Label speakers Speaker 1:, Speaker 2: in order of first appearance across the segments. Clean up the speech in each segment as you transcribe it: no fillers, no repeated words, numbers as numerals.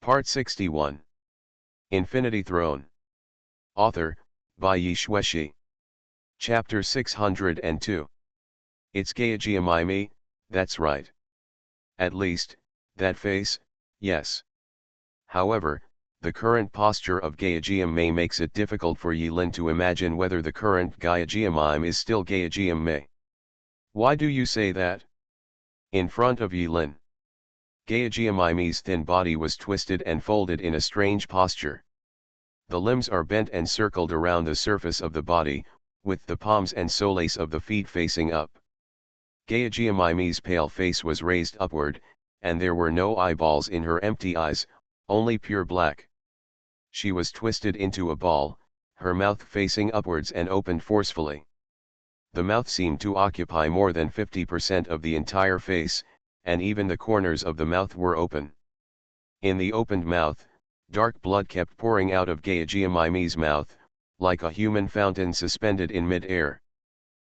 Speaker 1: Part 61. Infinity Throne. Author, by Yi Shueshi. Chapter 602. It's Gaejiamime, that's right. At least, that face, yes. However, the current posture of Gaejiamime makes it difficult for Yilin to imagine whether the current Gaejiamime is still Gaejiamime. Why do you say that? In front of Yilin, Gaejiamime's thin body was twisted and folded in a strange posture. The limbs are bent and circled around the surface of the body, with the palms and soles of the feet facing up. Gaejiamime's pale face was raised upward, and there were no eyeballs in her empty eyes, only pure black. She was twisted into a ball, her mouth facing upwards and opened forcefully. The mouth seemed to occupy more than 50% of the entire face, and even the corners of the mouth were open. In the opened mouth, dark blood kept pouring out of Gaejiamime's mouth, like a human fountain suspended in mid-air.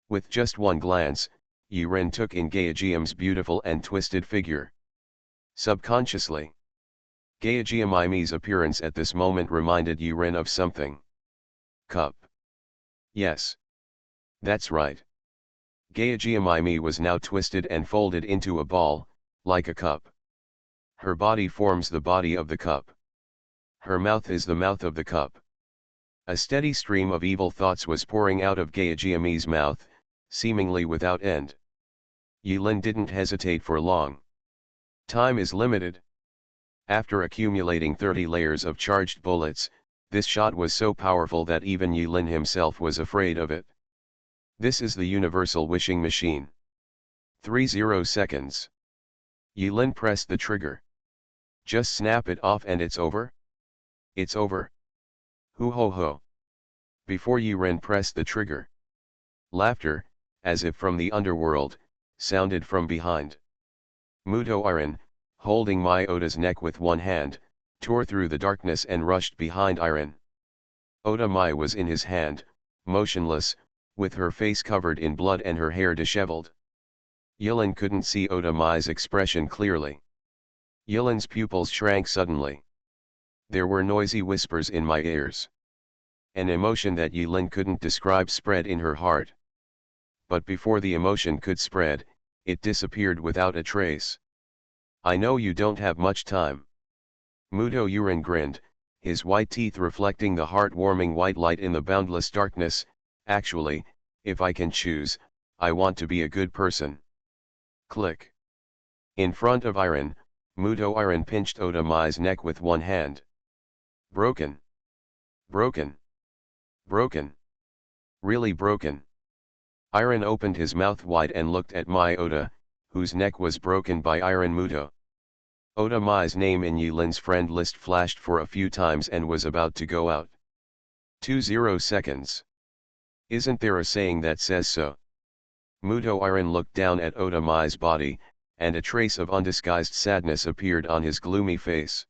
Speaker 1: With just one glance, Yiren took in Gaejiam's beautiful and twisted figure. Subconsciously, Gaejiamime's appearance at this moment reminded Yiren of something. Cup. Yes. That's right. Gaejiamime was now twisted and folded into a ball, like a cup. Her body forms the body of the cup. Her mouth is the mouth of the cup. A steady stream of evil thoughts was pouring out of Gaejiamime's mouth, seemingly without end. Yilin didn't hesitate for long. Time is limited. After accumulating 30 layers of charged bullets, this shot was so powerful that even Yilin himself was afraid of it. This is the universal wishing machine. 30 seconds. Yilin pressed the trigger. Just snap it off and it's over? It's over. Hoo ho ho. Before Yilin pressed the trigger, laughter, as if from the underworld, sounded from behind. Muto Iron, holding Mai Oda's neck with one hand, tore through the darkness and rushed behind Iron. Oda Mai was in his hand, motionless, with her face covered in blood and her hair disheveled. Yilin couldn't see Oda Mai's expression clearly. Yilin's pupils shrank suddenly. There were noisy whispers in my ears. An emotion that Yilin couldn't describe spread in her heart. But before the emotion could spread, it disappeared without a trace. I know you don't have much time. Muto Yurin grinned, his white teeth reflecting the heart-warming white light in the boundless darkness. Actually, if I can choose, I want to be a good person. Click. In front of Iron, Muto Iron pinched Oda Mai's neck with one hand. Broken. Broken. Broken. Really broken. Iron opened his mouth wide and looked at Mai Oda, whose neck was broken by Iron Muto. Oda Mai's name in Yilin's friend list flashed for a few times and was about to go out. 20 seconds. Isn't there a saying that says so? Muto Iron looked down at Oda Mai's body, and a trace of undisguised sadness appeared on his gloomy face.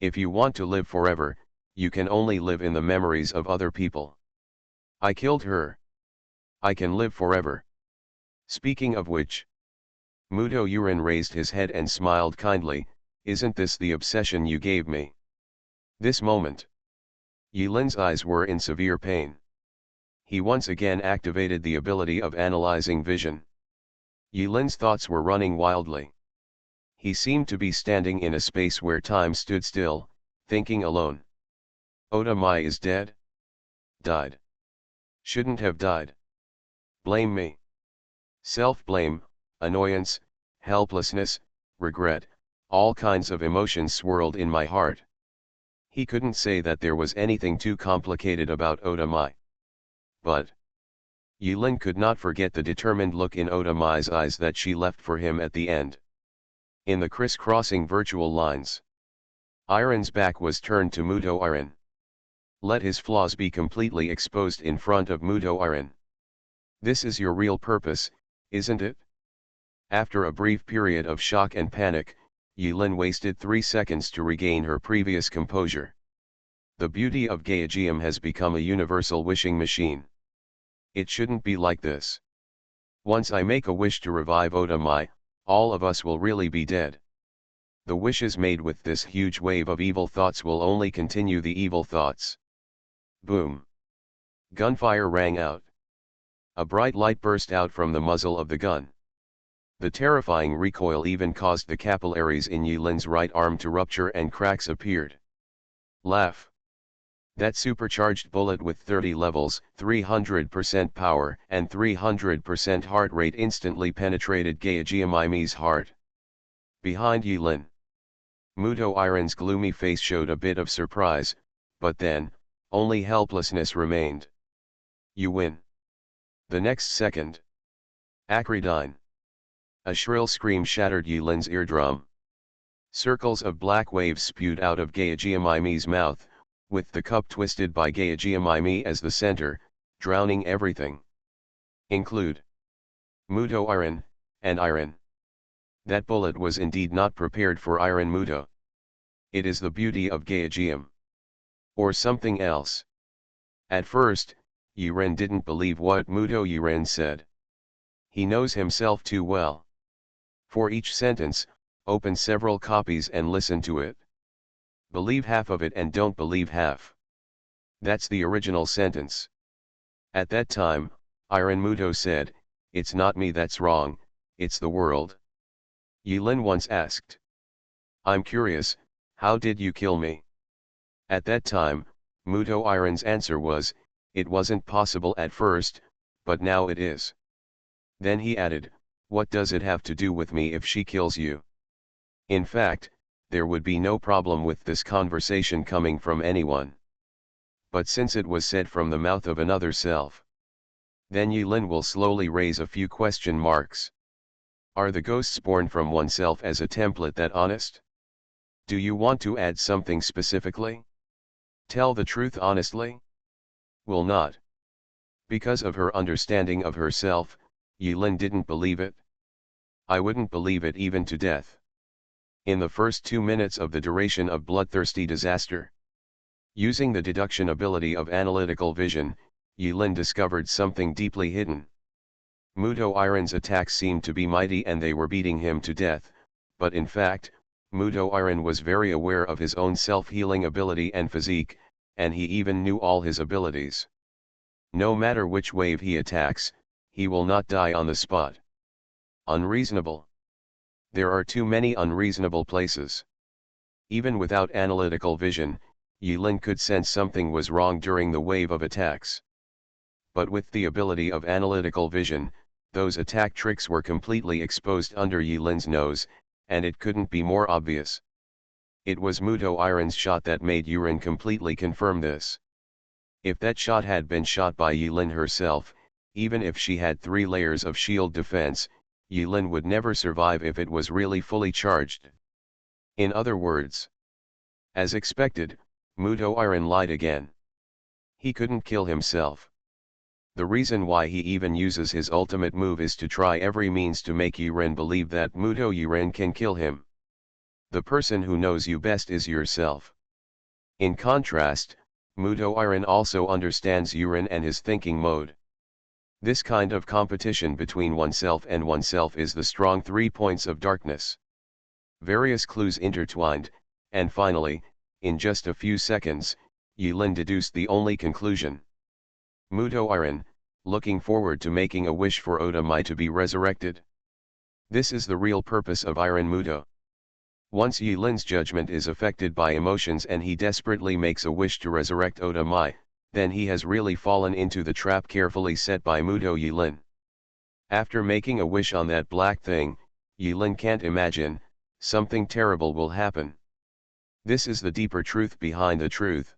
Speaker 1: If you want to live forever, you can only live in the memories of other people. I killed her. I can live forever. Speaking of which, Muto Yurin raised his head and smiled kindly. Isn't this the obsession you gave me? This moment, Yilin's eyes were in severe pain. He once again activated the ability of analyzing vision. Yilin's thoughts were running wildly. He seemed to be standing in a space where time stood still, thinking alone. Oda Mai is dead? Died. Shouldn't have died. Blame me. Self-blame, annoyance, helplessness, regret, all kinds of emotions swirled in my heart. He couldn't say that there was anything too complicated about Oda Mai. But Yilin could not forget the determined look in Oda Mai's eyes that she left for him at the end. In the crisscrossing virtual lines, Iron's back was turned to Muto Iron. Let his flaws be completely exposed in front of Muto Iron. This is your real purpose, isn't it? After a brief period of shock and panic, Yilin wasted 3 seconds to regain her previous composure. The beauty of Gaejiam has become a universal wishing machine. It shouldn't be like this. Once I make a wish to revive Oda Mai, all of us will really be dead. The wishes made with this huge wave of evil thoughts will only continue the evil thoughts. Boom! Gunfire rang out. A bright light burst out from the muzzle of the gun. The terrifying recoil even caused the capillaries in Yilin's right arm to rupture and cracks appeared. Laugh. That supercharged bullet with 30 levels, 300% power, and 300% heart rate instantly penetrated Gaejiamaimi's heart. Behind Yilin, Muto Iron's gloomy face showed a bit of surprise, but then, only helplessness remained. You win. The next second. Acridine. A shrill scream shattered Yilin's eardrum. Circles of black waves spewed out of Gaejiamaimi's mouth, with the cup twisted by Gaejiamaimi as the center, drowning everything. Include Muto Iron, and Iron. That bullet was indeed not prepared for Iron Muto. It is the beauty of Gaejiam. Or something else. At first, Yiren didn't believe what Muto Yiren said. He knows himself too well. For each sentence, open several copies and listen to it. Believe half of it and don't believe half. That's the original sentence. At that time, Iron Muto said, "It's not me that's wrong, it's the world." Yilin once asked. "I'm curious, how did you kill me?" At that time, Muto Iron's answer was, "It wasn't possible at first, but now it is." Then he added, "What does it have to do with me if she kills you?" In fact, there would be no problem with this conversation coming from anyone. But since it was said from the mouth of another self, then Yilin will slowly raise a few question marks. Are the ghosts born from oneself as a template that honest? Do you want to add something specifically? Tell the truth honestly? Will not. Because of her understanding of herself, Yilin didn't believe it. I wouldn't believe it even to death. In the first 2 minutes of the duration of Bloodthirsty Disaster, using the deduction ability of analytical vision, Yilin discovered something deeply hidden. Muto Iron's attacks seemed to be mighty and they were beating him to death, but in fact, Muto Iron was very aware of his own self-healing ability and physique, and he even knew all his abilities. No matter which wave he attacks, he will not die on the spot. Unreasonable. There are too many unreasonable places. Even without analytical vision, Yilin could sense something was wrong during the wave of attacks. But with the ability of analytical vision, those attack tricks were completely exposed under Yilin's nose, and it couldn't be more obvious. It was Muto Iron's shot that made Yurin completely confirm this. If that shot had been shot by Yilin herself, even if she had 3 layers of shield defense, Yilin would never survive if it was really fully charged. In other words, as expected, Muto Iron lied again. He couldn't kill himself. The reason why he even uses his ultimate move is to try every means to make Yiren believe that Muto Yiren can kill him. The person who knows you best is yourself. In contrast, Muto Iron also understands Yiren and his thinking mode. This kind of competition between oneself and oneself is the strong 3 points of darkness. Various clues intertwined, and finally, in just a few seconds, Yilin deduced the only conclusion. Muto Iron, looking forward to making a wish for Otamai to be resurrected. This is the real purpose of Iron Muto. Once Yilin's judgment is affected by emotions and he desperately makes a wish to resurrect Otamai, then he has really fallen into the trap carefully set by Muto Yilin. After making a wish on that black thing, Yilin can't imagine, something terrible will happen. This is the deeper truth behind the truth.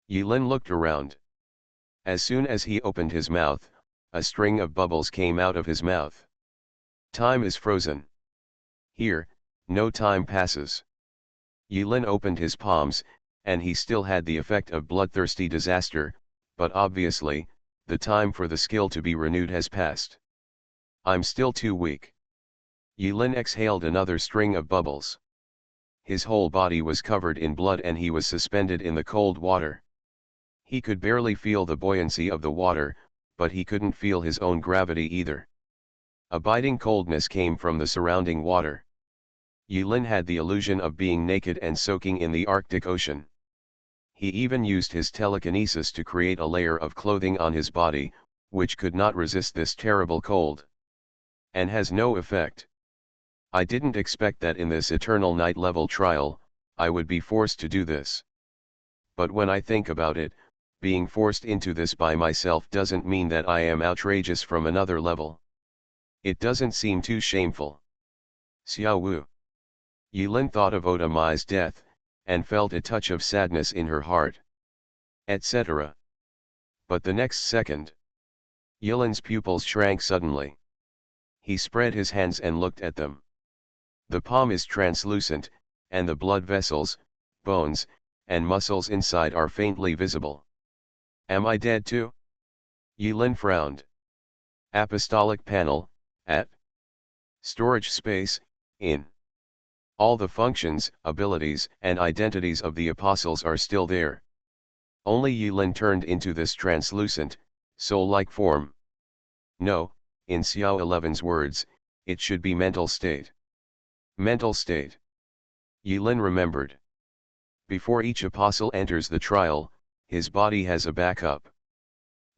Speaker 1: Yilin looked around. As soon as he opened his mouth, a string of bubbles came out of his mouth. Time is frozen. Here, no time passes. Yilin opened his palms, and he still had the effect of Bloodthirsty Disaster, but obviously, the time for the skill to be renewed has passed. I'm still too weak. Yilin exhaled another string of bubbles. His whole body was covered in blood and he was suspended in the cold water. He could barely feel the buoyancy of the water, but he couldn't feel his own gravity either. A biting coldness came from the surrounding water. Yulin had the illusion of being naked and soaking in the Arctic Ocean. He even used his telekinesis to create a layer of clothing on his body, which could not resist this terrible cold. And has no effect. I didn't expect that in this eternal night level trial, I would be forced to do this. But when I think about it, being forced into this by myself doesn't mean that I am outrageous from another level. It doesn't seem too shameful. Xiao Wu. Yulin thought of Oda Mai's death, and felt a touch of sadness in her heart. Etc. But the next second, Yulin's pupils shrank suddenly. He spread his hands and looked at them. The palm is translucent, and the blood vessels, bones, and muscles inside are faintly visible. Am I dead too? Yulin frowned. Apostolic panel, at. Storage space, in. All the functions, abilities, and identities of the apostles are still there. Only Yulin turned into this translucent, soul-like form. No, in Xiao 11's words, it should be mental state. Mental state. Yulin remembered. Before each apostle enters the trial, his body has a backup.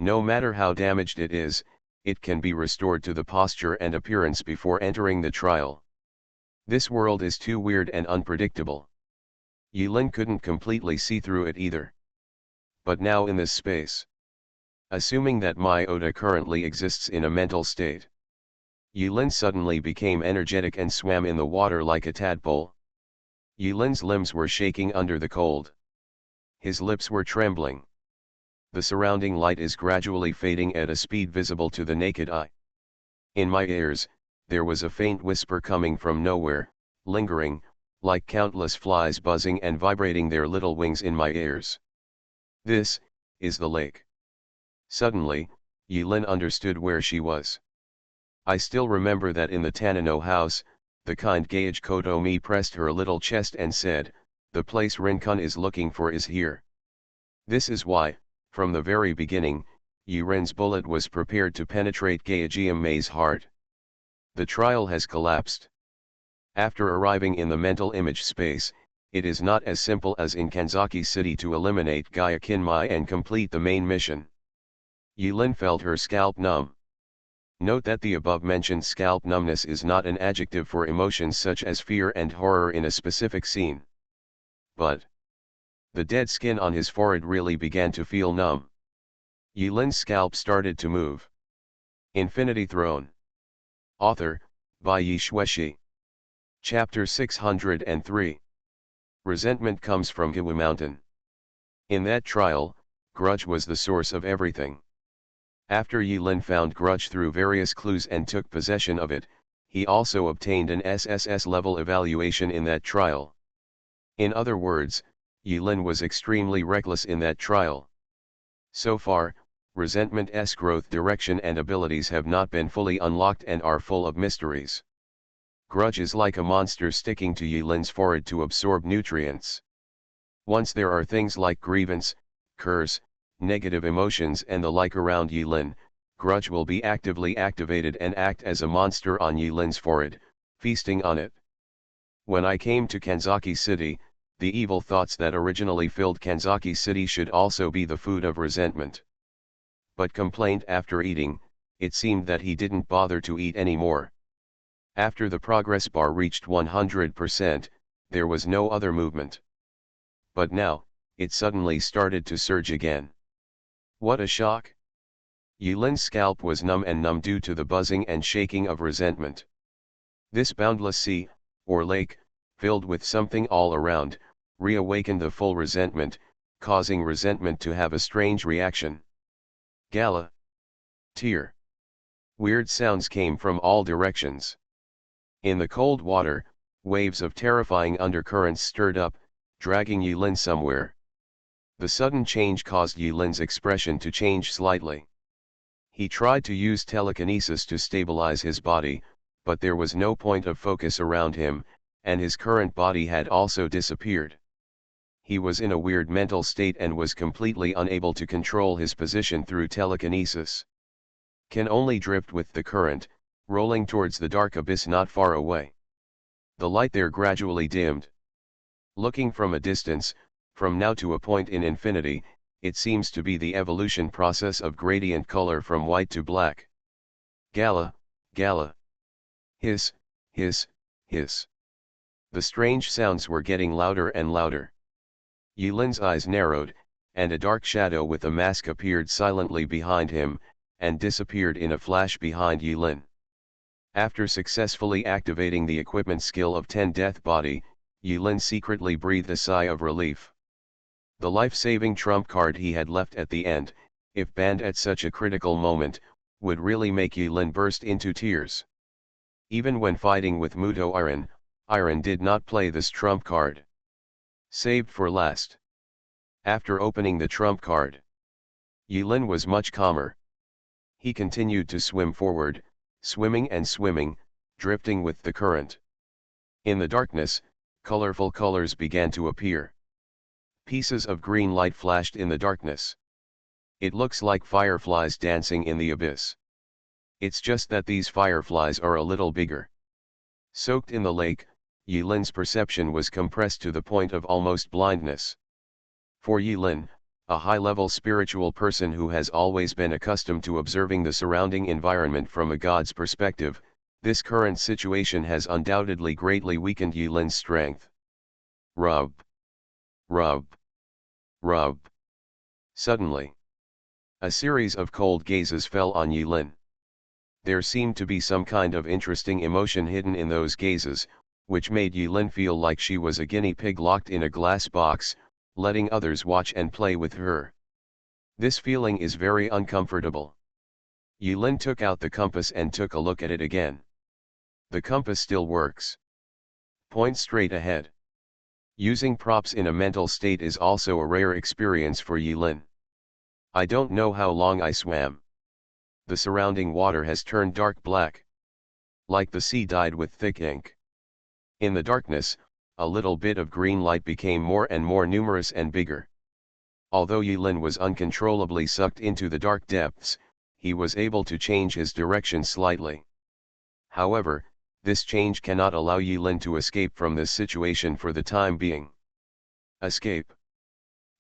Speaker 1: No matter how damaged it is, it can be restored to the posture and appearance before entering the trial. This world is too weird and unpredictable. Yulin couldn't completely see through it either. But now in this space. Assuming that my Oda currently exists in a mental state. Yulin suddenly became energetic and swam in the water like a tadpole. Yulin's limbs were shaking under the cold. His lips were trembling. The surrounding light is gradually fading at a speed visible to the naked eye. In my ears, there was a faint whisper coming from nowhere, lingering, like countless flies buzzing and vibrating their little wings in my ears. This is the lake. Suddenly, Yulin understood where she was. I still remember that in the Tanino house, the kind Gage Kotomi pressed her little chest and said, "The place Rincon is looking for is here." This is why, from the very beginning, Yurin's bullet was prepared to penetrate Gaejium Mei's heart. The trial has collapsed. After arriving in the mental image space, it is not as simple as in Kanzaki City to eliminate Gaia Kinmai and complete the main mission. Yulin felt her scalp numb. Note that the above-mentioned scalp numbness is not an adjective for emotions such as fear and horror in a specific scene. But the dead skin on his forehead really began to feel numb. Yulin's scalp started to move. Infinity Throne. Author, by Yi Shueshi. Chapter 603. Resentment comes from Giwu Mountain. In that trial, grudge was the source of everything. After Yulin found grudge through various clues and took possession of it, he also obtained an SSS level evaluation in that trial. In other words, Yulin was extremely reckless in that trial. So far, resentment's growth direction and abilities have not been fully unlocked and are full of mysteries. Grudge is like a monster sticking to Yulin's forehead to absorb nutrients. Once there are things like grievance, curse, negative emotions and the like around Yulin, grudge will be actively activated and act as a monster on Yulin's forehead, feasting on it. When I came to Kanzaki City, the evil thoughts that originally filled Kanzaki City should also be the food of resentment. But complained after eating, it seemed that he didn't bother to eat anymore. After the progress bar reached 100%, there was no other movement. But now, it suddenly started to surge again. What a shock! Yulin's scalp was numb and numb due to the buzzing and shaking of resentment. This boundless sea, or lake, filled with something all around, reawakened the full resentment, causing resentment to have a strange reaction. Gala. Tear. Weird sounds came from all directions. In the cold water, waves of terrifying undercurrents stirred up, dragging Yulin somewhere. The sudden change caused Yulin's expression to change slightly. He tried to use telekinesis to stabilize his body, but there was no point of focus around him, and his current body had also disappeared. He was in a weird mental state and was completely unable to control his position through telekinesis. Can only drift with the current, rolling towards the dark abyss not far away. The light there gradually dimmed. Looking from a distance, from now to a point in infinity, it seems to be the evolution process of gradient color from white to black. Gala, gala. Hiss, hiss, hiss. The strange sounds were getting louder and louder. Yilin's eyes narrowed, and a dark shadow with a mask appeared silently behind him, and disappeared in a flash behind Yilin. After successfully activating the equipment skill of 10 Death Body, Yilin secretly breathed a sigh of relief. The life-saving trump card he had left at the end, if banned at such a critical moment, would really make Yilin burst into tears. Even when fighting with Muto Iron did not play this trump card. Saved for last. After opening the trump card, Yilin was much calmer. He continued to swim forward, swimming and swimming, drifting with the current. In the darkness, colorful colors began to appear. Pieces of green light flashed in the darkness. It looks like fireflies dancing in the abyss. It's just that these fireflies are a little bigger. Soaked in the lake, Yilin's perception was compressed to the point of almost blindness. For Yilin, a high-level spiritual person who has always been accustomed to observing the surrounding environment from a god's perspective, this current situation has undoubtedly greatly weakened Yilin's strength. Rub. Rub. Rub. Suddenly, a series of cold gazes fell on Yilin. There seemed to be some kind of interesting emotion hidden in those gazes, which made Yilin feel like she was a guinea pig locked in a glass box, letting others watch and play with her. This feeling is very uncomfortable. Yilin took out the compass and took a look at it again. The compass still works. Point straight ahead. Using props in a mental state is also a rare experience for Yilin. I don't know how long I swam. The surrounding water has turned dark black. Like the sea dyed with thick ink. In the darkness, a little bit of green light became more and more numerous and bigger. Although Yilin was uncontrollably sucked into the dark depths, he was able to change his direction slightly. However, this change cannot allow Yilin to escape from this situation for the time being. Escape.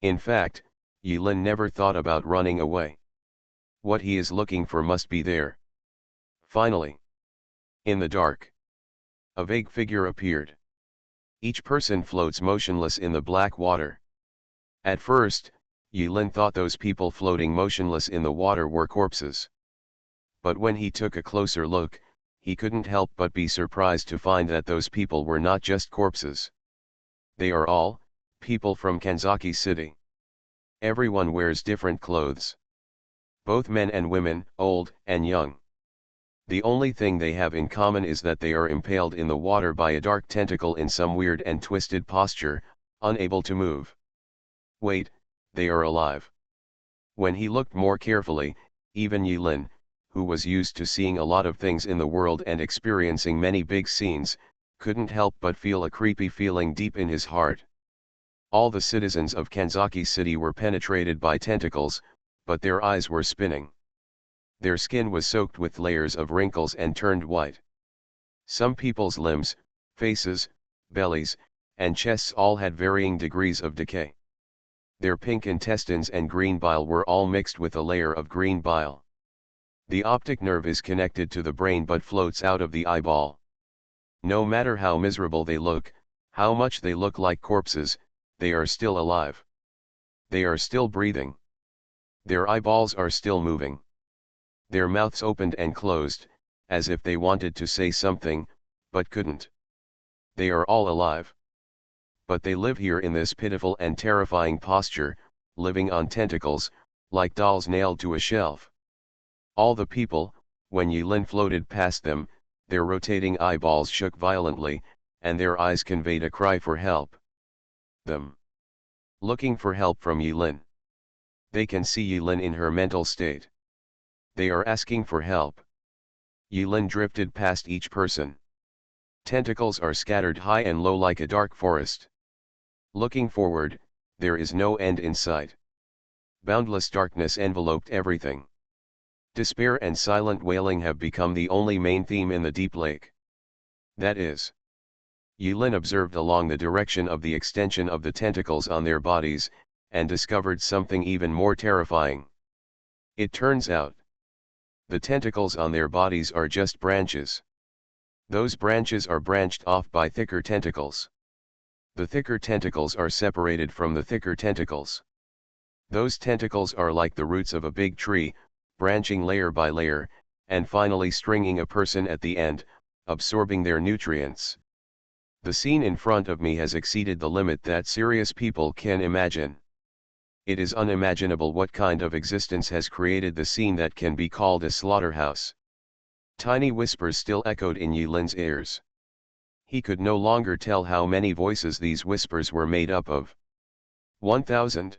Speaker 1: In fact, Yilin never thought about running away. What he is looking for must be there. Finally, in the dark, a vague figure appeared. Each person floats motionless in the black water. At first, Yilin thought those people floating motionless in the water were corpses. But when he took a closer look, he couldn't help but be surprised to find that those people were not just corpses. They are all people from Kanzaki City. Everyone wears different clothes. Both men and women, old and young. The only thing they have in common is that they are impaled in the water by a dark tentacle in some weird and twisted posture, unable to move. Wait, they are alive. When he looked more carefully, even Yilin, who was used to seeing a lot of things in the world and experiencing many big scenes, couldn't help but feel a creepy feeling deep in his heart. All the citizens of Kanzaki City were penetrated by tentacles, but their eyes were spinning. Their skin was soaked with layers of wrinkles and turned white. Some people's limbs, faces, bellies, and chests all had varying degrees of decay. Their pink intestines and green bile were all mixed with a layer of green bile. The optic nerve is connected to the brain but floats out of the eyeball. No matter how miserable they look, how much they look like corpses, they are still alive. They are still breathing. Their eyeballs are still moving. Their mouths opened and closed, as if they wanted to say something, but couldn't. They are all alive. But they live here in this pitiful and terrifying posture, living on tentacles, like dolls nailed to a shelf. All the people, when Yilin floated past them, their rotating eyeballs shook violently, and their eyes conveyed a cry for help. Them. Looking for help from Yilin. They can see Yilin in her mental state. They are asking for help. Yilin drifted past each person. Tentacles are scattered high and low like a dark forest. Looking forward, there is no end in sight. Boundless darkness enveloped everything. Despair and silent wailing have become the only main theme in the deep lake. That is Yulin observed along the direction of the extension of the tentacles on their bodies, and discovered something even more terrifying. It turns out, the tentacles on their bodies are just branches. Those branches are branched off by thicker tentacles. The thicker tentacles are separated from the thicker tentacles. Those tentacles are like the roots of a big tree, branching layer by layer, and finally stringing a person at the end, absorbing their nutrients. The scene in front of me has exceeded the limit that serious people can imagine. It is unimaginable what kind of existence has created the scene that can be called a slaughterhouse. Tiny whispers still echoed in Yulin's ears. He could no longer tell how many voices these whispers were made up of. 1,000.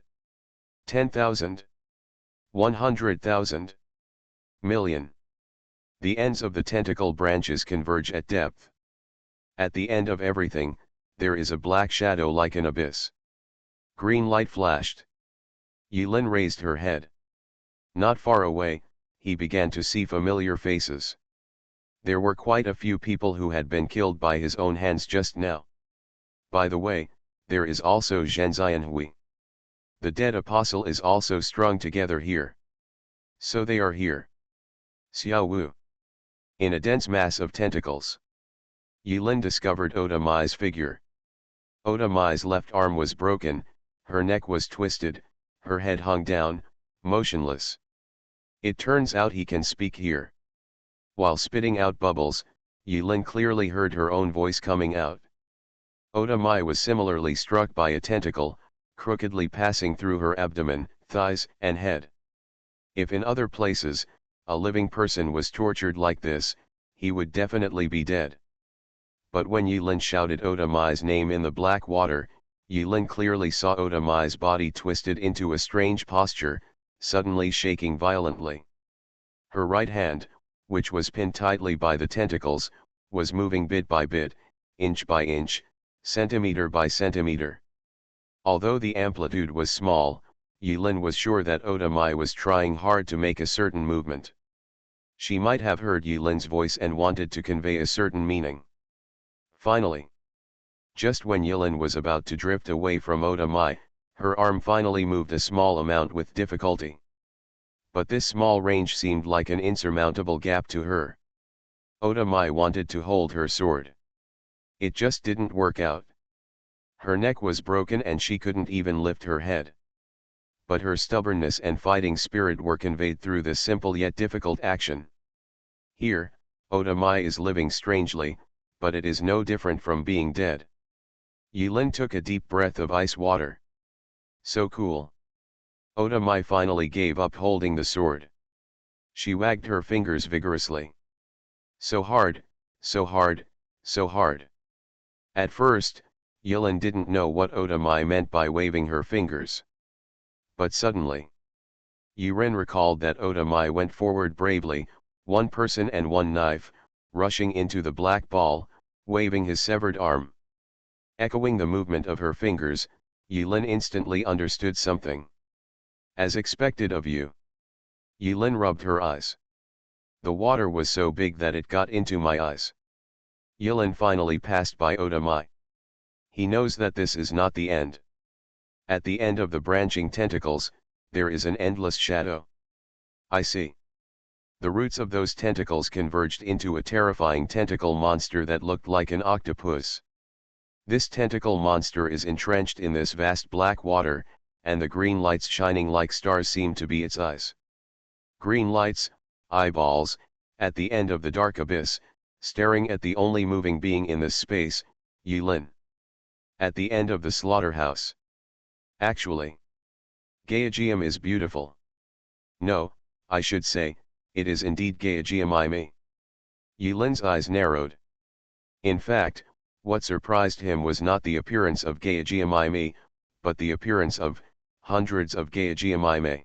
Speaker 1: 10,000. 100,000. Million. The ends of the tentacle branches converge at depth. At the end of everything, there is a black shadow like an abyss. Green light flashed. Yulin raised her head. Not far away, he began to see familiar faces. There were quite a few people who had been killed by his own hands just now. By the way, there is also Zhen Xianhui. The dead apostle is also strung together here. So they are here. Xiao Wu. In a dense mass of tentacles. Yulin discovered Oda Mai's figure. Oda Mai's left arm was broken, her neck was twisted, her head hung down, motionless. It turns out he can speak here. While spitting out bubbles, Yulin clearly heard her own voice coming out. Oda Mai was similarly struck by a tentacle, crookedly passing through her abdomen, thighs, and head. If in other places, a living person was tortured like this, he would definitely be dead. But when Yulin shouted Oda Mai's name in the black water, Yulin clearly saw Oda Mai's body twisted into a strange posture, suddenly shaking violently. Her right hand, which was pinned tightly by the tentacles, was moving bit by bit, inch by inch, centimeter by centimeter. Although the amplitude was small, Yulin was sure that Oda Mai was trying hard to make a certain movement. She might have heard Yulin's voice and wanted to convey a certain meaning. Finally, just when Yulin was about to drift away from Oda Mai, her arm finally moved a small amount with difficulty. But this small range seemed like an insurmountable gap to her. Oda Mai wanted to hold her sword. It just didn't work out. Her neck was broken and she couldn't even lift her head. But her stubbornness and fighting spirit were conveyed through this simple yet difficult action. Here, Oda Mai is living strangely, but it is no different from being dead. Yulin took a deep breath of ice water. So cool. Oda Mai finally gave up holding the sword. She wagged her fingers vigorously. So hard, so hard, so hard. At first, Yulin didn't know what Oda Mai meant by waving her fingers. But suddenly, Yulin recalled that Oda Mai went forward bravely, one person and one knife, rushing into the black ball, waving his severed arm. Echoing the movement of her fingers, Yulin instantly understood something. As expected of you. Yulin rubbed her eyes. The water was so big that it got into my eyes. Yulin finally passed by Oda Mai. He knows that this is not the end. At the end of the branching tentacles, there is an endless shadow. I see. The roots of those tentacles converged into a terrifying tentacle monster that looked like an octopus. This tentacle monster is entrenched in this vast black water, and the green lights shining like stars seem to be its eyes. Green lights, eyeballs, at the end of the dark abyss, staring at the only moving being in this space, Yulin. At the end of the slaughterhouse. Actually, Gaiageum is beautiful. No, I should say, it is indeed Gaiageum. Yulin's eyes narrowed. In fact, what surprised him was not the appearance of Gaiageum, but the appearance of hundreds of Gaiageum.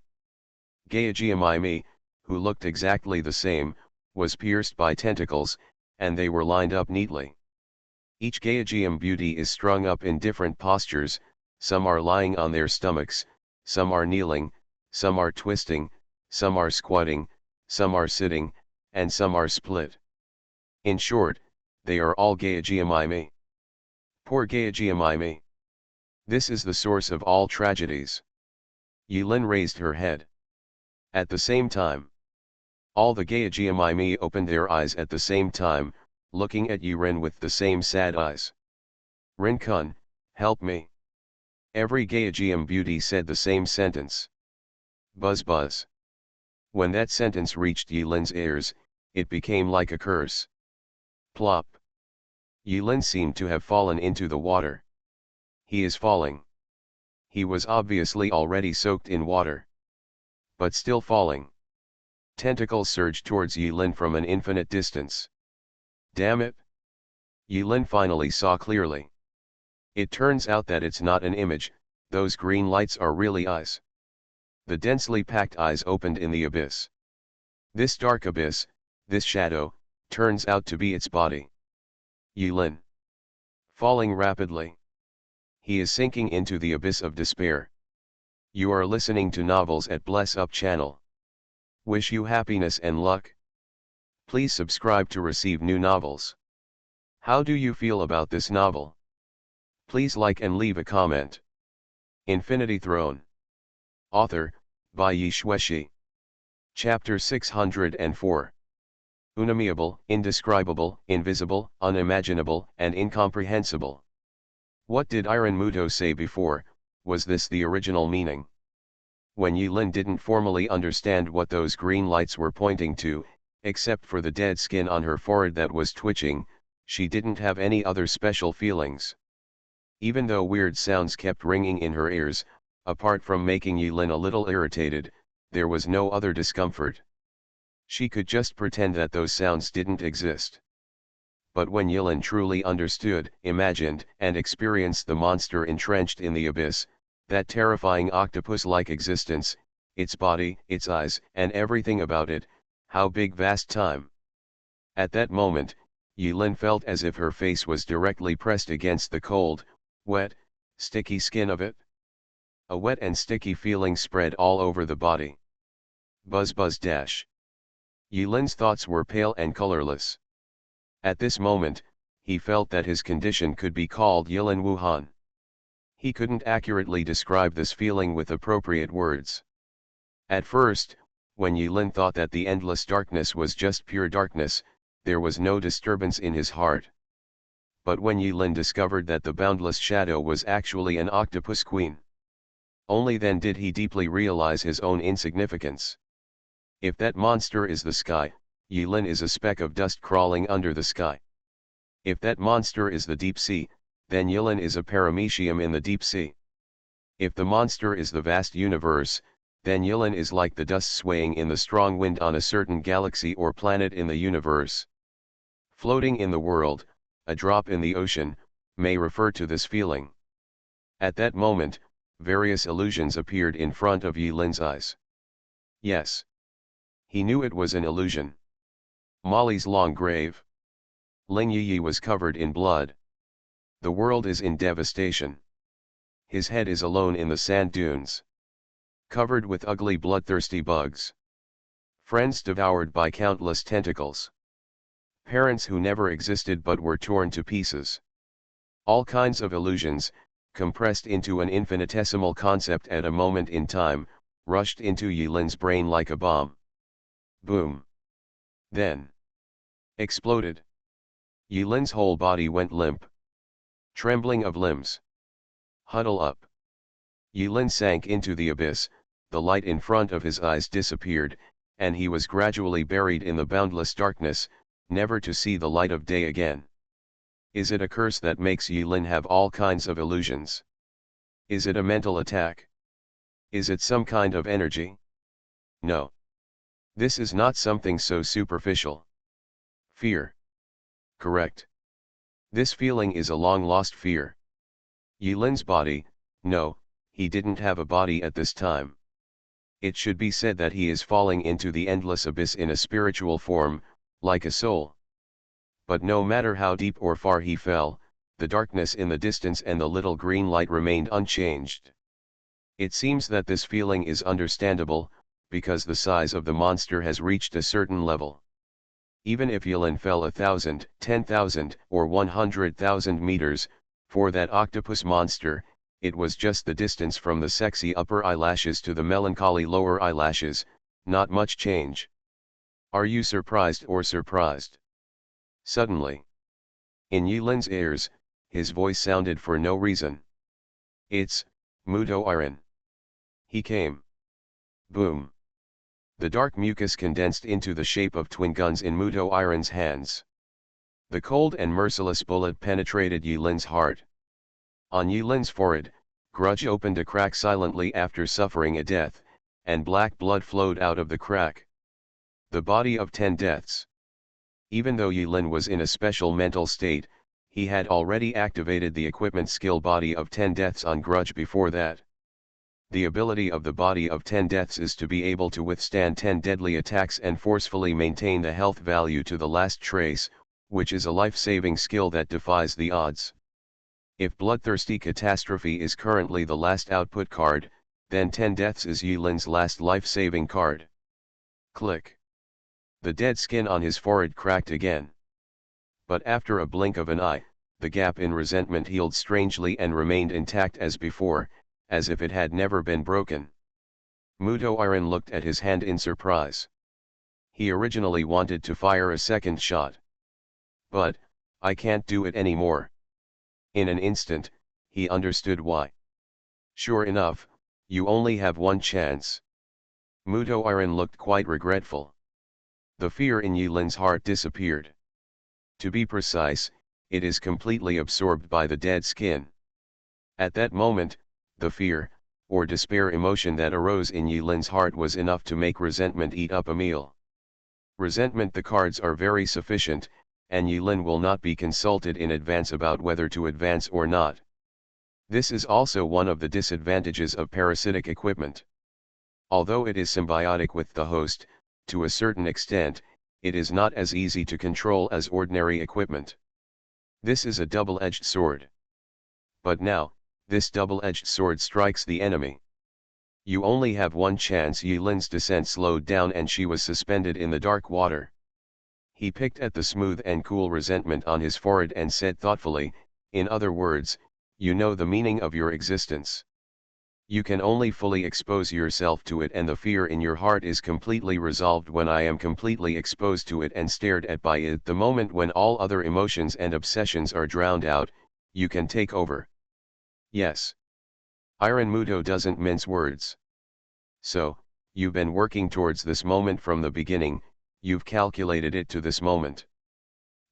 Speaker 1: Gaiageum, who looked exactly the same, was pierced by tentacles, and they were lined up neatly. Each Gaiageum beauty is strung up in different postures, some are lying on their stomachs, some are kneeling, some are twisting, some are squatting, some are sitting, and some are split. In short, they are all Gaiageum. Poor Gayajiamaimi. This is the source of all tragedies. Yulin raised her head. At the same time, all the Gayajiamaimi opened their eyes at the same time, looking at Yurin with the same sad eyes. Rinkun, help me. Every Gayajiam beauty said the same sentence. Buzz buzz. When that sentence reached Yulin's ears, it became like a curse. Plop. Yulin seemed to have fallen into the water. He is falling. He was obviously already soaked in water. But still falling. Tentacles surged towards Yulin from an infinite distance. Damn it! Yulin finally saw clearly. It turns out that it's not an image, those green lights are really eyes. The densely packed eyes opened in the abyss. This dark abyss, this shadow, turns out to be its body. Yulin. Falling rapidly. He is sinking into the abyss of despair. You are listening to novels at Bless Up channel. Wish you happiness and luck. Please subscribe to receive new novels. How do you feel about this novel? Please like and leave a comment. Infinity Throne. Author, by Yi Shueshi. Chapter 604. Unamiable, indescribable, invisible, unimaginable, and incomprehensible. What did Iron Muto say before? Was this the original meaning? When Yulin didn't formally understand what those green lights were pointing to, except for the dead skin on her forehead that was twitching, she didn't have any other special feelings. Even though weird sounds kept ringing in her ears, apart from making Yulin a little irritated, there was no other discomfort. She could just pretend that those sounds didn't exist. But when Yulin truly understood, imagined, and experienced the monster entrenched in the abyss, that terrifying octopus-like existence, its body, its eyes, and everything about it, how big vast time. At that moment, Yulin felt as if her face was directly pressed against the cold, wet, sticky skin of it. A wet and sticky feeling spread all over the body. Buzz buzz dash. Yulin's thoughts were pale and colorless. At this moment, he felt that his condition could be called Yulin Wuhan. He couldn't accurately describe this feeling with appropriate words. At first, when Yulin thought that the endless darkness was just pure darkness, there was no disturbance in his heart. But when Yulin discovered that the boundless shadow was actually an octopus queen, only then did he deeply realize his own insignificance. If that monster is the sky, Yulin is a speck of dust crawling under the sky. If that monster is the deep sea, then Yulin is a paramecium in the deep sea. If the monster is the vast universe, then Yulin is like the dust swaying in the strong wind on a certain galaxy or planet in the universe. Floating in the world, a drop in the ocean, may refer to this feeling. At that moment, various illusions appeared in front of Yulin's eyes. Yes. He knew it was an illusion. Molly's long grave. Ling Yi was covered in blood. The world is in devastation. His head is alone in the sand dunes. Covered with ugly bloodthirsty bugs. Friends devoured by countless tentacles. Parents who never existed but were torn to pieces. All kinds of illusions, compressed into an infinitesimal concept at a moment in time, rushed into Yulin's brain like a bomb. Boom. Then. Exploded. Yulin's whole body went limp. Trembling of limbs. Huddle up. Yulin sank into the abyss, the light in front of his eyes disappeared, and he was gradually buried in the boundless darkness, never to see the light of day again. Is it a curse that makes Yulin have all kinds of illusions? Is it a mental attack? Is it some kind of energy? No. This is not something so superficial. Fear. Correct. This feeling is a long-lost fear. Yulin's body, no, he didn't have a body at this time. It should be said that he is falling into the endless abyss in a spiritual form, like a soul. But no matter how deep or far he fell, the darkness in the distance and the little green light remained unchanged. It seems that this feeling is understandable, because the size of the monster has reached a certain level. Even if Yulin fell 1,000, 10,000, or 100,000 meters, For that octopus monster, it was just the distance from the sexy upper eyelashes to the melancholy lower eyelashes, not much change. Are you surprised or surprised? Suddenly, in Yilin's ears, his voice sounded for no reason. It's Muto Iron. He came. Boom. The dark mucus condensed into the shape of twin guns in Muto Iron's hands. The cold and merciless bullet penetrated Yilin's heart. On Yilin's forehead, Grudge opened a crack silently after suffering a death, and black blood flowed out of the crack. The body of 10 deaths. Even though Yilin was in a special mental state, he had already activated the equipment skill body of 10 deaths on Grudge before that. The ability of the body of 10 deaths is to be able to withstand 10 deadly attacks and forcefully maintain the health value to the last trace, which is a life-saving skill that defies the odds. If Bloodthirsty Catastrophe is currently the last output card, then 10 deaths is Yilin's last life-saving card. Click. The dead skin on his forehead cracked again. But after a blink of an eye, the gap in resentment healed strangely and remained intact as before, as if it had never been broken. Muto Iron looked at his hand in surprise. He originally wanted to fire a second shot. But, I can't do it anymore. In an instant, he understood why. Sure enough, you only have one chance. Muto Iron looked quite regretful. The fear in Yilin's heart disappeared. To be precise, it is completely absorbed by the dead skin. At that moment, the fear, or despair emotion that arose in Yilin's heart was enough to make resentment eat up a meal. Resentment. The cards are very sufficient, and Yilin will not be consulted in advance about whether to advance or not. This is also one of the disadvantages of parasitic equipment. Although it is symbiotic with the host, to a certain extent, it is not as easy to control as ordinary equipment. This is a double-edged sword. But now, this double-edged sword strikes the enemy. You only have one chance. Yilin's descent slowed down and she was suspended in the dark water. He picked at the smooth and cool resentment on his forehead and said thoughtfully, in other words, you know the meaning of your existence. You can only fully expose yourself to it, and the fear in your heart is completely resolved when I am completely exposed to it and stared at by it. The moment when all other emotions and obsessions are drowned out, you can take over. Yes. Iron Muto doesn't mince words. So, you've been working towards this moment from the beginning, you've calculated it to this moment.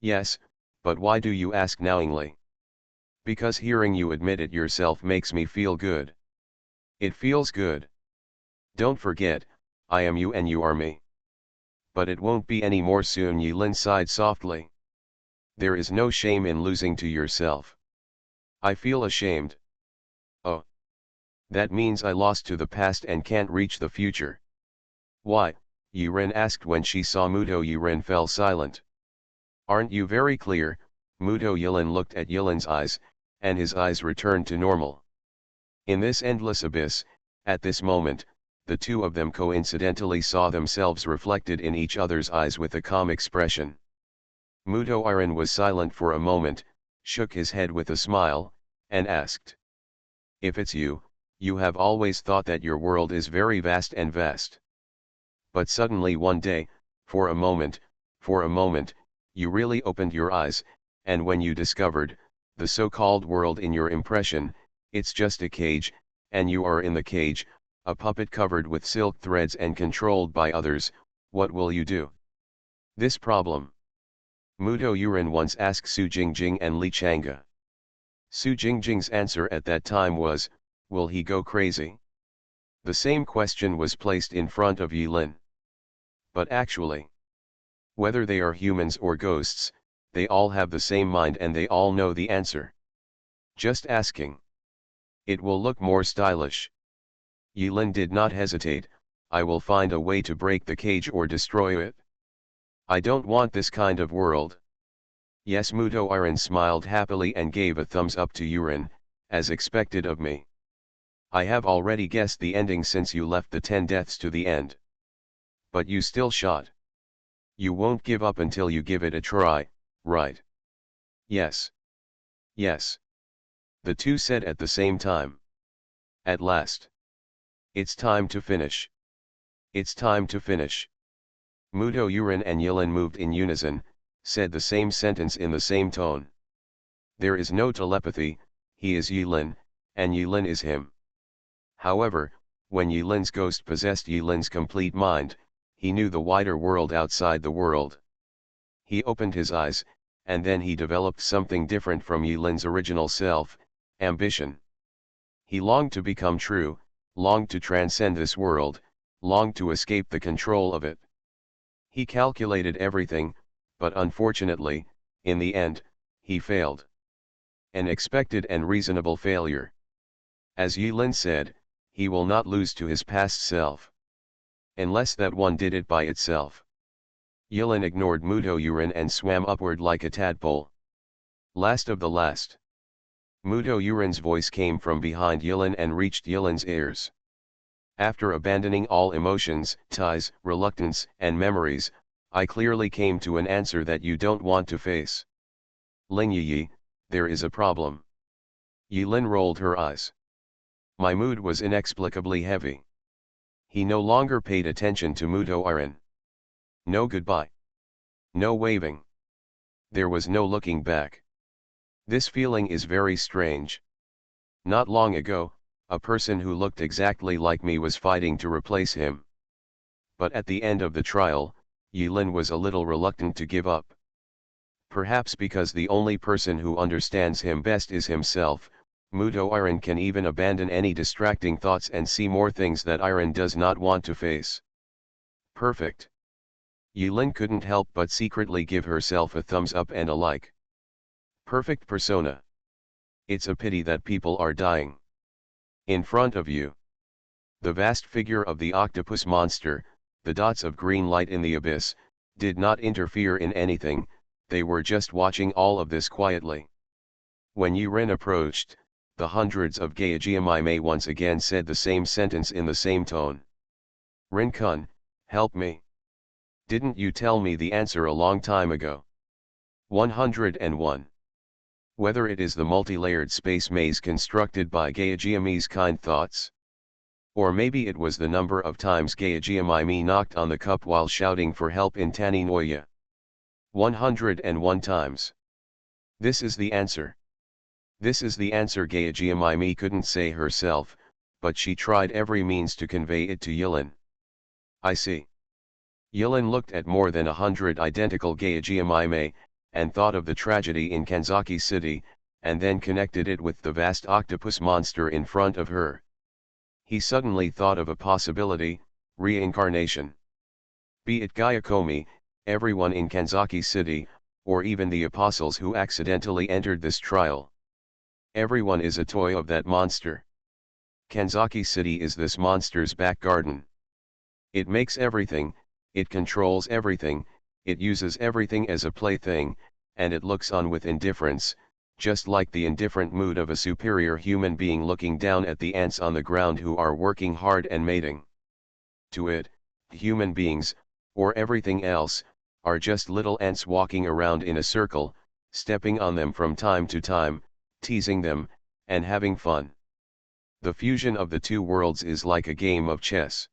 Speaker 1: Yes, but why do you ask knowingly? Because hearing you admit it yourself makes me feel good. It feels good. Don't forget, I am you and you are me. But it won't be any more soon. Yilin sighed softly. There is no shame in losing to yourself. I feel ashamed. Oh. That means I lost to the past and can't reach the future. Why? Yiren asked when she saw Muto. Yiren fell silent. Aren't you very clear? Muto. Yilin looked at Yilin's eyes, and his eyes returned to normal. In this endless abyss, at this moment, the two of them coincidentally saw themselves reflected in each other's eyes with a calm expression. Muto Iron was silent for a moment, shook his head with a smile, and asked. If it's you, you have always thought that your world is very vast and vast. But suddenly one day, for a moment, you really opened your eyes, and when you discovered, the so-called world in your impression, it's just a cage, and you are in the cage, a puppet covered with silk threads and controlled by others, what will you do? This problem. Muto Yuren once asked Su Jingjing and Li Chang'e. Su Jingjing's answer at that time was, will he go crazy? The same question was placed in front of Yilin. But actually, whether they are humans or ghosts, they all have the same mind and they all know the answer. Just asking. It will look more stylish. Yilin did not hesitate, I will find a way to break the cage or destroy it. I don't want this kind of world. Yes, Muto Iron smiled happily and gave a thumbs up to Yuren, as expected of me. I have already guessed the ending since you left the 10 deaths to the end. But you still shot. You won't give up until you give it a try, right? Yes. Yes. The two said at the same time. At last. It's time to finish. It's time to finish. Muto Uran and Yilin moved in unison, said the same sentence in the same tone. There is no telepathy, he is Yilin, and Yilin is him. However, when Yilin's ghost possessed Yilin's complete mind, he knew the wider world outside the world. He opened his eyes, and then he developed something different from Yilin's original self, ambition. He longed to become true, longed to transcend this world, longed to escape the control of it. He calculated everything, but unfortunately, in the end, he failed. An expected and reasonable failure. As Yilin said, he will not lose to his past self. Unless that one did it by itself. Yilin ignored Muto Uran and swam upward like a tadpole. Last of the last. Muto Uran's voice came from behind Yilin and reached Yilin's ears. After abandoning all emotions, ties, reluctance, and memories, I clearly came to an answer that you don't want to face. Ling Yi, there is a problem. Yilin rolled her eyes. My mood was inexplicably heavy. He no longer paid attention to Muto Uran. No goodbye. No waving. There was no looking back. This feeling is very strange. Not long ago, a person who looked exactly like me was fighting to replace him. But at the end of the trial, Yilin was a little reluctant to give up. Perhaps because the only person who understands him best is himself, Muto Uran can even abandon any distracting thoughts and see more things that Uran does not want to face. Perfect. Yilin couldn't help but secretly give herself a thumbs up and a like. Perfect persona. It's a pity that people are dying. In front of you. The vast figure of the octopus monster, the dots of green light in the abyss, did not interfere in anything, they were just watching all of this quietly. When Yuren approached, the hundreds of Gaijimime once again said the same sentence in the same tone. Rinkun, help me. Didn't you tell me the answer a long time ago? 101. Whether it is the multi-layered space maze constructed by Gaijimi's kind thoughts? Or maybe it was the number of times Gaijimime knocked on the cup while shouting for help in Taninoya. 101 times. This is the answer. This is the answer Gaijimime couldn't say herself, but she tried every means to convey it to Yilin. I see. Yilin looked at more than 100 identical Gaijimime, and thought of the tragedy in Kanzaki City, and then connected it with the vast octopus monster in front of her. He suddenly thought of a possibility, reincarnation. Be it Gyakomi, everyone in Kanzaki City, or even the apostles who accidentally entered this trial. Everyone is a toy of that monster. Kanzaki City is this monster's back garden. It makes everything, it controls everything, it uses everything as a plaything, and it looks on with indifference, just like the indifferent mood of a superior human being looking down at the ants on the ground who are working hard and mating. To it, human beings, or everything else, are just little ants walking around in a circle, stepping on them from time to time, teasing them, and having fun. The fusion of the two worlds is like a game of chess.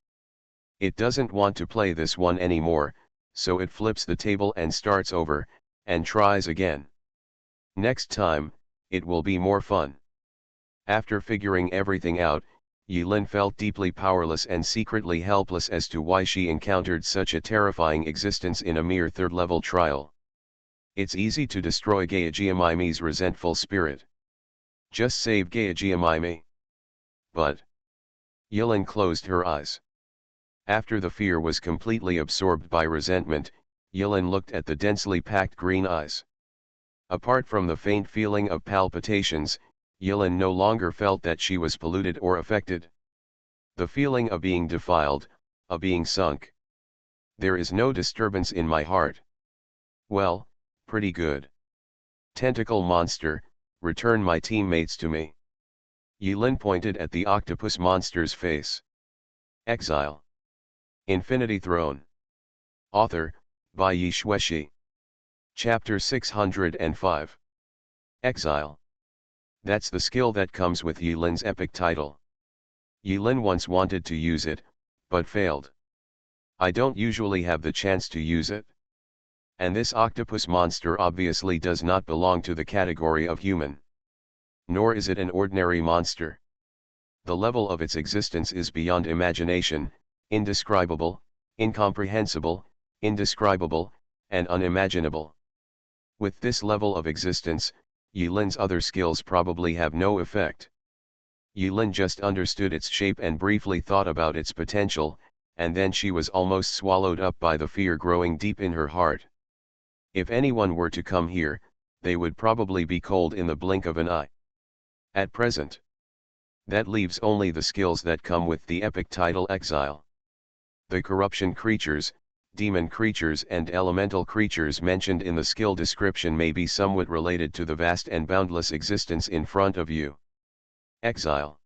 Speaker 1: It doesn't want to play this one anymore, so it flips the table and starts over, and tries again. Next time, it will be more fun. After figuring everything out, Yilin felt deeply powerless and secretly helpless as to why she encountered such a terrifying existence in a mere third-level trial. It's easy to destroy Gaijimime's resentful spirit. Just save Gaijimime. But Yilin closed her eyes. After the fear was completely absorbed by resentment, Yilin looked at the densely packed green eyes. Apart from the faint feeling of palpitations, Yilin no longer felt that she was polluted or affected. The feeling of being defiled, of being sunk. There is no disturbance in my heart. Well, pretty good. Tentacle monster, return my teammates to me. Yilin pointed at the octopus monster's face. Exile. Infinity Throne. Author, by Yi Shueshi. Chapter 605. Exile. That's the skill that comes with Yilin's epic title. Yilin once wanted to use it, but failed. I don't usually have the chance to use it. And this octopus monster obviously does not belong to the category of human. Nor is it an ordinary monster. The level of its existence is beyond imagination, indescribable, incomprehensible, indescribable, and unimaginable. With this level of existence, Yilin's other skills probably have no effect. Yilin just understood its shape and briefly thought about its potential, and then she was almost swallowed up by the fear growing deep in her heart. If anyone were to come here, they would probably be cold in the blink of an eye. At present, that leaves only the skills that come with the epic title Exile. The corruption creatures, demon creatures and elemental creatures mentioned in the skill description may be somewhat related to the vast and boundless existence in front of you. Exile.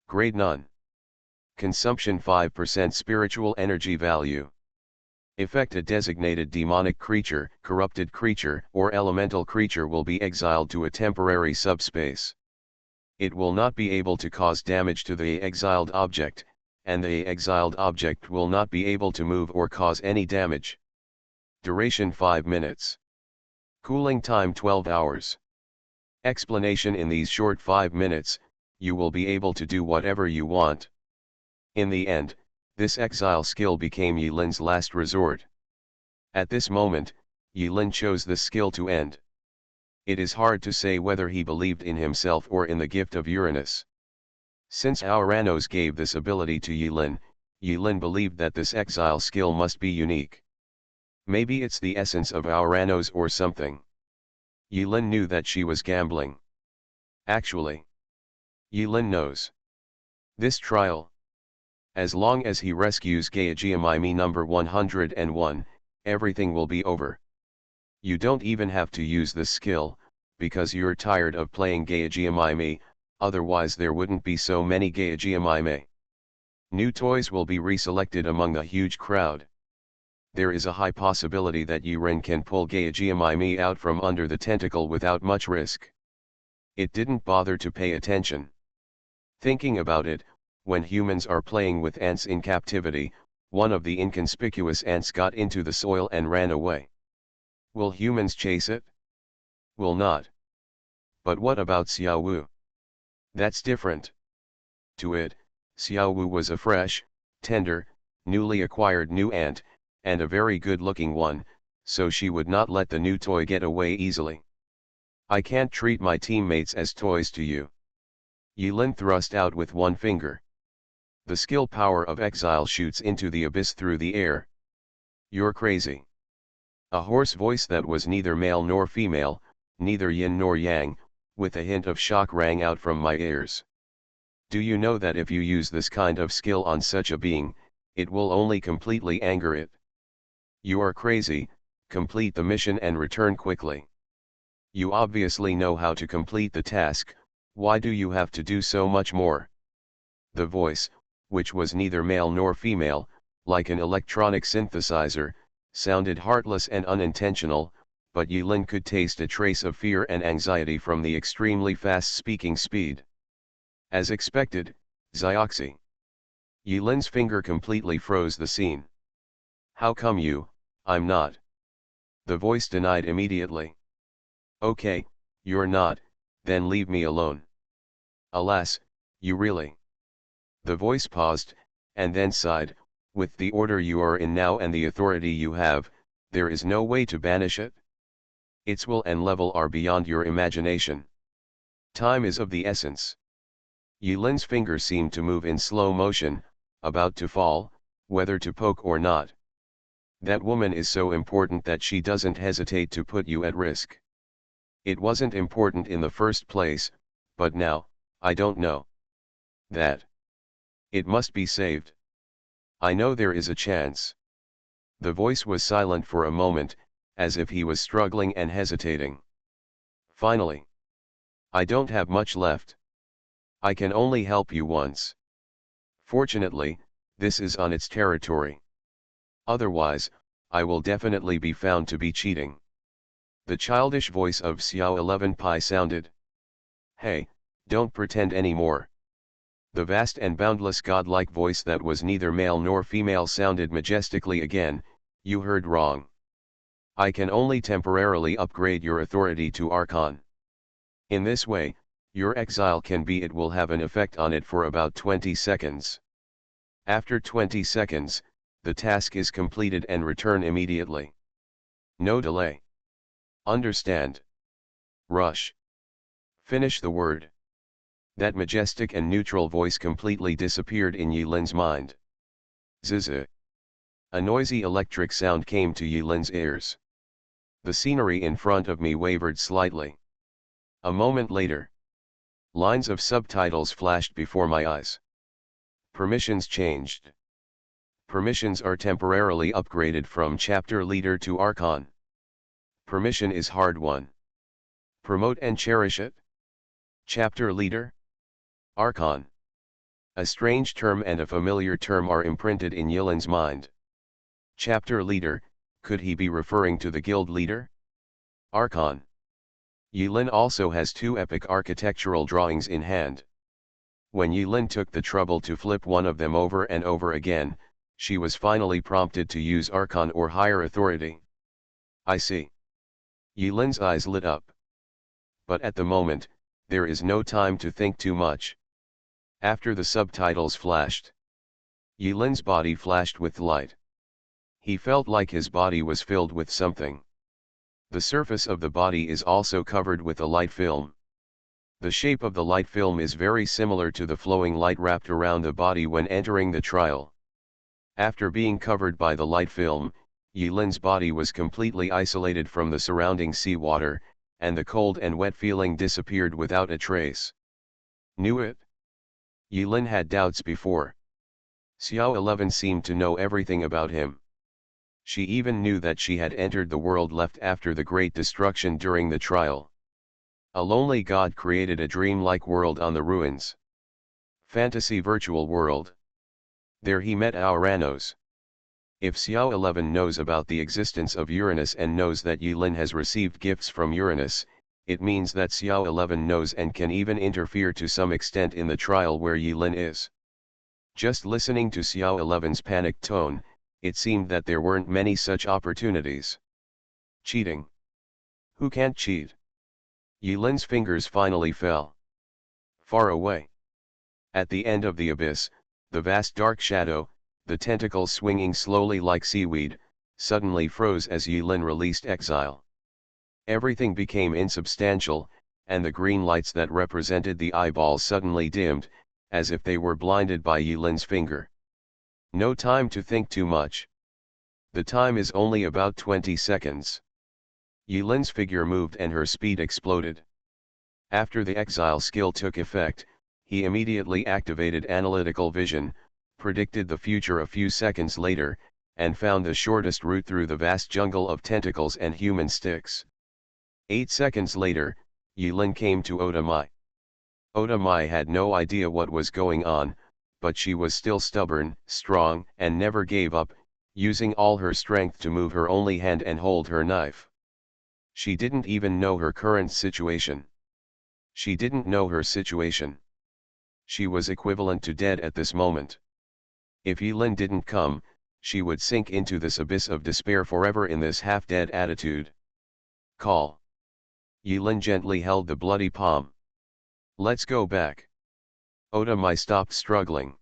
Speaker 1: Grade None. Consumption 5% spiritual energy value. Effect: a designated demonic creature, corrupted creature, or elemental creature will be exiled to a temporary subspace. It will not be able to cause damage to the exiled object, and the exiled object will not be able to move or cause any damage. Duration 5 minutes. Cooling time 12 hours. Explanation: in these short 5 minutes, you will be able to do whatever you want. In the end, this exile skill became Yilin's last resort. At this moment, Yilin chose this skill to end. It is hard to say whether he believed in himself or in the gift of Uranus. Since Uranus gave this ability to Yilin, Yilin believed that this exile skill must be unique. Maybe it's the essence of Uranus or something. Yilin knew that she was gambling. Actually, Yilin knows. This trial. As long as he rescues Gaejiamimi number 101, everything will be over. You don't even have to use this skill, because you're tired of playing Gaejiamimi, otherwise there wouldn't be so many Gaejiamimi. New toys will be reselected among the huge crowd. There is a high possibility that Yurin can pull Gaejiamimi out from under the tentacle without much risk. It didn't bother to pay attention. Thinking about it, when humans are playing with ants in captivity, one of the inconspicuous ants got into the soil and ran away. Will humans chase it? Will not. But what about Xiao Wu? That's different. To it, Xiao Wu was a fresh, tender, newly acquired new ant, and a very good-looking one, so she would not let the new toy get away easily. I can't treat my teammates as toys to you. Yilin thrust out with one finger. The skill power of exile shoots into the abyss through the air. You're crazy. A hoarse voice that was neither male nor female, neither yin nor yang, with a hint of shock rang out from my ears. Do you know that if you use this kind of skill on such a being, it will only completely anger it? You are crazy, complete the mission and return quickly. You obviously know how to complete the task, why do you have to do so much more? The voice, which was neither male nor female, like an electronic synthesizer, sounded heartless and unintentional, but Yilin could taste a trace of fear and anxiety from the extremely fast speaking speed. As expected, Xioxi. Yilin's finger completely froze the scene. How come you? I'm not. The voice denied immediately. Okay, you're not, then leave me alone. Alas, you really. The voice paused, and then sighed, with the order you are in now and the authority you have, there is no way to banish it. Its will and level are beyond your imagination. Time is of the essence. Yilin's finger seemed to move in slow motion, about to fall, whether to poke or not. That woman is so important that she doesn't hesitate to put you at risk. It wasn't important in the first place, but now, I don't know. That. It must be saved. I know there is a chance. The voice was silent for a moment, as if he was struggling and hesitating. Finally. I don't have much left. I can only help you once. Fortunately, this is on its territory. Otherwise, I will definitely be found to be cheating. The childish voice of Xiao 11 Pi sounded. Hey, don't pretend anymore. The vast and boundless godlike voice that was neither male nor female sounded majestically again. You heard wrong. I can only temporarily upgrade your authority to Archon. In this way, your exile it will have an effect on it for about 20 seconds. After 20 seconds, the task is completed and return immediately. No delay. Understand? Rush. Finish the word. That majestic and neutral voice completely disappeared in Yilin's mind. Zzz. A noisy electric sound came to Yilin's ears. The scenery in front of me wavered slightly. A moment later, lines of subtitles flashed before my eyes. Permissions changed. Permissions are temporarily upgraded from chapter leader to Archon. Permission is hard won. Promote and cherish it. Chapter leader? Archon. A strange term and a familiar term are imprinted in Yilin's mind. Chapter leader, could he be referring to the guild leader? Archon. Yilin also has two epic architectural drawings in hand. When Yilin took the trouble to flip one of them over and over again, she was finally prompted to use Archon or higher authority. I see. Yilin's eyes lit up. But at the moment, there is no time to think too much. After the subtitles flashed, Yilin's body flashed with light. He felt like his body was filled with something. The surface of the body is also covered with a light film. The shape of the light film is very similar to the flowing light wrapped around the body when entering the trial. After being covered by the light film, Yilin's body was completely isolated from the surrounding seawater, and the cold and wet feeling disappeared without a trace. Knew it? Yilin had doubts before. Xiao 11 seemed to know everything about him. She even knew that she had entered the world left after the great destruction during the trial. A lonely god created a dream-like world on the ruins. Fantasy virtual world. There he met Auranos. If Xiao 11 knows about the existence of Uranus and knows that Yilin has received gifts from Uranus, it means that Xiao 11 knows and can even interfere to some extent in the trial where Yilin is. Just listening to Xiao 11's panicked tone, it seemed that there weren't many such opportunities. Cheating. Who can't cheat? Yilin's fingers finally fell. Far away. At the end of the abyss, the vast dark shadow, the tentacles swinging slowly like seaweed, suddenly froze as Yilin released exile. Everything became insubstantial, and the green lights that represented the eyeballs suddenly dimmed, as if they were blinded by Yilin's finger. No time to think too much. The time is only about 20 seconds. Yilin's figure moved and her speed exploded. After the exile skill took effect, he immediately activated analytical vision, predicted the future a few seconds later, and found the shortest route through the vast jungle of tentacles and human sticks. 8 seconds later, Yilin came to Otamai. Otamai had no idea what was going on, but she was still stubborn, strong, and never gave up, using all her strength to move her only hand and hold her knife. She didn't even know her current situation. She didn't know her situation. She was equivalent to dead at this moment. If Yilin didn't come, she would sink into this abyss of despair forever in this half-dead attitude. Call. Yilin gently held the bloody palm. Let's go back. Otamai stopped struggling.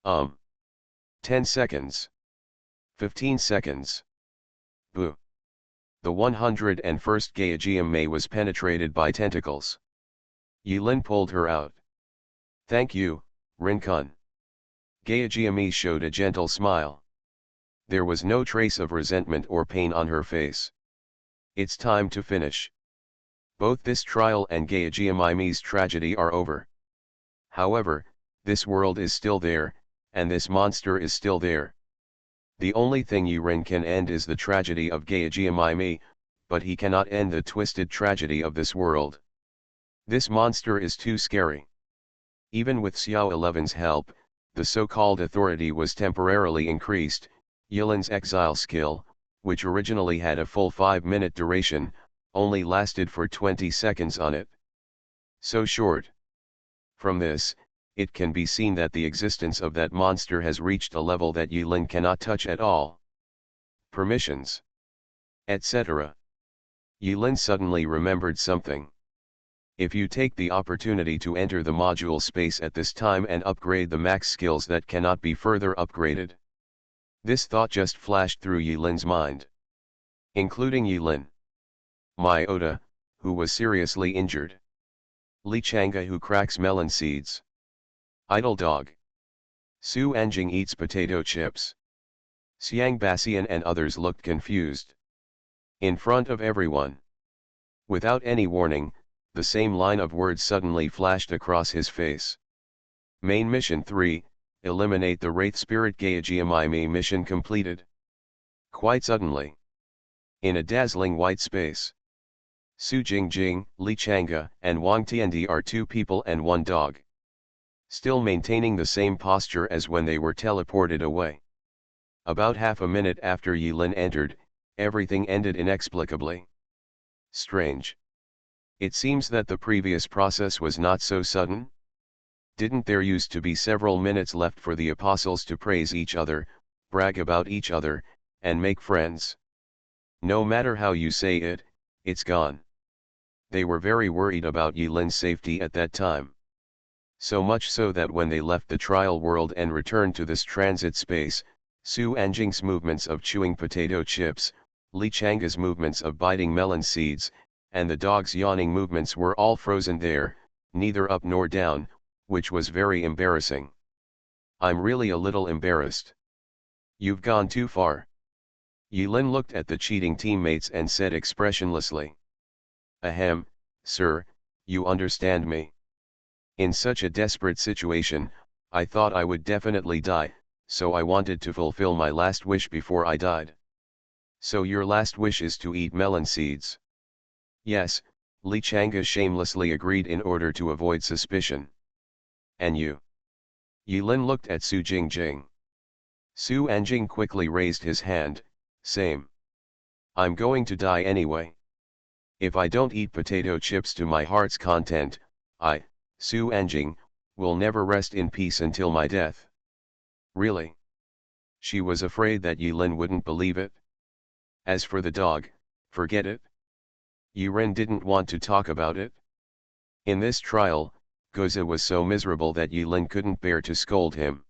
Speaker 1: 10 seconds. 15 seconds. Boo. The 101st Gaijiam was penetrated by tentacles. Yilin pulled her out. Thank you, Rincon. Gaijiam showed a gentle smile. There was no trace of resentment or pain on her face. It's time to finish. Both this trial and Gaijiam's tragedy are over. However, this world is still there, and this monster is still there. The only thing Yurin can end is the tragedy of Gaijiam, but he cannot end the twisted tragedy of this world. This monster is too scary. Even with Xiao 11's help, the so-called authority was temporarily increased. Yilin's exile skill, which originally had a full 5-minute duration, only lasted for 20 seconds on it. So short. From this, it can be seen that the existence of that monster has reached a level that Yulin cannot touch at all. Permissions, etc. Yulin suddenly remembered something. If you take the opportunity to enter the module space at this time and upgrade the max skills that cannot be further upgraded. This thought just flashed through Yulin's mind. Including Yulin. Mai Ota, who was seriously injured. Li Changa, who cracks melon seeds. Idle dog. Su Anjing eats potato chips. Xiang Bassian and others looked confused. In front of everyone. Without any warning, the same line of words suddenly flashed across his face. Main Mission 3, eliminate the Wraith Spirit Gaijiamaimi mission completed. Quite suddenly. In a dazzling white space. Su Jingjing, Li Changa, and Wang Tiandi are 2 people and 1 dog. Still maintaining the same posture as when they were teleported away. About half a minute after Yulin entered, everything ended inexplicably. Strange. It seems that the previous process was not so sudden. Didn't there used to be several minutes left for the apostles to praise each other, brag about each other, and make friends? No matter how you say it, it's gone. They were very worried about Yulin's safety at that time. So much so that when they left the trial world and returned to this transit space, Su Anjing's movements of chewing potato chips, Li Changa's movements of biting melon seeds, and the dog's yawning movements were all frozen there, neither up nor down, which was very embarrassing. I'm really a little embarrassed. You've gone too far. Yulin looked at the cheating teammates and said expressionlessly. Ahem, sir, you understand me. In such a desperate situation, I thought I would definitely die, so I wanted to fulfill my last wish before I died. So your last wish is to eat melon seeds? Yes, Li Changa shamelessly agreed in order to avoid suspicion. And you? Yulin looked at Su Jingjing. Su Anjing quickly raised his hand, same. I'm going to die anyway. If I don't eat potato chips to my heart's content, I, Su Anjing, will never rest in peace until my death. Really? She was afraid that Yulin wouldn't believe it. As for the dog, forget it. Yuren didn't want to talk about it. In this trial, Goza was so miserable that Yulin couldn't bear to scold him.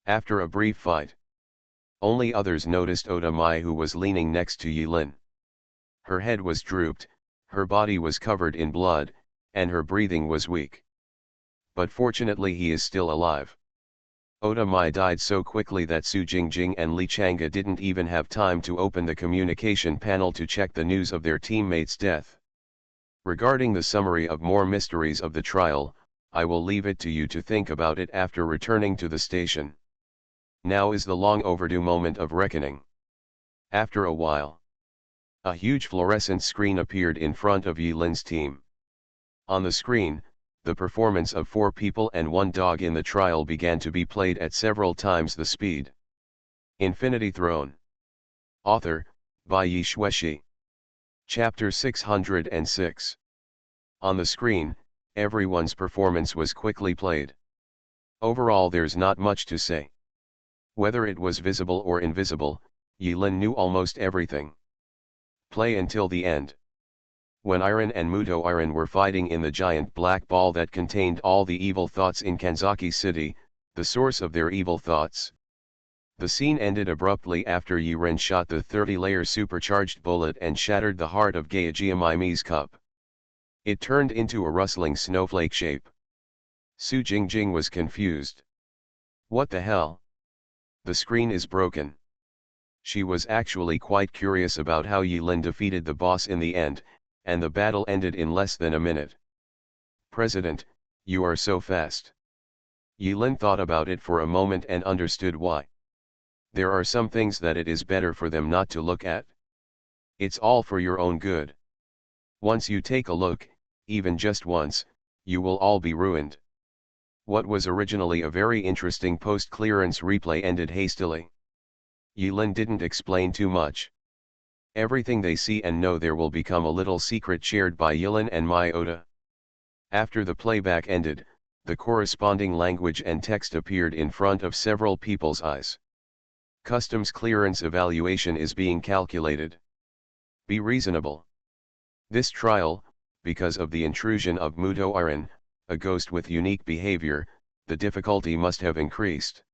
Speaker 1: After a brief fight, only others noticed Oda Mai, who was leaning next to Yulin. Her head was drooped, her body was covered in blood, and her breathing was weak. But fortunately he is still alive. Oda Mai died so quickly that Su Jingjing and Li Changa didn't even have time to open the communication panel to check the news of their teammate's death. Regarding the summary of more mysteries of the trial, I will leave it to you to think about it after returning to the station. Now is the long overdue moment of reckoning. After a while, a huge fluorescent screen appeared in front of Yulin's team. On the screen, the performance of 4 people and 1 dog in the trial began to be played at several times the speed. Infinity Throne. Author, by Yi Shueshi. Chapter 606. On the screen, everyone's performance was quickly played. Overall, there's not much to say. Whether it was visible or invisible, Yulin knew almost everything. Play until the end. When Iron and Muto Iron were fighting in the giant black ball that contained all the evil thoughts in Kanzaki City, the source of their evil thoughts. The scene ended abruptly after Yuren shot the 30-layer supercharged bullet and shattered the heart of Gaijiamaimi's cup. It turned into a rustling snowflake shape. Su Jingjing was confused. What the hell? The screen is broken. She was actually quite curious about how Yulin defeated the boss in the end, and the battle ended in less than a minute. President, you are so fast. Yulin thought about it for a moment and understood why. There are some things that it is better for them not to look at. It's all for your own good. Once you take a look, even just once, you will all be ruined. What was originally a very interesting post-clearance replay ended hastily. Yulin didn't explain too much. Everything they see and know there will become a little secret shared by Yulin and Mai Ota. After the playback ended, the corresponding language and text appeared in front of several people's eyes. Customs clearance evaluation is being calculated. Be reasonable. This trial, because of the intrusion of Muto Iron, a ghost with unique behavior, the difficulty must have increased.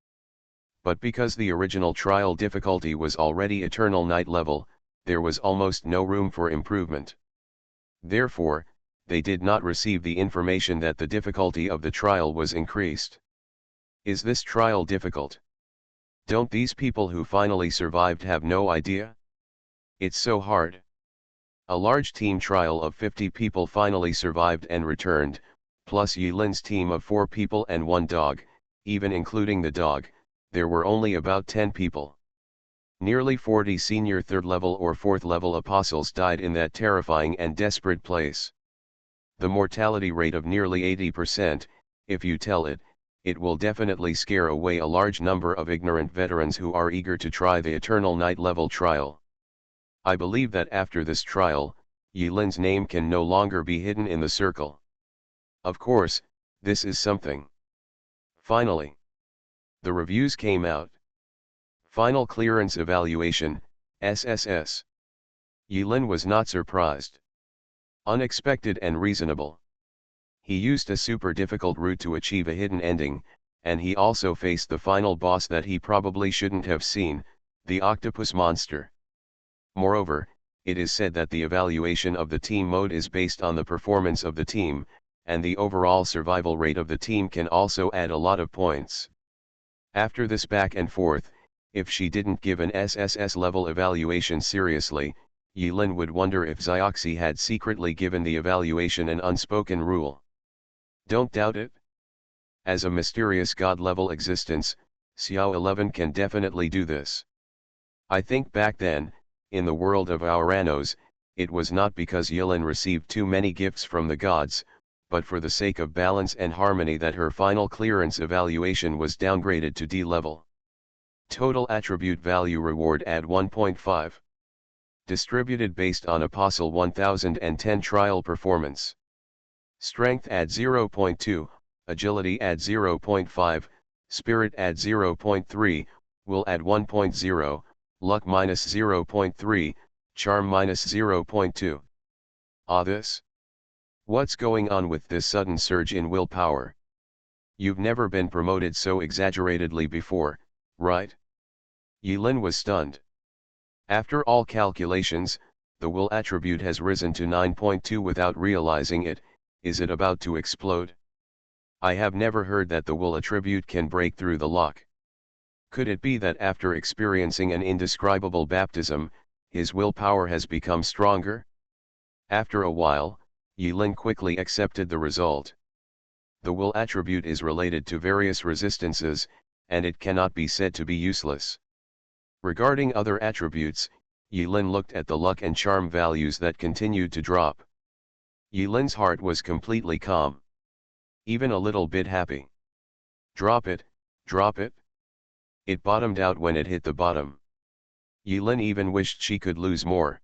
Speaker 1: But because the original trial difficulty was already Eternal Night level, there was almost no room for improvement. Therefore, they did not receive the information that the difficulty of the trial was increased. Is this trial difficult? Don't these people who finally survived have no idea? It's so hard. A large team trial of 50 people finally survived and returned, plus Yilin's team of 4 people and 1 dog, even including the dog, there were only about 10 people. Nearly 40 senior 3rd level or 4th level apostles died in that terrifying and desperate place. The mortality rate of nearly 80%, if you tell it, it will definitely scare away a large number of ignorant veterans who are eager to try the Eternal Night level trial. I believe that after this trial, Yilin's name can no longer be hidden in the circle. Of course, this is something. Finally, the reviews came out. Final Clearance Evaluation, SSS. Yilin was not surprised. Unexpected and reasonable. He used a super difficult route to achieve a hidden ending, and he also faced the final boss that he probably shouldn't have seen, the octopus monster. Moreover, it is said that the evaluation of the team mode is based on the performance of the team, and the overall survival rate of the team can also add a lot of points. After this back and forth, if she didn't give an SSS level evaluation seriously, Yilin would wonder if Xioxi had secretly given the evaluation an unspoken rule. Don't doubt it. As a mysterious god-level existence, Xiao 11 can definitely do this. I think back then, in the world of Auranos, it was not because Yilin received too many gifts from the gods, but for the sake of balance and harmony that her final clearance evaluation was downgraded to D level. Total attribute value reward add 1.5. Distributed based on Apostle 1010 trial performance. Strength add 0.2, Agility add 0.5, Spirit add 0.3, Will add 1.0, Luck minus 0.3, Charm minus 0.2. This? What's going on with this sudden surge in willpower? You've never been promoted so exaggeratedly before, right? Yilin was stunned. After all calculations, the will attribute has risen to 9.2 without realizing it. Is it about to explode? I have never heard that the will attribute can break through the lock. Could it be that after experiencing an indescribable baptism, his willpower has become stronger? After a while, Yilin quickly accepted the result. The will attribute is related to various resistances, and it cannot be said to be useless. Regarding other attributes, Yilin looked at the luck and charm values that continued to drop. Yilin's heart was completely calm. Even a little bit happy. Drop it, drop it. It bottomed out when it hit the bottom. Yilin even wished she could lose more.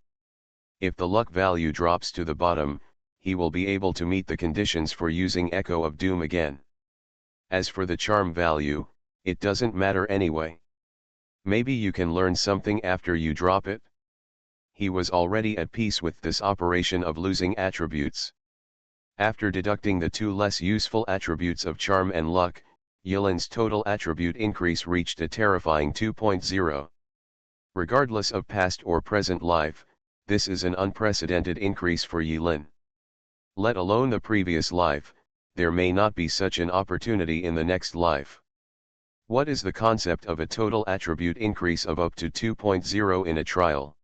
Speaker 1: If the luck value drops to the bottom, he will be able to meet the conditions for using Echo of Doom again. As for the charm value, it doesn't matter anyway. Maybe you can learn something after you drop it? He was already at peace with this operation of losing attributes. After deducting the 2 less useful attributes of charm and luck, Yilin's total attribute increase reached a terrifying 2.0. Regardless of past or present life, this is an unprecedented increase for Yilin. Let alone the previous life, there may not be such an opportunity in the next life. What is the concept of a total attribute increase of up to 2.0 in a trial?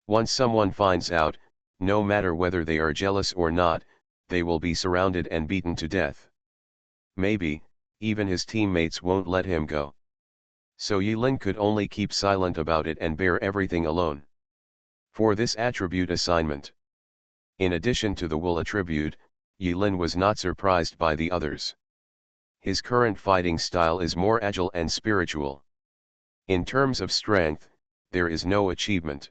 Speaker 1: Once someone finds out, no matter whether they are jealous or not, they will be surrounded and beaten to death. Maybe, even his teammates won't let him go. So Yilin could only keep silent about it and bear everything alone. For this attribute assignment. In addition to the will attribute, Yilin was not surprised by the others. His current fighting style is more agile and spiritual. In terms of strength, there is no achievement.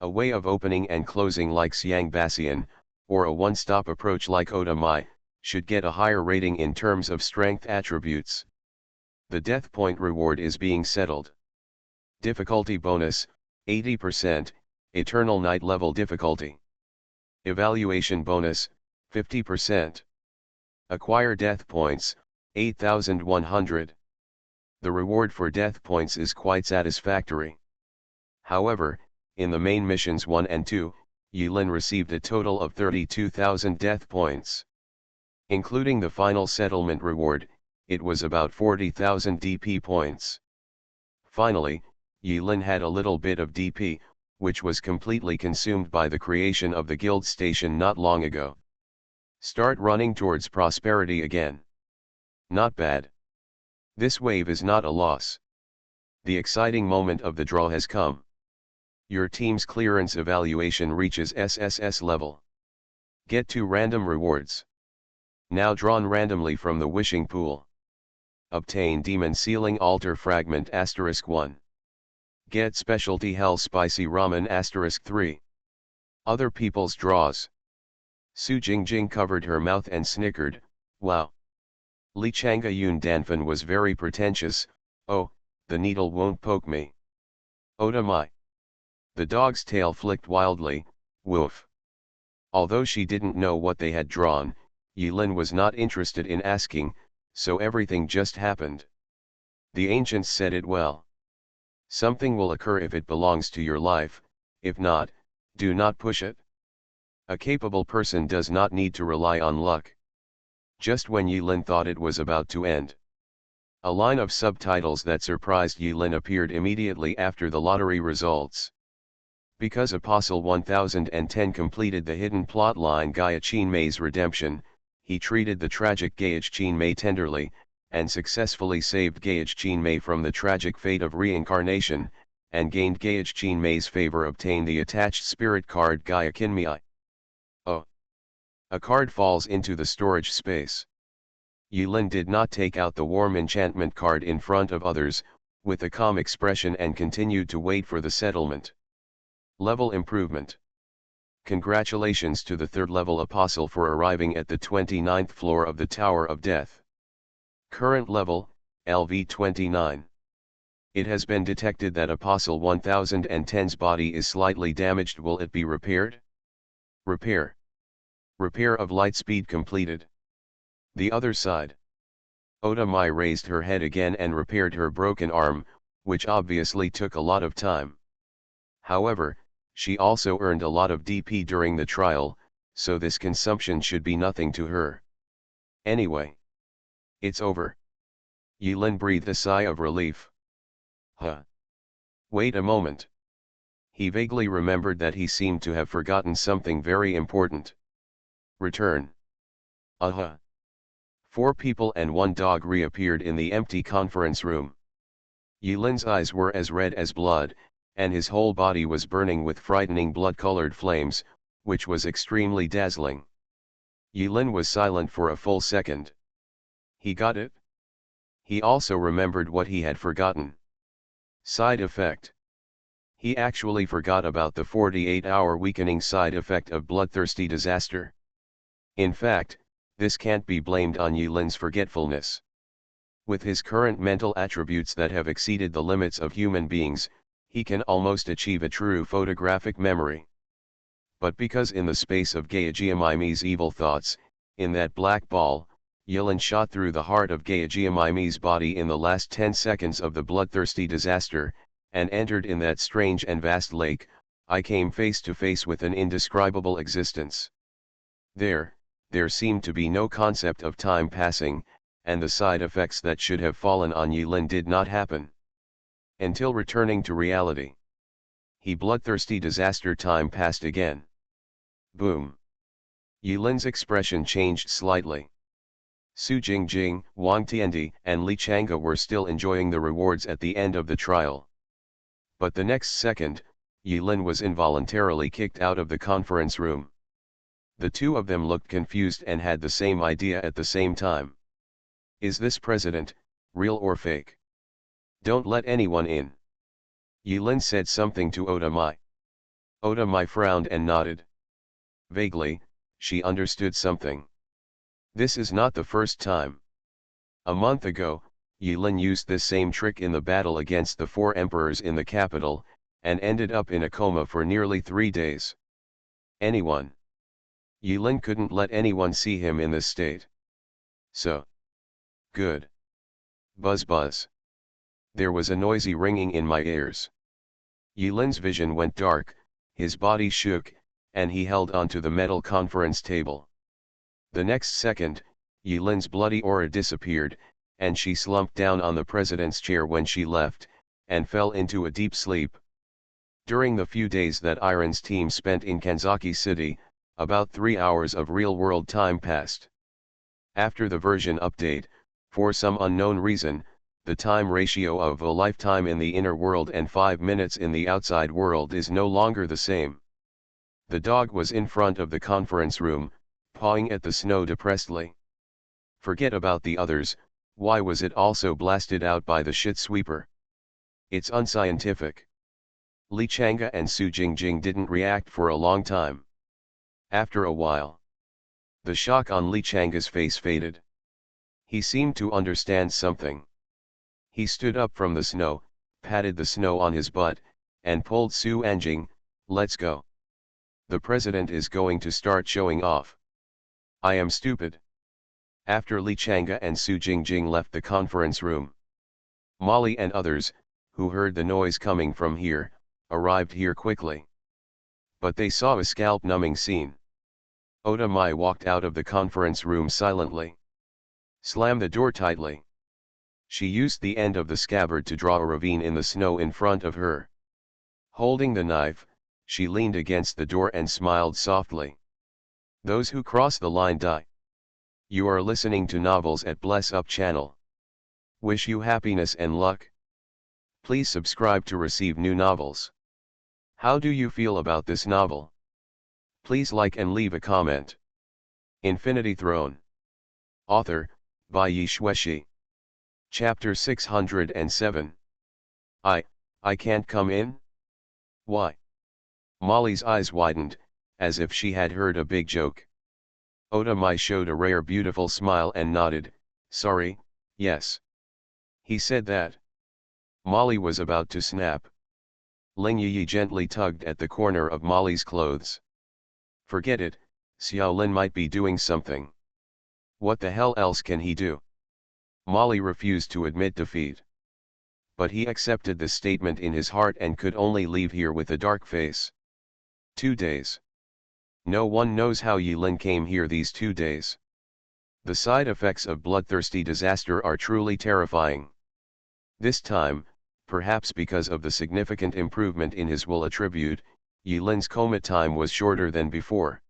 Speaker 1: A way of opening and closing like Xiang Bassian, or a one-stop approach like Oda Mai, should get a higher rating in terms of strength attributes. The death point reward is being settled. Difficulty bonus, 80%, Eternal Night level difficulty. Evaluation bonus, 50%. Acquire death points, 8,100. The reward for death points is quite satisfactory. However, in the main missions 1 and 2, Yulin received a total of 32,000 death points. Including the final settlement reward, it was about 40,000 DP points. Finally, Yulin had a little bit of DP, which was completely consumed by the creation of the guild station not long ago. Start running towards prosperity again. Not bad. This wave is not a loss. The exciting moment of the draw has come. Your team's clearance evaluation reaches SSS level. Get 2 random rewards. Now drawn randomly from the wishing pool. Obtain Demon Sealing Altar Fragment *1. Get Specialty Hell Spicy Ramen *3. Other people's draws. Su Jingjing covered her mouth and snickered, wow. Li Changa Yun Danfan was very pretentious, oh, the needle won't poke me. Oda my. The dog's tail flicked wildly, woof. Although she didn't know what they had drawn, Yulin was not interested in asking, so everything just happened. The ancients said it well. Something will occur if it belongs to your life, if not, do not push it. A capable person does not need to rely on luck. Just when Yulin thought it was about to end, a line of subtitles that surprised Yulin appeared immediately after the lottery results. Because Apostle 1010 completed the hidden plotline Gaia Qinmei's redemption, he treated the tragic Gaia Qinmei tenderly, and successfully saved Gaia Qinmei from the tragic fate of reincarnation, and gained Gaia Qinmei's favor. Obtain the attached spirit card Gaia Qinmei. Oh! A card falls into the storage space. Yulin did not take out the warm enchantment card in front of others, with a calm expression, and continued to wait for the settlement. Level improvement. Congratulations to the 3rd level apostle for arriving at the 29th floor of the Tower of Death. Current level, LV29. It has been detected that Apostle 1010's body is slightly damaged. Will it be repaired? Repair. Repair of light speed completed. The other side. Oda Mai raised her head again and repaired her broken arm, which obviously took a lot of time. However, she also earned a lot of DP during the trial, so this consumption should be nothing to her. Anyway. It's over. Yulin breathed a sigh of relief. Huh. Wait a moment. He vaguely remembered that he seemed to have forgotten something very important. Return. Uh-huh. 4 people and 1 dog reappeared in the empty conference room. Yulin's eyes were as red as blood, and his whole body was burning with frightening blood-colored flames, which was extremely dazzling. Yulin was silent for a full second. He got it? He also remembered what he had forgotten. Side effect. He actually forgot about the 48-hour weakening side effect of bloodthirsty disaster. In fact, this can't be blamed on Yulin's forgetfulness. With his current mental attributes that have exceeded the limits of human beings, he can almost achieve a true photographic memory. But because in the space of Gaia-Giamimi's evil thoughts, in that black ball, Yulin shot through the heart of Gaia-Giamimi's body in the last 10 seconds of the bloodthirsty disaster, and entered in that strange and vast lake, I came face to face with an indescribable existence. There seemed to be no concept of time passing, and the side effects that should have fallen on Yulin did not happen. Until returning to reality. Bloodthirsty disaster time passed again. Boom. Yulin's expression changed slightly. Su Jingjing, Wang Tiandi, and Li Changa were still enjoying the rewards at the end of the trial. But the next second, Yulin was involuntarily kicked out of the conference room. The 2 of them looked confused and had the same idea at the same time. Is this president, real or fake? Don't let anyone in. Yulin said something to Oda Mai. Oda Mai frowned and nodded. Vaguely, she understood something. This is not the first time. A month ago, Yilin used this same trick in the battle against the 4 emperors in the capital, and ended up in a coma for nearly 3 days. Anyone? Yilin couldn't let anyone see him in this state. So. Good. Buzz buzz. There was a noisy ringing in my ears. Yilin's vision went dark, his body shook, and he held onto the metal conference table. The next second, Yilin's bloody aura disappeared, and she slumped down on the president's chair when she left, and fell into a deep sleep. During the few days that Iron's team spent in Kanzaki City, about 3 hours of real-world time passed. After the version update, for some unknown reason, the time ratio of a lifetime in the inner world and 5 minutes in the outside world is no longer the same. The dog was in front of the conference room, pawing at the snow depressedly. Forget about the others, why was it also blasted out by the shit sweeper? It's unscientific. Li Chang'e and Su Jingjing didn't react for a long time. After a while, the shock on Li Chang'e's face faded. He seemed to understand something. He stood up from the snow, patted the snow on his butt, and pulled Su Anjing, "Let's go. The president is going to start showing off." "I am stupid." After Li Chang'e and Su Jingjing left the conference room, Molly and others, who heard the noise coming from here, arrived here quickly. But they saw a scalp-numbing scene. Oda Mai walked out of the conference room silently. Slammed the door tightly. She used the end of the scabbard to draw a ravine in the snow in front of her. Holding the knife, she leaned against the door and smiled softly. "Those who cross the line die." You are listening to Novels at Bless Up channel. Wish you happiness and luck. Please subscribe to receive new novels. How do you feel about this novel? Please like and leave a comment. Infinity Throne. Author, by Yi Xueshi. Chapter 607. I can't come in? Why? Molly's eyes widened, as if she had heard a big joke. Oda Mai showed a rare beautiful smile and nodded, "Sorry, yes." He said that. Molly was about to snap. Ling Yi gently tugged at the corner of Molly's clothes. "Forget it, Xiao Lin might be doing something. What the hell else can he do?" Molly refused to admit defeat. But he accepted the statement in his heart and could only leave here with a dark face. 2 days. No one knows how Yilin came here these 2 days. The side effects of bloodthirsty disaster are truly terrifying. This time, perhaps because of the significant improvement in his will attribute, Yilin's coma time was shorter than before.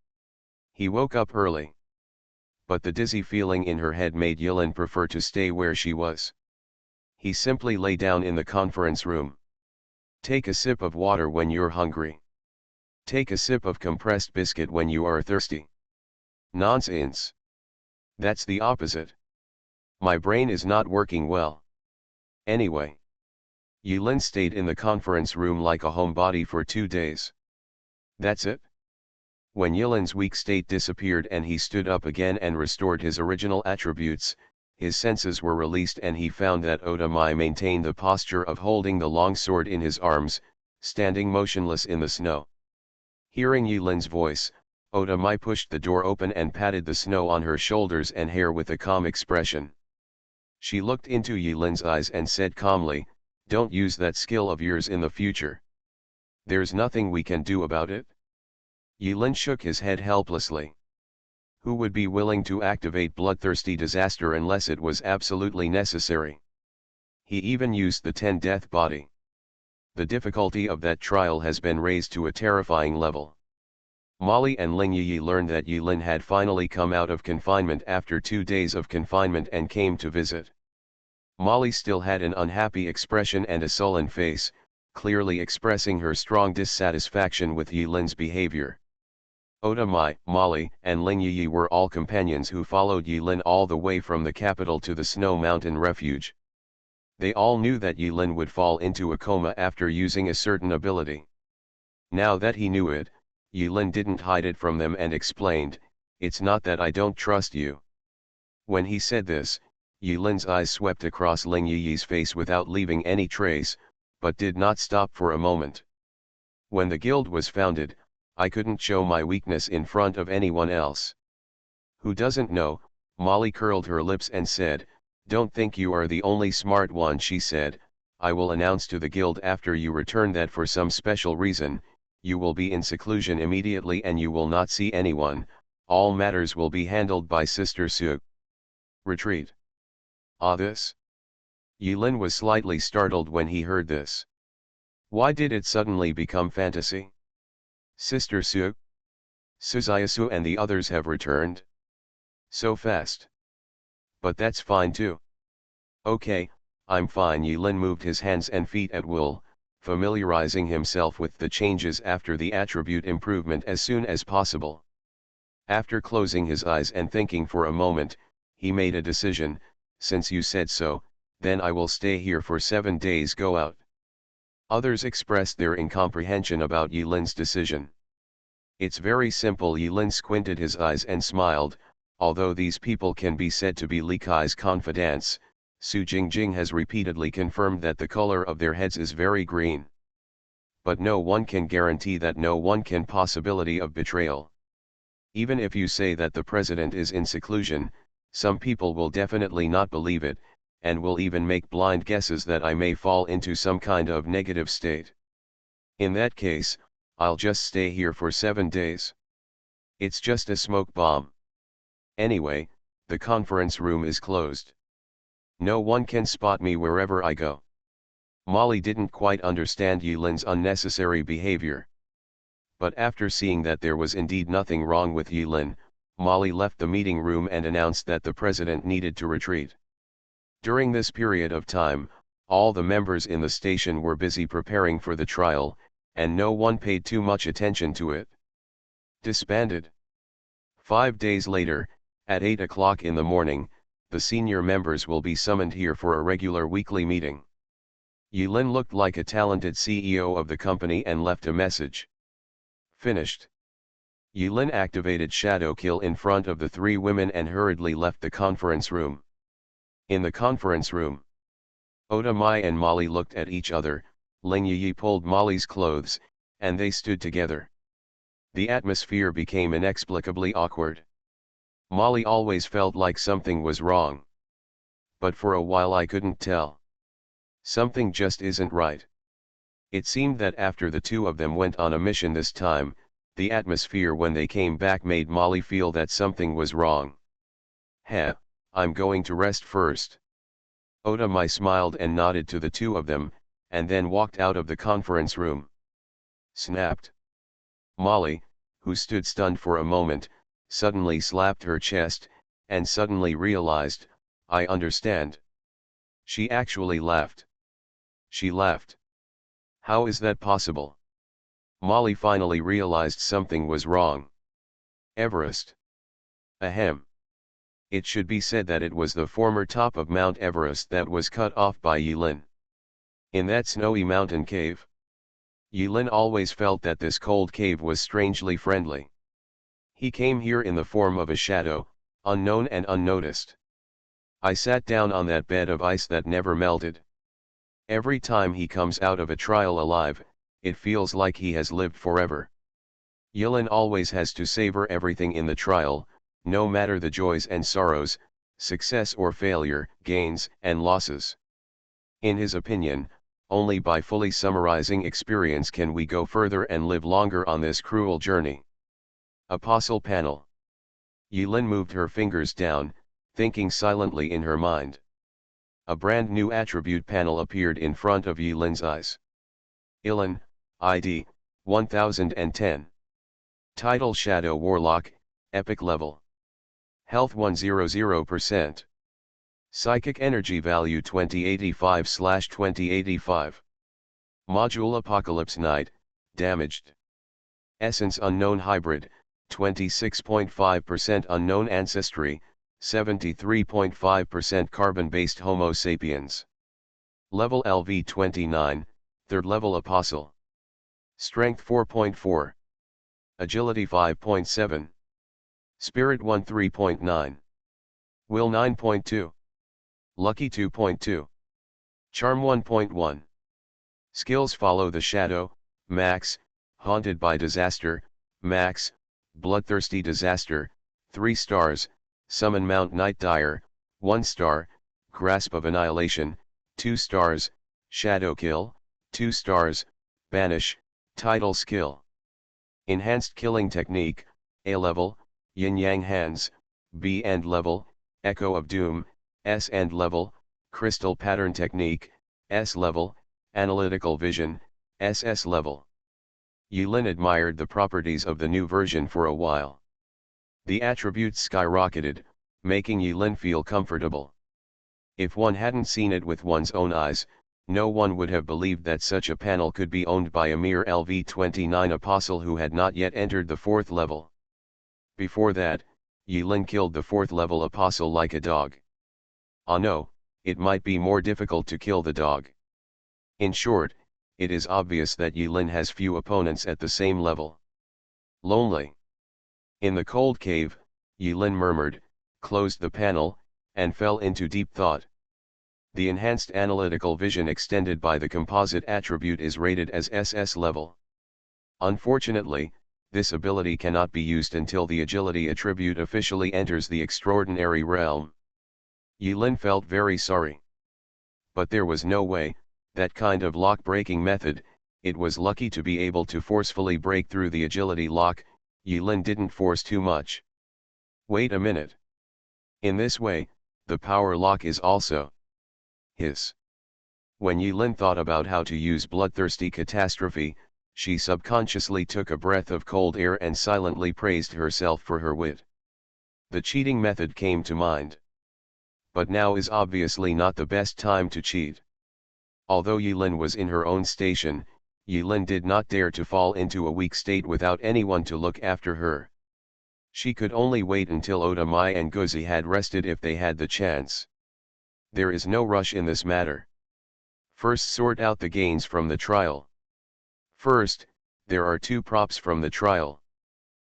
Speaker 1: He woke up early. But the dizzy feeling in her head made Yilin prefer to stay where she was. He simply lay down in the conference room. Take a sip of water when you're hungry. Take a sip of compressed biscuit when you are thirsty. Nonsense. That's the opposite. My brain is not working well. Anyway. Yilin stayed in the conference room like a homebody for 2 days. That's it. When Yilin's weak state disappeared and he stood up again and restored his original attributes, his senses were released and he found that Oda Mai maintained the posture of holding the long sword in his arms, standing motionless in the snow. Hearing Yilin's voice, Oda Mai pushed the door open and patted the snow on her shoulders and hair with a calm expression. She looked into Yilin's eyes and said calmly, "Don't use that skill of yours in the future. There's nothing we can do about it." Yilin shook his head helplessly. Who would be willing to activate bloodthirsty disaster unless it was absolutely necessary? He even used the 10 death body. The difficulty of that trial has been raised to a terrifying level. Molly and Ling Yi learned that Yilin had finally come out of confinement after 2 days of confinement and came to visit. Molly still had an unhappy expression and a sullen face, clearly expressing her strong dissatisfaction with Yilin's behavior. Oda Mai, Molly, and Ling Yi were all companions who followed Yilin all the way from the capital to the Snow Mountain Refuge. They all knew that Yilin would fall into a coma after using a certain ability. Now that he knew it, Yilin didn't hide it from them and explained, "It's not that I don't trust you. When he said this, Yulin's eyes swept across Ling Yi's face without leaving any trace, but did not stop for a moment. When the guild was founded, I couldn't show my weakness in front of anyone else. Who doesn't know? Molly curled her lips and said, "Don't think you are the only smart one," she said. "I will announce to the guild after you return that for some special reason, you will be in seclusion immediately and you will not see anyone. All matters will be handled by Sister Su." Retreat. Ah, this? Yulin was slightly startled when he heard this. Why did it suddenly become fantasy? Sister Su? Suzayasu and the others have returned? So fast. But that's fine too. Okay, I'm fine. Yulin moved his hands and feet at will, familiarizing himself with the changes after the attribute improvement as soon as possible. After closing his eyes and thinking for a moment, he made a decision. Since you said so, then I will stay here for 7 days. Go out. Others expressed their incomprehension about Yulin's decision. It's very simple. Yulin squinted his eyes and smiled. Although these people can be said to be Li Kai's confidants, Su Jingjing has repeatedly confirmed that the color of their heads is very green. But no one can guarantee that. No one can possibility of betrayal. Even if you say that the president is in seclusion, some people will definitely not believe it, and will even make blind guesses that I may fall into some kind of negative state. In that case, I'll just stay here for 7 days. It's just a smoke bomb. Anyway, the conference room is closed. No one can spot me wherever I go. Molly didn't quite understand Yulin's unnecessary behavior. But after seeing that there was indeed nothing wrong with Yulin, Molly left the meeting room and announced that the president needed to retreat. During this period of time, all the members in the station were busy preparing for the trial, and no one paid too much attention to it. Disbanded. 5 days later, at 8 o'clock in the morning, the senior members will be summoned here for a regular weekly meeting. Yulin looked like a talented CEO of the company and left a message. Finished. Yulin activated Shadow Kill in front of the 3 women and hurriedly left the conference room. In the conference room, Oda Mai and Molly looked at each other. Ling Yi pulled Molly's clothes, and they stood together. The atmosphere became inexplicably awkward. Molly always felt like something was wrong. But for a while I couldn't tell. Something just isn't right. It seemed that after the 2 of them went on a mission this time, the atmosphere when they came back made Molly feel that something was wrong. "Heh, I'm going to rest first." Oda Mai smiled and nodded to the 2 of them, and then walked out of the conference room. Snapped. Molly, who stood stunned for a moment, suddenly slapped her chest, and suddenly realized, "I understand." She actually laughed. She laughed. How is that possible? Molly finally realized something was wrong. Everest. Ahem. It should be said that it was the former top of Mount Everest that was cut off by Yulin. In that snowy mountain cave. Yulin always felt that this cold cave was strangely friendly. He came here in the form of a shadow, unknown and unnoticed. I sat down on that bed of ice that never melted. Every time he comes out of a trial alive, it feels like he has lived forever. Yulin always has to savor everything in the trial, no matter the joys and sorrows, success or failure, gains and losses. In his opinion, only by fully summarizing experience can we go further and live longer on this cruel journey. Apostle Panel. Yulin moved her fingers down, thinking silently in her mind. A brand new attribute panel appeared in front of Yulin's eyes. Yulin, ID, 1010. Title Shadow Warlock, Epic Level. Health 100%. Psychic Energy Value 2085/2085. Module Apocalypse Night, Damaged. Essence Unknown Hybrid, 26.5% Unknown Ancestry, 73.5% Carbon-based Homo sapiens. Level LV29, 3rd level Apostle. Strength 4.4. Agility 5.7. Spirit 1 3.9. Will 9.2. Lucky 2.2. Charm 1.1. Skills follow the shadow, max, haunted by disaster, max, bloodthirsty disaster, 3 stars, summon Mount Night Dire, 1 star, grasp of annihilation, 2 stars, shadow kill, 2 stars, banish, title skill. Enhanced killing technique, A level, yin yang hands, B end level, echo of doom, S end level, crystal pattern technique, S level, analytical vision, SS level. Yulin admired the properties of the new version for a while. The attributes skyrocketed, making Yulin feel comfortable. If one hadn't seen it with one's own eyes, no one would have believed that such a panel could be owned by a mere LV-29 apostle who had not yet entered the 4th level. Before that, Yulin killed the 4th level apostle like a dog. Ah no, it might be more difficult to kill the dog. In short, it is obvious that Yulin has few opponents at the same level. Lonely. In the cold cave, Yulin murmured, closed the panel, and fell into deep thought. The enhanced analytical vision extended by the composite attribute is rated as SS level. Unfortunately, this ability cannot be used until the agility attribute officially enters the extraordinary realm. Yulin felt very sorry. But there was no way, that kind of lock-breaking method, it was lucky to be able to forcefully break through the agility lock. Yulin didn't force too much. Wait a minute. In this way, the power lock is also his. When Yulin thought about how to use bloodthirsty catastrophe, she subconsciously took a breath of cold air and silently praised herself for her wit. The cheating method came to mind. But now is obviously not the best time to cheat. Although Yulin was in her own station, Yulin did not dare to fall into a weak state without anyone to look after her. She could only wait until Oda Mai and Guzi had rested if they had the chance. There is no rush in this matter. First sort out the gains from the trial. First, there are 2 props from the trial.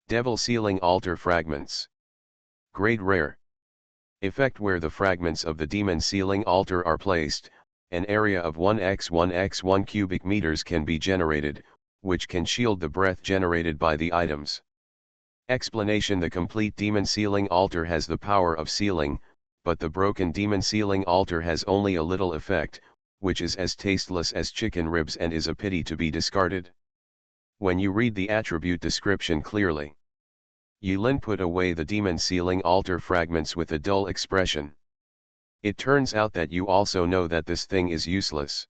Speaker 1: Devil Sealing Altar Fragments. Grade Rare. Effect: where the fragments of the Demon Sealing Altar are placed, an area of 1x1x1 cubic meters can be generated, which can shield the breath generated by the items. Explanation: the complete Demon Sealing Altar has the power of sealing, but the broken Demon Sealing Altar has only a little effect, which is as tasteless as chicken ribs and is a pity to be discarded. When you read the attribute description clearly, Yulin put away the Demon Sealing Altar fragments with a dull expression. It turns out that you also know that this thing is useless.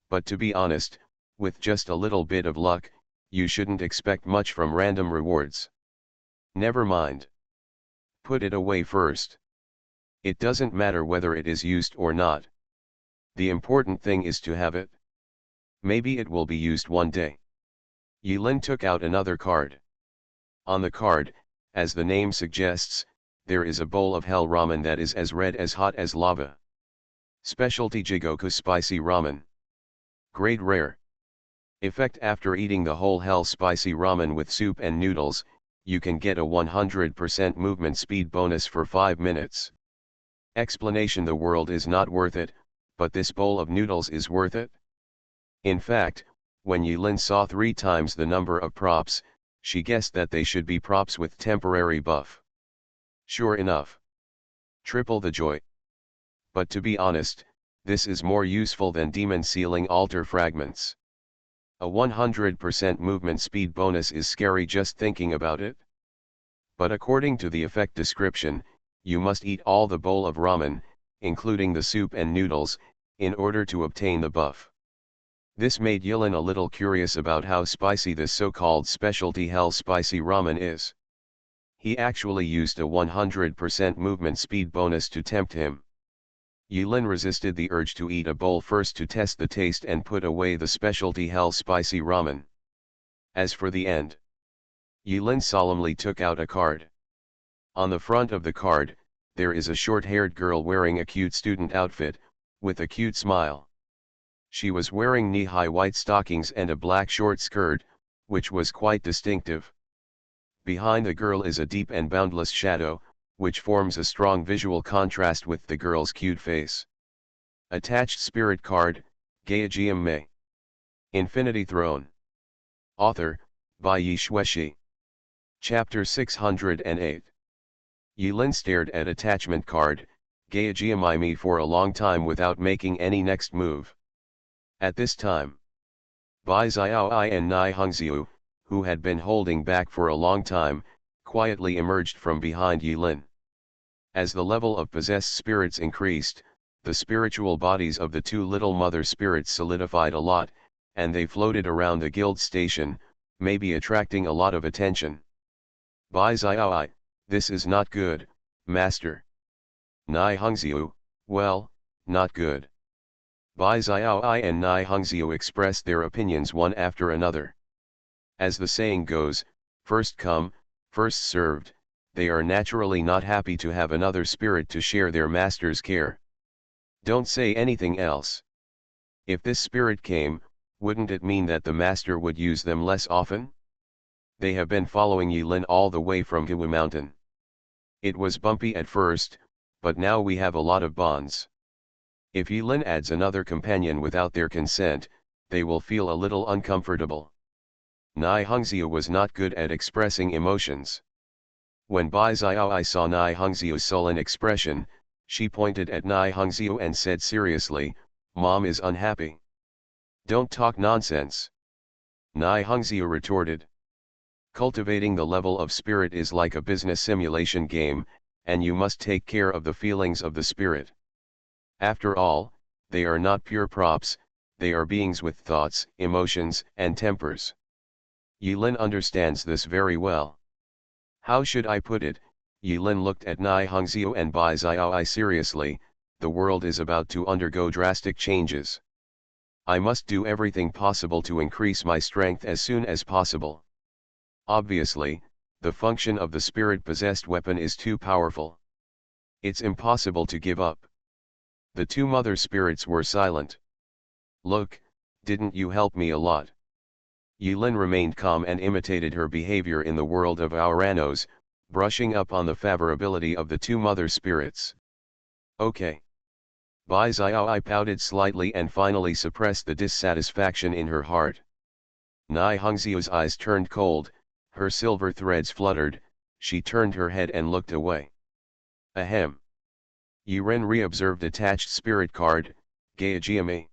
Speaker 1: But to be honest, with just a little bit of luck, you shouldn't expect much from random rewards. Never mind. Put it away first. It doesn't matter whether it is used or not. The important thing is to have it. Maybe it will be used one day. Yulin took out another card. On the card, as the name suggests, there is a bowl of hell ramen that is as red as hot as lava. Specialty Jigoku Spicy Ramen. Grade Rare. Effect: after eating the whole hell spicy ramen with soup and noodles, you can get a 100% movement speed bonus for 5 minutes. Explanation: the world is not worth it, but this bowl of noodles is worth it. In fact, when Yulin saw 3 times the number of props, she guessed that they should be props with temporary buff. Sure enough. Triple the joy. But to be honest, this is more useful than Demon Sealing Altar fragments. A 100% movement speed bonus is scary just thinking about it. But according to the effect description, you must eat all the bowl of ramen, including the soup and noodles, in order to obtain the buff. This made Yulin a little curious about how spicy this so-called specialty hell spicy ramen is. He actually used a 100% movement speed bonus to tempt him. Yulin resisted the urge to eat a bowl first to test the taste and put away the specialty hell spicy ramen. As for the end, Yulin solemnly took out a card. On the front of the card, there is a short-haired girl wearing a cute student outfit, with a cute smile. She was wearing knee-high white stockings and a black short skirt, which was quite distinctive. Behind the girl is a deep and boundless shadow, which forms a strong visual contrast with the girl's cute face. Attached spirit card, Gaejium Mei. Infinity Throne. Author, by Yi Shueshi. Chapter 608. Yilin stared at attachment card, Gaejium Mei for a long time without making any next move. At this time, Bai Xiaoi and Nai Hongxiu, who had been holding back for a long time, quietly emerged from behind Yilin. As the level of possessed spirits increased, the spiritual bodies of the two little mother spirits solidified a lot, and they floated around the guild station, maybe attracting a lot of attention. Bai Xiaoi, this is not good, master. Nai Hongxiu, well, not good. Bai Xiaoi and Nai Hongxiu expressed their opinions one after another. As the saying goes, first come, first served, they are naturally not happy to have another spirit to share their master's care. Don't say anything else. If this spirit came, wouldn't it mean that the master would use them less often? They have been following Yilin all the way from Kiwu Mountain. It was bumpy at first, but now we have a lot of bonds. If Yilin adds another companion without their consent, they will feel a little uncomfortable. Nai Hongxiu was not good at expressing emotions. When Bai Xiaoi saw Nai Hongxiu's sullen expression, she pointed at Nai Hongxiu and said seriously, "Mom is unhappy." "Don't talk nonsense." Nai Hongxiu retorted. Cultivating the level of spirit is like a business simulation game, and you must take care of the feelings of the spirit. After all, they are not pure props, they are beings with thoughts, emotions, and tempers. Yilin understands this very well. How should I put it? Yilin looked at Nai Hongxiu and Bai Xiaoi seriously. The world is about to undergo drastic changes. I must do everything possible to increase my strength as soon as possible. Obviously, the function of the spirit-possessed weapon is too powerful. It's impossible to give up. The two mother spirits were silent. Look, didn't you help me a lot? Yilin remained calm and imitated her behavior in the world of Auranos, brushing up on the favorability of the two mother spirits. Okay. Bai Xiaoi pouted slightly and finally suppressed the dissatisfaction in her heart. Nai Hongxiu's eyes turned cold, her silver threads fluttered, she turned her head and looked away. Ahem. Yilin re-observed attached spirit card, Gaejiame.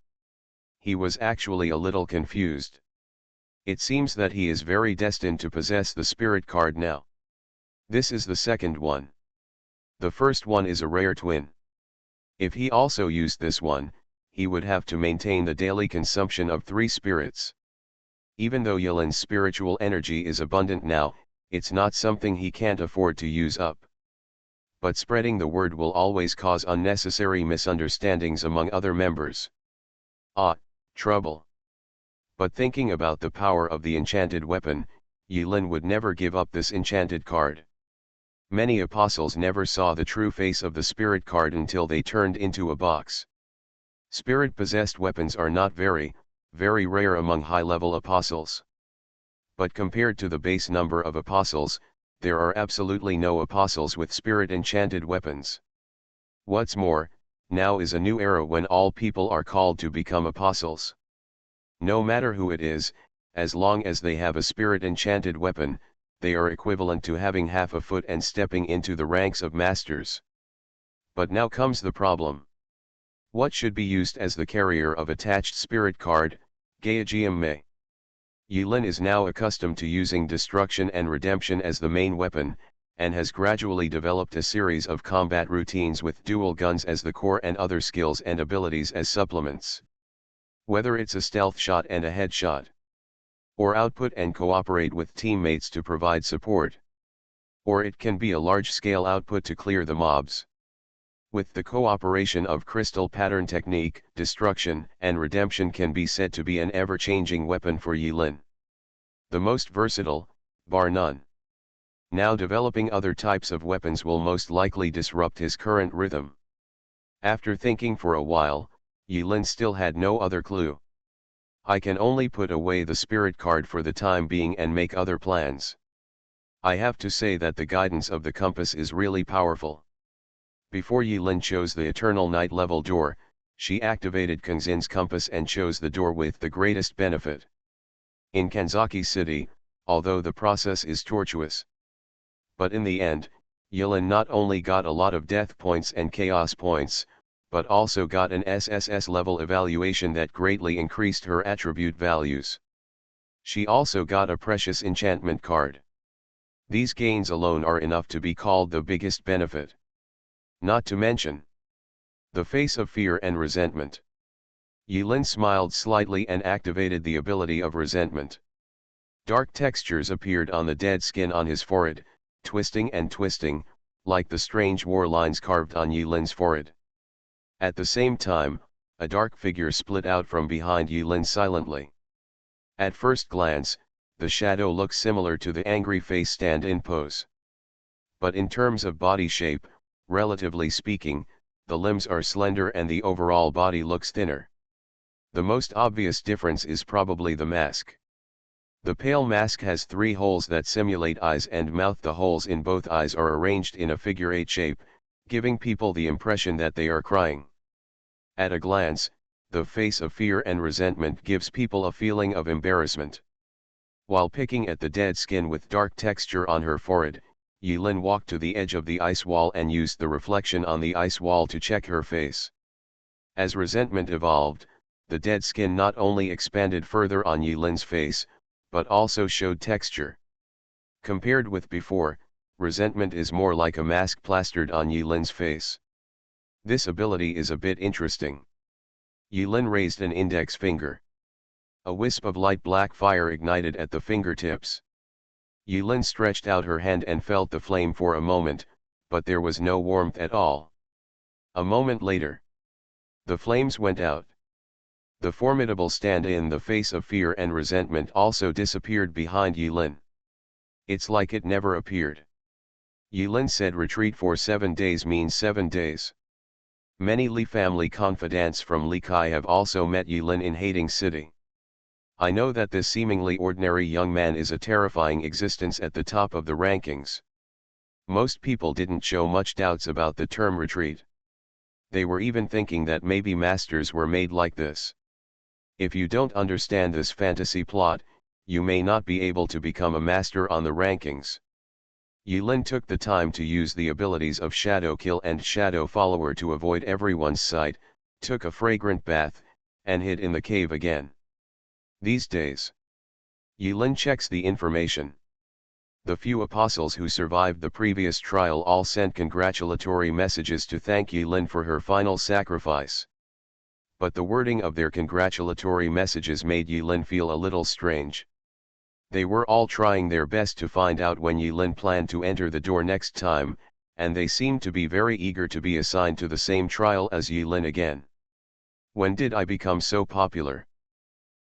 Speaker 1: He was actually a little confused. It seems that he is very destined to possess the spirit card now. This is the second one. The first one is a rare twin. If he also used this one, he would have to maintain the daily consumption of 3 spirits. Even though Yilin's spiritual energy is abundant now, it's not something he can't afford to use up. But spreading the word will always cause unnecessary misunderstandings among other members. Trouble. But thinking about the power of the enchanted weapon, Yilin would never give up this enchanted card. Many apostles never saw the true face of the spirit card until they turned into a box. Spirit-possessed weapons are not very rare among high-level apostles. But compared to the base number of apostles, there are absolutely no apostles with spirit-enchanted weapons. What's more, now is a new era when all people are called to become apostles. No matter who it is, as long as they have a spirit-enchanted weapon, they are equivalent to having half a foot and stepping into the ranks of masters. But now comes the problem. What should be used as the carrier of attached spirit card, Gaejiam Mei? Yilin is now accustomed to using destruction and redemption as the main weapon, and has gradually developed a series of combat routines with dual guns as the core and other skills and abilities as supplements. Whether it's a stealth shot and a headshot, or output and cooperate with teammates to provide support, or it can be a large-scale output to clear the mobs. With the cooperation of crystal pattern technique, destruction and redemption can be said to be an ever-changing weapon for Yilin. The most versatile, bar none. Now developing other types of weapons will most likely disrupt his current rhythm. After thinking for a while, Yilin still had no other clue. I can only put away the spirit card for the time being and make other plans. I have to say that the guidance of the compass is really powerful. Before Yilin chose the Eternal Night level door, she activated Kangxin's compass and chose the door with the greatest benefit. In Kanzaki City, although the process is tortuous, but in the end, Yilin not only got a lot of death points and chaos points, but also got an SSS level evaluation that greatly increased her attribute values. She also got a precious enchantment card. These gains alone are enough to be called the biggest benefit. Not to mention the face of fear and resentment. Yilin smiled slightly and activated the ability of resentment. Dark textures appeared on the dead skin on his forehead, twisting and twisting, like the strange war lines carved on Yilin's forehead. At the same time, a dark figure split out from behind Yilin silently. At first glance, the shadow looks similar to the angry face stand-in pose. But in terms of body shape, relatively speaking, the limbs are slender and the overall body looks thinner. The most obvious difference is probably the mask. The pale mask has 3 holes that simulate eyes and mouth. The holes in both eyes are arranged in a figure-8 shape, giving people the impression that they are crying. At a glance, the face of fear and resentment gives people a feeling of embarrassment. While picking at the dead skin with dark texture on her forehead, Yilin walked to the edge of the ice wall and used the reflection on the ice wall to check her face. As resentment evolved, the dead skin not only expanded further on Yilin's face, but also showed texture. Compared with before, resentment is more like a mask plastered on Yilin's face. This ability is a bit interesting. Yilin raised an index finger. A wisp of light black fire ignited at the fingertips. Yilin stretched out her hand and felt the flame for a moment, but there was no warmth at all. A moment later, the flames went out. The formidable stand-in, the face of fear and resentment, also disappeared behind Yilin. It's like it never appeared. Yilin said retreat for 7 days means 7 days. Many Li family confidants from Li Kai have also met Yilin in Hating City. I know that this seemingly ordinary young man is a terrifying existence at the top of the rankings. Most people didn't show much doubts about the term retreat. They were even thinking that maybe masters were made like this. If you don't understand this fantasy plot, you may not be able to become a master on the rankings. Yilin took the time to use the abilities of Shadow Kill and Shadow Follower to avoid everyone's sight, took a fragrant bath, and hid in the cave again. These days, Yilin checks the information. The few apostles who survived the previous trial all sent congratulatory messages to thank Yilin for her final sacrifice. But the wording of their congratulatory messages made Yilin feel a little strange. They were all trying their best to find out when Yilin planned to enter the door next time, and they seemed to be very eager to be assigned to the same trial as Yilin again. When did I become so popular?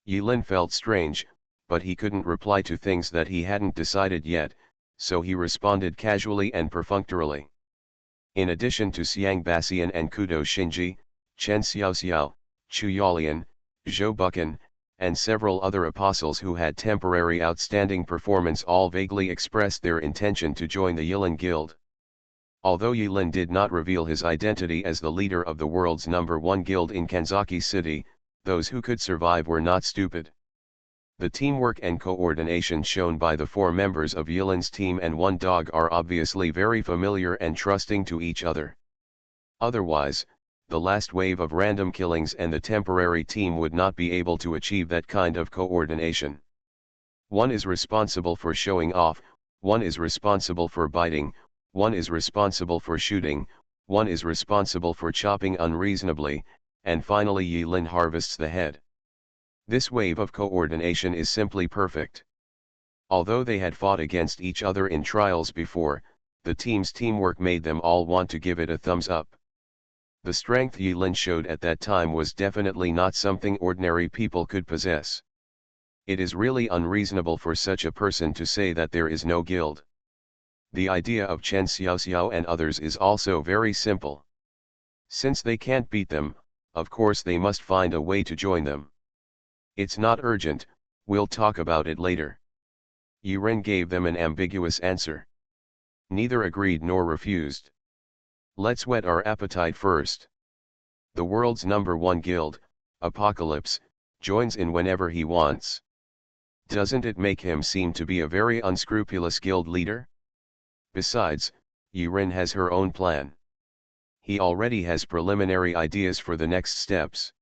Speaker 1: Yilin felt strange, but he couldn't reply to things that he hadn't decided yet, so he responded casually and perfunctorily. In addition to Xiang Baxian and Kudo Shinji, Chen Xiaoxiao, Chu Yalian, Zhou Bukan, and several other apostles who had temporary outstanding performance all vaguely expressed their intention to join the Yilin Guild. Although Yilin did not reveal his identity as the leader of the world's #1 guild in Kanzaki City, those who could survive were not stupid. The teamwork and coordination shown by the 4 members of Yilin's team and one dog are obviously very familiar and trusting to each other. Otherwise, the last wave of random killings and the temporary team would not be able to achieve that kind of coordination. One is responsible for showing off, one is responsible for biting, one is responsible for shooting, one is responsible for chopping unreasonably, and finally Yilin harvests the head. This wave of coordination is simply perfect. Although they had fought against each other in trials before, the team's teamwork made them all want to give it a thumbs up. The strength Yilin showed at that time was definitely not something ordinary people could possess. It is really unreasonable for such a person to say that there is no guild. The idea of Chen Xiaoxiao and others is also very simple. Since they can't beat them, of course they must find a way to join them. It's not urgent, we'll talk about it later. Yuren gave them an ambiguous answer. Neither agreed nor refused. Let's whet our appetite first. The world's #1 guild, Apocalypse, joins in whenever he wants. Doesn't it make him seem to be a very unscrupulous guild leader? Besides, Yuren has her own plan. He already has preliminary ideas for the next steps.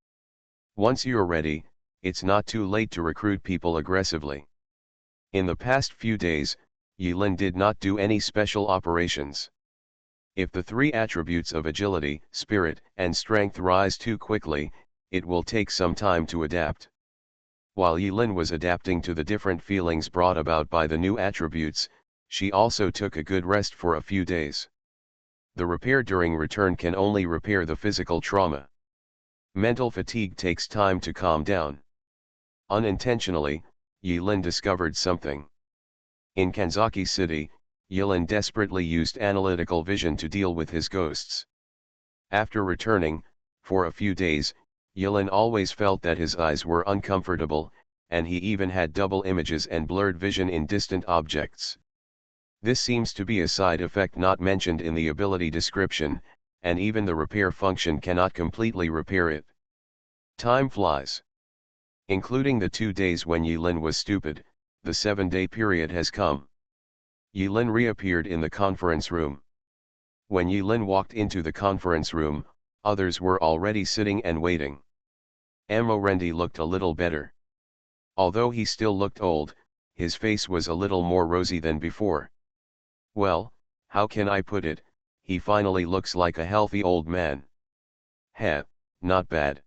Speaker 1: Once you're ready, it's not too late to recruit people aggressively. In the past few days, Yulin did not do any special operations. If the three attributes of agility, spirit, and strength rise too quickly, it will take some time to adapt. While Yulin was adapting to the different feelings brought about by the new attributes, she also took a good rest for a few days. The repair during return can only repair the physical trauma. Mental fatigue takes time to calm down. Unintentionally, Yulin discovered something. In Kanzaki City, Yulin desperately used analytical vision to deal with his ghosts. After returning, for a few days, Yulin always felt that his eyes were uncomfortable, and he even had double images and blurred vision in distant objects. This seems to be a side effect not mentioned in the ability description, and even the repair function cannot completely repair it. Time flies. Including the 2 days when Yulin was stupid, the 7-day period has come. Yulin reappeared in the conference room. When Yulin walked into the conference room, others were already sitting and waiting. Amorendi looked a little better. Although he still looked old, his face was a little more rosy than before. Well, how can I put it, he finally looks like a healthy old man. Heh, not bad.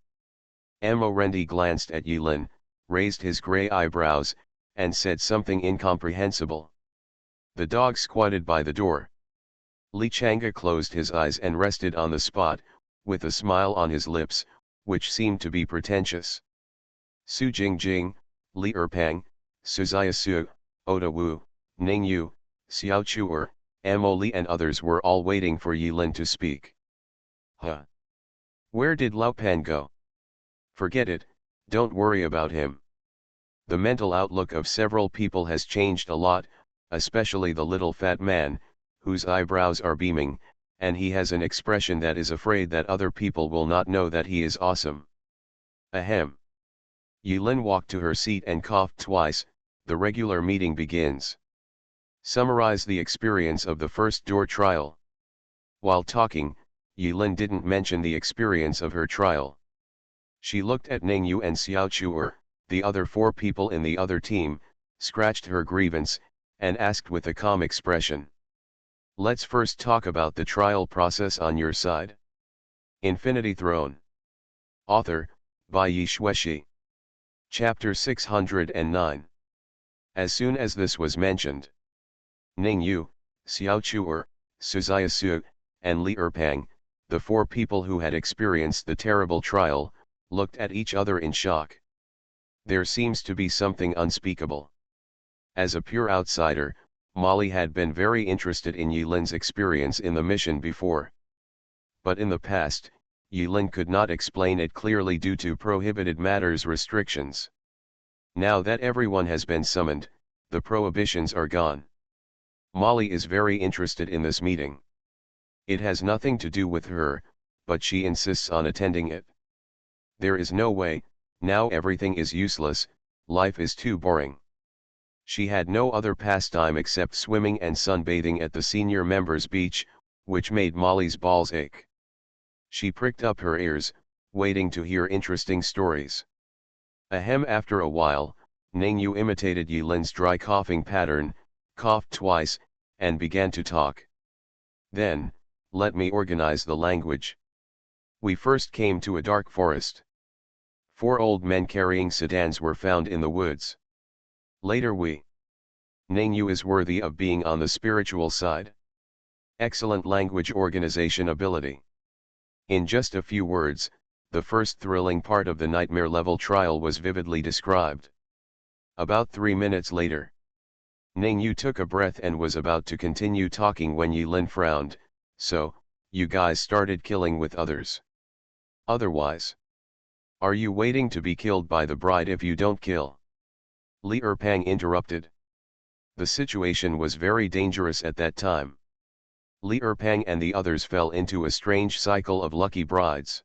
Speaker 1: Amorendi glanced at Yulin, raised his grey eyebrows, and said something incomprehensible. The dog squatted by the door. Li Changa closed his eyes and rested on the spot, with a smile on his lips, which seemed to be pretentious. Su Jingjing, Li Erpang, Suziasu, Oda Wu, Ning Yu, Xiao Chuer, Amo Li and others were all waiting for Yulin to speak. Huh? Where did Lao Pan go? Forget it, don't worry about him. The mental outlook of several people has changed a lot, especially the little fat man, whose eyebrows are beaming, and he has an expression that is afraid that other people will not know that he is awesome. Ahem. Yulin walked to her seat and coughed twice. The regular meeting begins. Summarize the experience of the first door trial. While talking, Yulin didn't mention the experience of her trial. She looked at Ning Yu and Xiao Chuer, the other 4 people in the other team, scratched her grievance, and asked with a calm expression. Let's first talk about the trial process on your side. Infinity Throne. Author, by Yi Shueshi. Chapter 609. As soon as this was mentioned, Ning Yu, Xiao Chuer, Suziasu, and Li Erpang, the 4 people who had experienced the terrible trial, looked at each other in shock. There seems to be something unspeakable. As a pure outsider, Molly had been very interested in Yulin's experience in the mission before. But in the past, Yulin could not explain it clearly due to prohibited matters restrictions. Now that everyone has been summoned, the prohibitions are gone. Molly is very interested in this meeting. It has nothing to do with her, but she insists on attending it. There is no way, now everything is useless, life is too boring. She had no other pastime except swimming and sunbathing at the senior members' beach, which made Molly's balls ache. She pricked up her ears, waiting to hear interesting stories. Ahem. After a while, Ning Yu imitated Yulin's dry coughing pattern, coughed twice, and began to talk. Then, let me organize the language. We first came to a dark forest. 4 old men carrying sedans were found in the woods. Later Ning Yu is worthy of being on the spiritual side. Excellent language organization ability. In just a few words, the first thrilling part of the nightmare level trial was vividly described. About 3 minutes later, Ning Yu took a breath and was about to continue talking when Yulin frowned. So, you guys started killing with others. Otherwise, are you waiting to be killed by the bride if you don't kill? Li Erpang interrupted. The situation was very dangerous at that time. Li Erpang and the others fell into a strange cycle of lucky brides.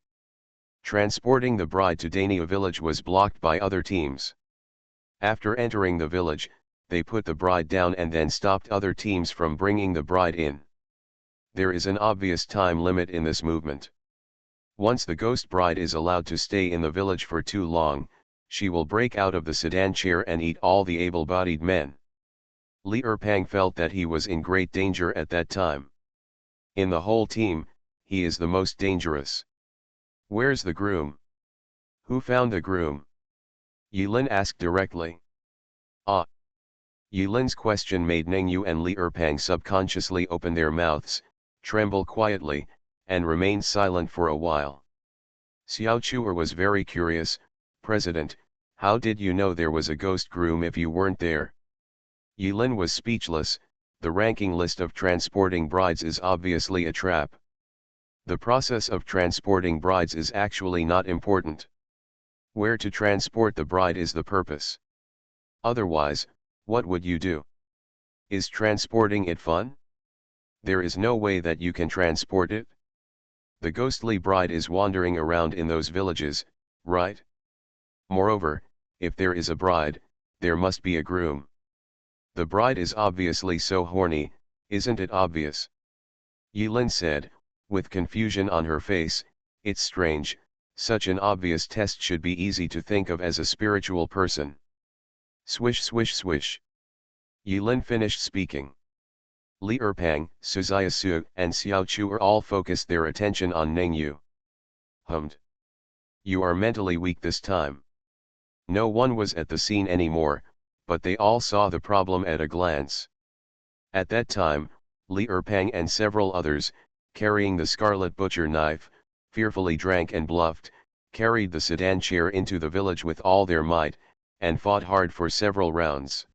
Speaker 1: Transporting the bride to Dania village was blocked by other teams. After entering the village, they put the bride down and then stopped other teams from bringing the bride in. There is an obvious time limit in this movement. Once the ghost bride is allowed to stay in the village for too long, she will break out of the sedan chair and eat all the able-bodied men. Li Erpang felt that he was in great danger at that time. In the whole team, he is the most dangerous. Where's the groom? Who found the groom? Yilin asked directly. Ah. Yilin's question made Ningyu and Li Erpang subconsciously open their mouths, tremble quietly, and remain silent for a while. Xiao Chuer was very curious. President, how did you know there was a ghost groom if you weren't there? Yilin was speechless. The ranking list of transporting brides is obviously a trap. The process of transporting brides is actually not important. Where to transport the bride is the purpose. Otherwise, what would you do? Is transporting it fun? There is no way that you can transport it. The ghostly bride is wandering around in those villages, right? Moreover, if there is a bride, there must be a groom. The bride is obviously so horny, isn't it obvious? Yilin said, with confusion on her face. It's strange, such an obvious test should be easy to think of as a spiritual person. Swish swish swish. Yilin finished speaking. Li Erpang, Suzayasu, and Xiao Chuer all focused their attention on Ningyu. Hummed. You are mentally weak this time. No one was at the scene anymore, but they all saw the problem at a glance. At that time, Li Erpang and several others, carrying the scarlet butcher knife, fearfully drank and bluffed, carried the sedan chair into the village with all their might, and fought hard for several rounds.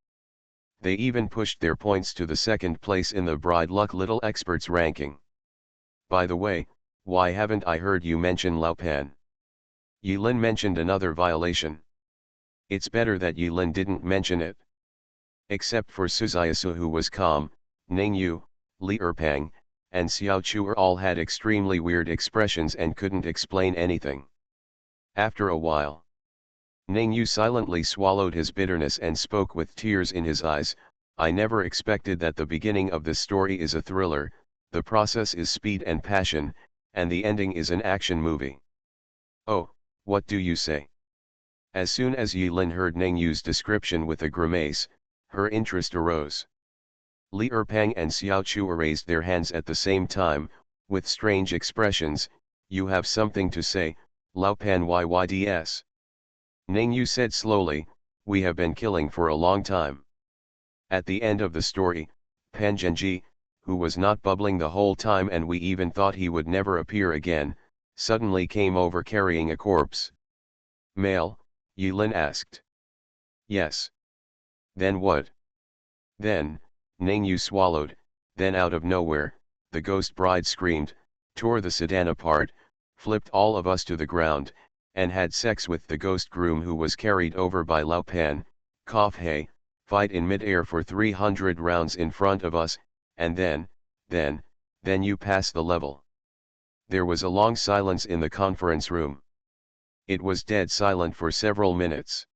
Speaker 1: They even pushed their points to the second place in the bride luck little experts ranking. By the way, why haven't I heard you mention Lao Pan? Yilin mentioned another violation. It's better that Yilin didn't mention it. Except for Suzayasu, who was calm, Ningyu, Li Erpang, and Xiao Chuer all had extremely weird expressions and couldn't explain anything. After a while, Ningyu silently swallowed his bitterness and spoke with tears in his eyes. I never expected that the beginning of this story is a thriller, the process is speed and passion, and the ending is an action movie. Oh, what do you say? As soon as Yilin heard Ningyu's description with a grimace, her interest arose. Li Erpang and Xiao Chuer raised their hands at the same time, with strange expressions. You have something to say, Lao Pan Yyds. Ningyu said slowly, we have been killing for a long time. At the end of the story, Pan Zhenji, who was not bubbling the whole time and we even thought he would never appear again, suddenly came over carrying a corpse. Male? Yilin asked. Yes. Then what? Then, Ningyu swallowed, then out of nowhere, the ghost bride screamed, tore the sedan apart, flipped all of us to the ground, and had sex with the ghost groom who was carried over by Lao Pan, hey, fight in mid-air for 300 rounds in front of us, and then you pass the level. There was a long silence in the conference room. It was dead silent for several minutes.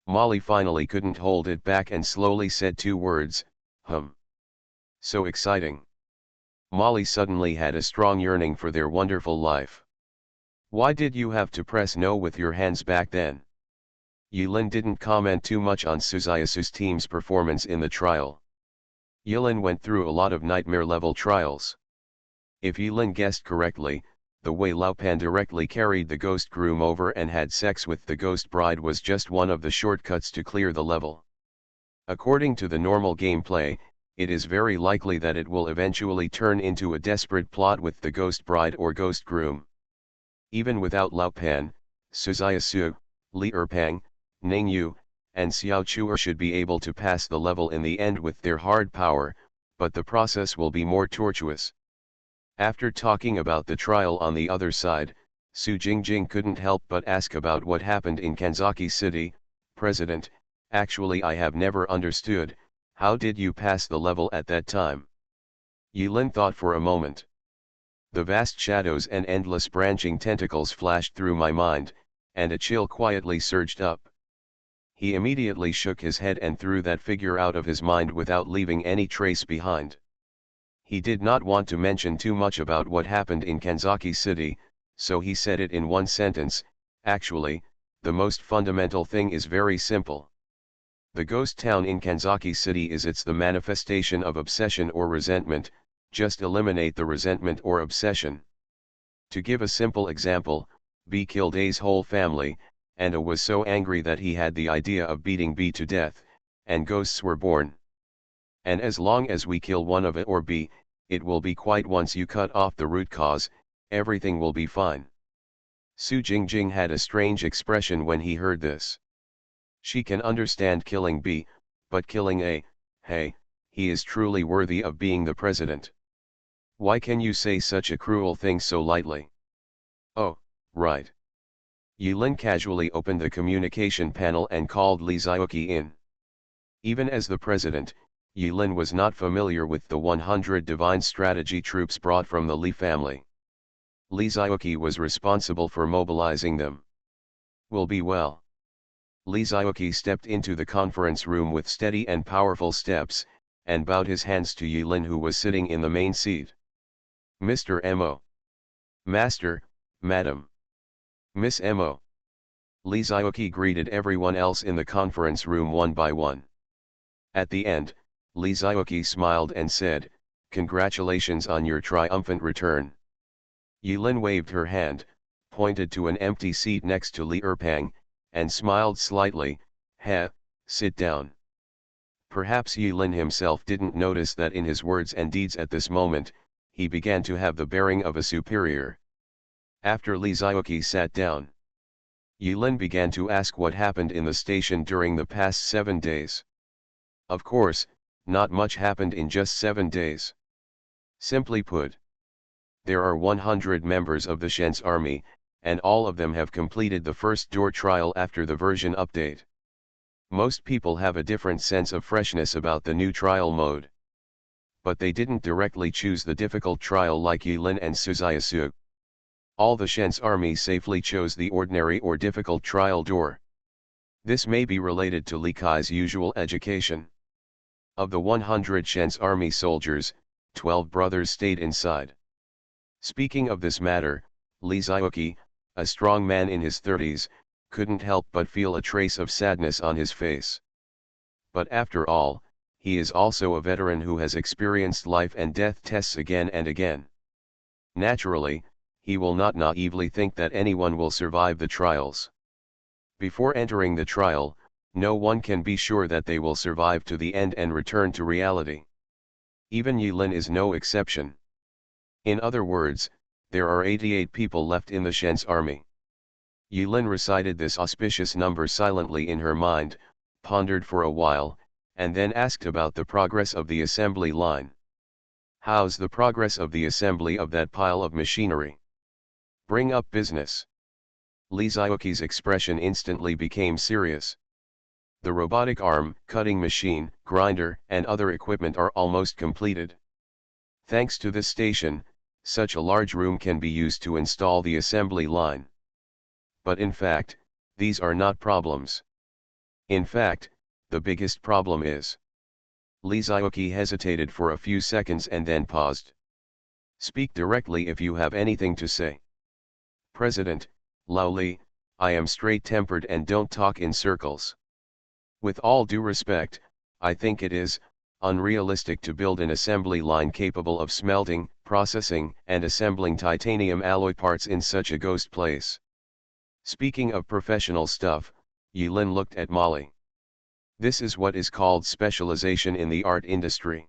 Speaker 1: Molly finally couldn't hold it back and slowly said two words, So exciting. Molly suddenly had a strong yearning for their wonderful life. Why did you have to press no with your hands back then? Yilin didn't comment too much on Suzayasu's team's performance in the trial. Yilin went through a lot of nightmare-level trials. If Yilin guessed correctly, the way Lao Pan directly carried the ghost groom over and had sex with the ghost bride was just one of the shortcuts to clear the level. According to the normal gameplay, it is very likely that it will eventually turn into a desperate plot with the ghost bride or ghost groom. Even without Lao Pan, Suzayasu, Li Erpang, Ningyu, and Xiao Chuer should be able to pass the level in the end with their hard power, but the process will be more tortuous. After talking about the trial on the other side, Su Jingjing couldn't help but ask about what happened in Kanzaki City. President, actually I have never understood, How did you pass the level at that time? Yulin thought for a moment. The vast shadows and endless branching tentacles flashed through my mind, and a chill quietly surged up. He immediately shook his head and threw that figure out of his mind without leaving any trace behind. He did not want to mention too much about what happened in Kanzaki City, so he said it in one sentence: actually, the most fundamental thing is very simple. The ghost town in Kanzaki City is the manifestation of obsession or resentment. Just eliminate the resentment or obsession. To give a simple example, B killed A's whole family, and A was so angry that he had the idea of beating B to death, and ghosts were born. And as long as we kill one of A or B, it will be quiet. Once you cut off the root cause, everything will be fine. Su Jingjing had a strange expression when he heard this. She can understand killing B, but killing A, hey, he is truly worthy of being the president. Why can you say such a cruel thing so lightly? Oh, right. Yulin casually opened the communication panel and called Li Xiaoqi in. Even as the president, Yulin was not familiar with the 100 divine strategy troops brought from the Li family. Li Xiaoqi was responsible for mobilizing them. Will be well. Li Xiaoqi stepped into the conference room with steady and powerful steps, and bowed his hands to Yulin, who was sitting in the main seat. Mr. Mo. Master, Madam. Miss Mo. Li Xiaoqi greeted everyone else in the conference room one by one. At the end, Li Xiaoqi smiled and said, "Congratulations on your triumphant return." Yulin waved her hand, pointed to an empty seat next to Li Erpang, and smiled slightly. Sit down." Perhaps Yulin himself didn't notice that in his words and deeds at this moment, he began to have the bearing of a superior. After Li Xiaoqi sat down, Yulin began to ask what happened in the station during the past 7 days. Of course, not much happened in just 7 days. Simply put, there are 100 members of the Shen's army, and all of them have completed the first door trial after the version update. Most people have a different sense of freshness about the new trial mode. But they didn't directly choose the difficult trial like Yulin and Suzayasu. All the Shen's army safely chose the ordinary or difficult trial door. This may be related to Li Kai's usual education. Of the 100 Shen's army soldiers, 12 brothers stayed inside. Speaking of this matter, Li Xiaoqi, a strong man in his 30s, couldn't help but feel a trace of sadness on his face. But after all, he is also a veteran who has experienced life and death tests again and again. Naturally, he will not naively think that anyone will survive the trials. Before entering the trial, no one can be sure that they will survive to the end and return to reality. Even Yulin is no exception. In other words, there are 88 people left in the Shen's army. Yulin recited this auspicious number silently in her mind, pondered for a while, and then asked about the progress of the assembly line. "How's the progress of the assembly of that pile of machinery? Bring up business." Li Xiaoqi's expression instantly became serious. "The robotic arm, cutting machine, grinder, and other equipment are almost completed. Thanks to this station, such a large room can be used to install the assembly line. But in fact, these are not problems. In fact, the biggest problem is..." Li Xiaoqi hesitated for a few seconds and then paused. "Speak directly if you have anything to say." "President, Lao Li, I am straight-tempered and don't talk in circles. With all due respect, I think it is unrealistic to build an assembly line capable of smelting, processing, and assembling titanium alloy parts in such a ghost place." Speaking of professional stuff, Yulin looked at Molly. "This is what is called specialization in the art industry.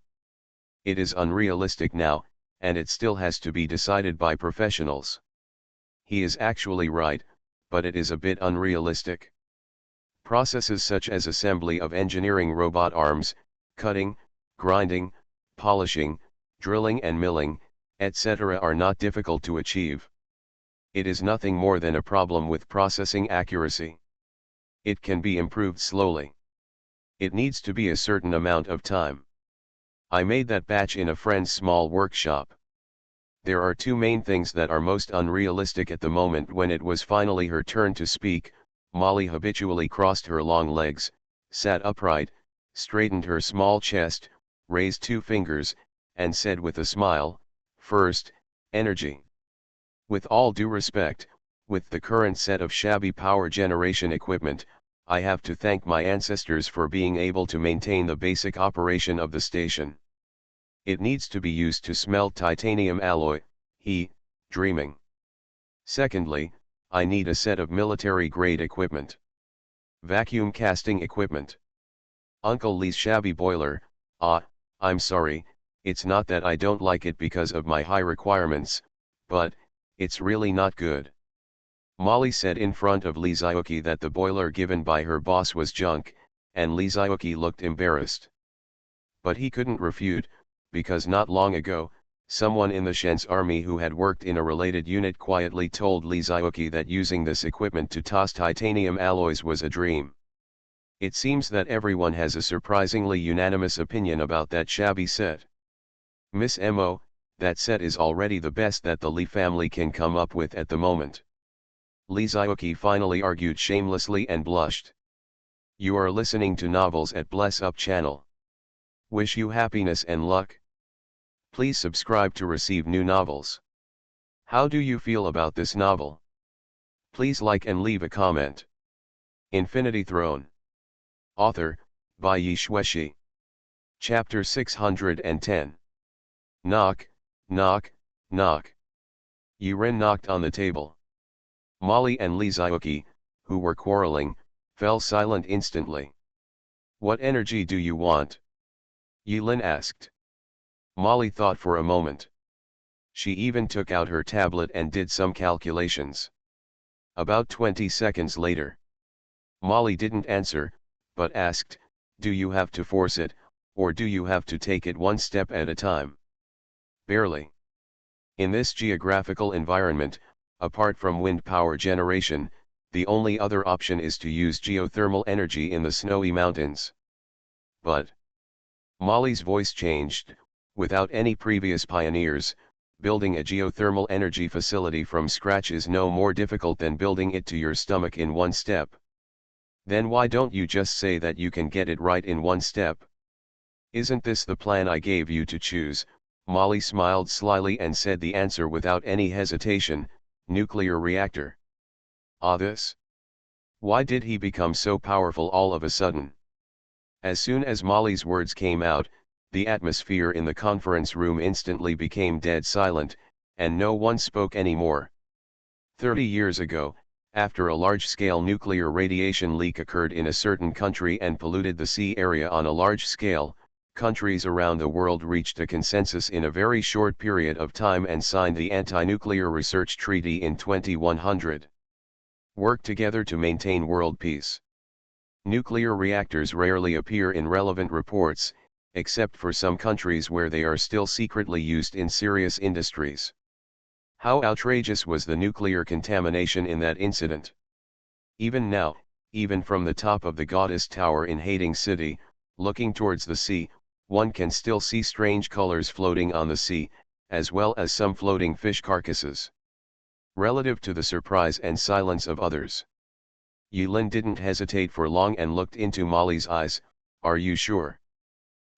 Speaker 1: It is unrealistic now, and it still has to be decided by professionals." He is actually right, but it is a bit unrealistic. Processes such as assembly of engineering robot arms, cutting, grinding, polishing, drilling and milling, etc. are not difficult to achieve. It is nothing more than a problem with processing accuracy. It can be improved slowly. It needs to be a certain amount of time. I made that batch in a friend's small workshop. There are two main things that are most unrealistic at the moment. When it was finally her turn to speak, Molly habitually crossed her long legs, sat upright, straightened her small chest, raised two fingers, and said with a smile, "First, energy. With all due respect, with the current set of shabby power generation equipment, I have to thank my ancestors for being able to maintain the basic operation of the station. It needs to be used to smelt titanium alloy, dreaming. Secondly, I need a set of military-grade equipment. Vacuum casting equipment. Uncle Lee's shabby boiler, I'm sorry, it's not that I don't like it because of my high requirements, but, it's really not good." Molly said in front of Lee Zioki that the boiler given by her boss was junk, and Lee Zioki looked embarrassed. But he couldn't refute, because not long ago, someone in the Shen's army who had worked in a related unit quietly told Lee Zioki that using this equipment to toss titanium alloys was a dream. It seems that everyone has a surprisingly unanimous opinion about that shabby set. Miss Mo, that set is already the best that the Lee family can come up with at the moment. Lee Zioki finally argued shamelessly and blushed. You are listening to Novels at Bless Up channel. Wish you happiness and luck. Please subscribe to receive new novels. How do you feel about this novel? Please like and leave a comment. Infinity Throne. Author, by Yi Shueshi. Chapter 610. Knock, knock, knock. Yuren knocked on the table. Molly and Lee Zioki, who were quarreling, fell silent instantly. What energy do you want? Yilin asked. Molly thought for a moment. She even took out her tablet and did some calculations. About 20 seconds later. Molly didn't answer, but asked, do you have to force it, or do you have to take it one step at a time? Barely. In this geographical environment, apart from wind power generation, the only other option is to use geothermal energy in the snowy mountains. But Molly's voice changed. Without any previous pioneers, building a geothermal energy facility from scratch is no more difficult than building it to your stomach in one step. Then why don't you just say that you can get it right in one step? Isn't this the plan I gave you to choose? Molly smiled slyly and said the answer without any hesitation, nuclear reactor. This? Why did he become so powerful all of a sudden? As soon as Molly's words came out, the atmosphere in the conference room instantly became dead silent, and no one spoke anymore. 30 years ago, after a large-scale nuclear radiation leak occurred in a certain country and polluted the sea area on a large scale, countries around the world reached a consensus in a very short period of time and signed the Anti-Nuclear Research Treaty in 2100. Work together to maintain world peace. Nuclear reactors rarely appear in relevant reports, except for some countries where they are still secretly used in serious industries. How outrageous was the nuclear contamination in that incident? Even now, even from the top of the Goddess Tower in Hating City, looking towards the sea, one can still see strange colors floating on the sea, as well as some floating fish carcasses. Relative to the surprise and silence of others, Yulin didn't hesitate for long and looked into Molly's eyes. Are you sure?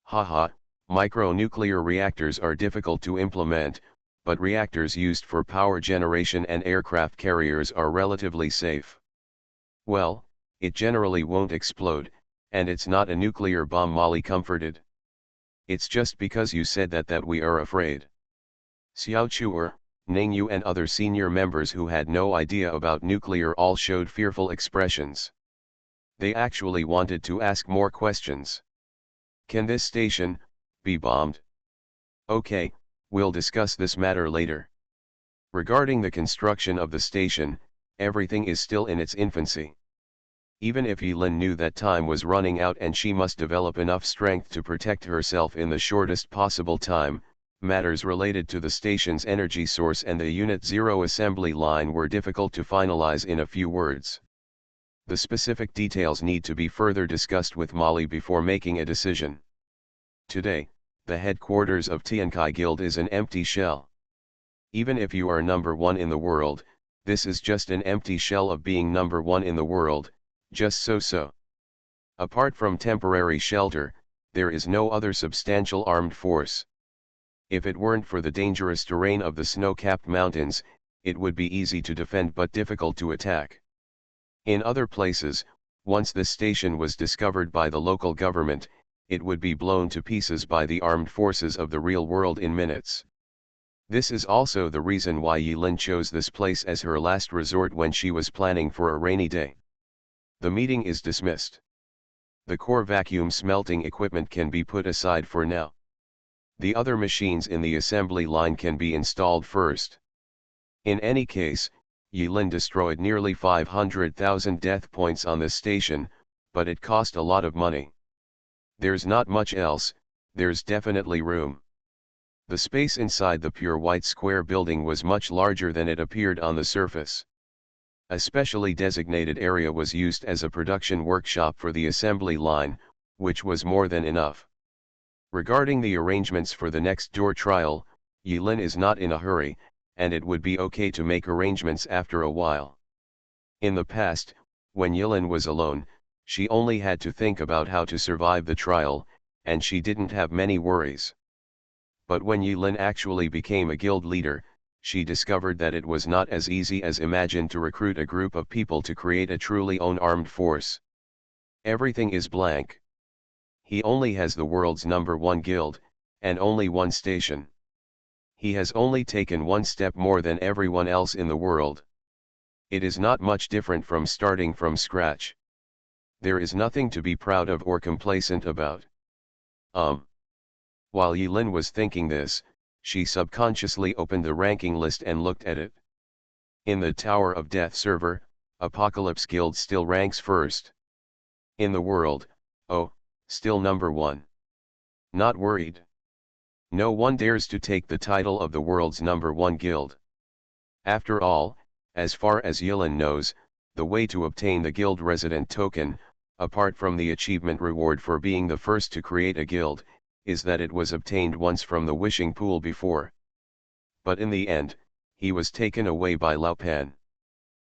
Speaker 1: Haha, micronuclear reactors are difficult to implement, but reactors used for power generation and aircraft carriers are relatively safe. Well, it generally won't explode, and it's not a nuclear bomb, Molly comforted. It's just because you said that we are afraid. Xiao Chuer, Ning Yu and other senior members who had no idea about nuclear all showed fearful expressions. They actually wanted to ask more questions. Can this station be bombed? Okay, we'll discuss this matter later. Regarding the construction of the station, everything is still in its infancy. Even if Yilin knew that time was running out and she must develop enough strength to protect herself in the shortest possible time, matters related to the station's energy source and the Unit 0 assembly line were difficult to finalize in a few words. The specific details need to be further discussed with Mali before making a decision. Today, the headquarters of Tiankai Guild is an empty shell. Even if you are number one in the world, this is just an empty shell of being number one in the world, just so. Apart from temporary shelter, there is no other substantial armed force. If it weren't for the dangerous terrain of the snow-capped mountains, it would be easy to defend but difficult to attack. In other places, once this station was discovered by the local government, it would be blown to pieces by the armed forces of the real world in minutes. This is also the reason why Yilin chose this place as her last resort when she was planning for a rainy day. The meeting is dismissed. The core vacuum smelting equipment can be put aside for now. The other machines in the assembly line can be installed first. In any case, Yilin destroyed nearly 500,000 death points on this station, but it cost a lot of money. There's not much else, there's definitely room. The space inside the pure white square building was much larger than it appeared on the surface. A specially designated area was used as a production workshop for the assembly line, which was more than enough. Regarding the arrangements for the next door trial, Yilin is not in a hurry, and it would be okay to make arrangements after a while. In the past, when Yilin was alone, she only had to think about how to survive the trial, and she didn't have many worries. But when Yilin actually became a guild leader, she discovered that it was not as easy as imagined to recruit a group of people to create a truly own armed force. Everything is blank. He only has the world's #1 guild, and only one station. He has only taken one step more than everyone else in the world. It is not much different from starting from scratch. There is nothing to be proud of or complacent about. While Yilin was thinking this, she subconsciously opened the ranking list and looked at it. In the Tower of Death server, Apocalypse Guild still ranks first. In the world, still #1. Not worried. No one dares to take the title of the world's #1 guild. After all, as far as Yilin knows, the way to obtain the guild resident token, apart from the achievement reward for being the first to create a guild, is that it was obtained once from the wishing pool before. But in the end, he was taken away by Lao Pan.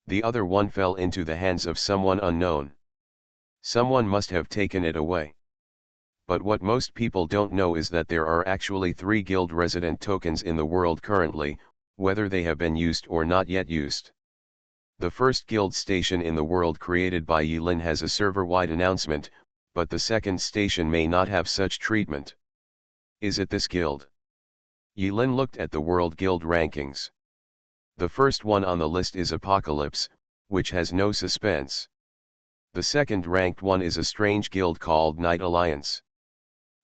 Speaker 1: The other one fell into the hands of someone unknown. Someone must have taken it away. But what most people don't know is that there are actually 3 guild resident tokens in the world currently, whether they have been used or not yet used. The first guild station in the world created by Yilin has a server-wide announcement, but the second station may not have such treatment. Is it this guild? Yilin looked at the world guild rankings. The first one on the list is Apocalypse, which has no suspense. The second ranked one is a strange guild called Knight Alliance.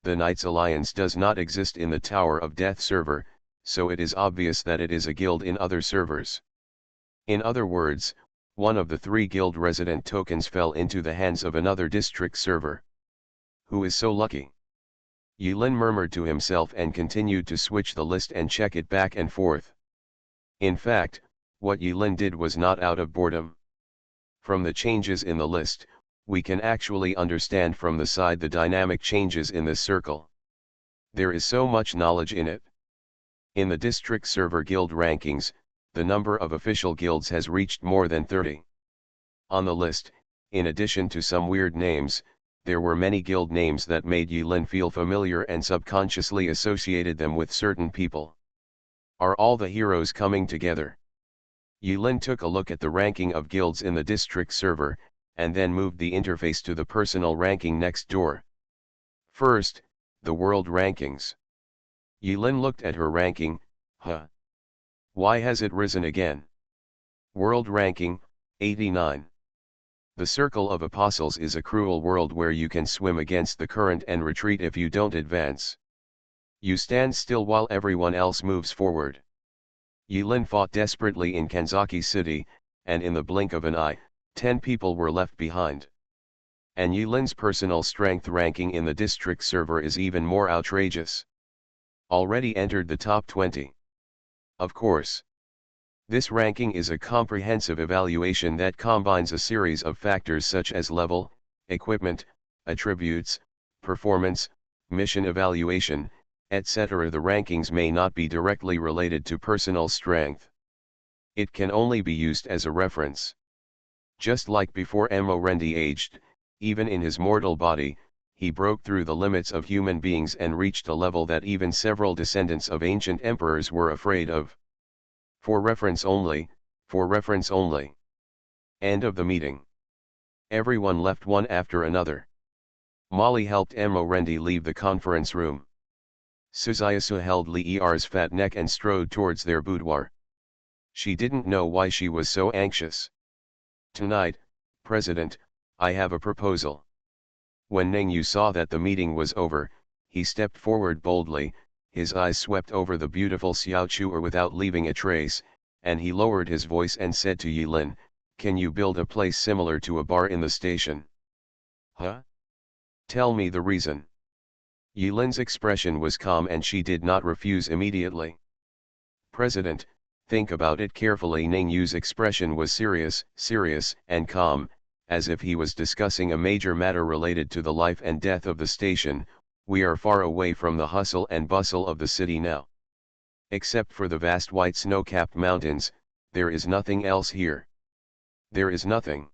Speaker 1: The Knights Alliance does not exist in the Tower of Death server, so it is obvious that it is a guild in other servers. In other words, one of the 3 guild resident tokens fell into the hands of another district server. Who is so lucky? Yilin murmured to himself and continued to switch the list and check it back and forth. In fact, what Yilin did was not out of boredom. From the changes in the list, we can actually understand from the side the dynamic changes in this circle. There is so much knowledge in it. In the district server guild rankings, the number of official guilds has reached more than 30. On the list, in addition to some weird names, there were many guild names that made Yilin feel familiar and subconsciously associated them with certain people. Are all the heroes coming together? Yilin took a look at the ranking of guilds in the district server, and then moved the interface to the personal ranking next door. First, the world rankings. Yilin looked at her ranking. Why has it risen again? World ranking, 89. The Circle of Apostles is a cruel world where you can swim against the current and retreat if you don't advance. You stand still while everyone else moves forward. Yilin fought desperately in Kanzaki City, and in the blink of an eye, 10 people were left behind. And Yilin's personal strength ranking in the district server is even more outrageous. Already entered the top 20. Of course. This ranking is a comprehensive evaluation that combines a series of factors such as level, equipment, attributes, performance, mission evaluation, etc. The rankings may not be directly related to personal strength. It can only be used as a reference. Just like before Morendi aged, even in his mortal body, he broke through the limits of human beings and reached a level that even several descendants of ancient emperors were afraid of. For reference only, for reference only. End of the meeting. Everyone left one after another. Molly helped Morendi leave the conference room. Suzayasu held Le'er's fat neck and strode towards their boudoir. She didn't know why she was so anxious. Tonight, President, I have a proposal. When Ningyu saw that the meeting was over, he stepped forward boldly, his eyes swept over the beautiful Xiao Chuer without leaving a trace, and he lowered his voice and said to Yilin, "Can you build a place similar to a bar in the station?" Huh? Tell me the reason. Yilin's expression was calm and she did not refuse immediately. President, think about it carefully. Ningyu's expression was serious and calm, as if he was discussing a major matter related to the life and death of the station. We are far away from the hustle and bustle of the city now. Except for the vast white snow-capped mountains, there is nothing else here. There is nothing.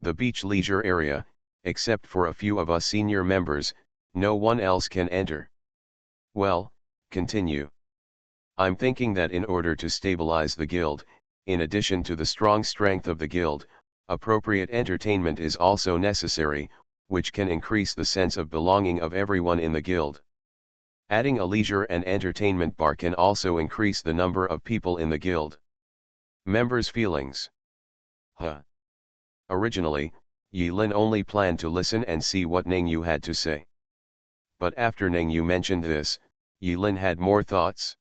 Speaker 1: The beach leisure area, except for a few of us senior members, no one else can enter. Well, continue. I'm thinking that in order to stabilize the guild, in addition to the strong strength of the guild, appropriate entertainment is also necessary, which can increase the sense of belonging of everyone in the guild. Adding a leisure and entertainment bar can also increase the number of people in the guild. Members' feelings. Originally, Yilin only planned to listen and see what Ningyu had to say. But after Ningyu mentioned this, Yilin had more thoughts.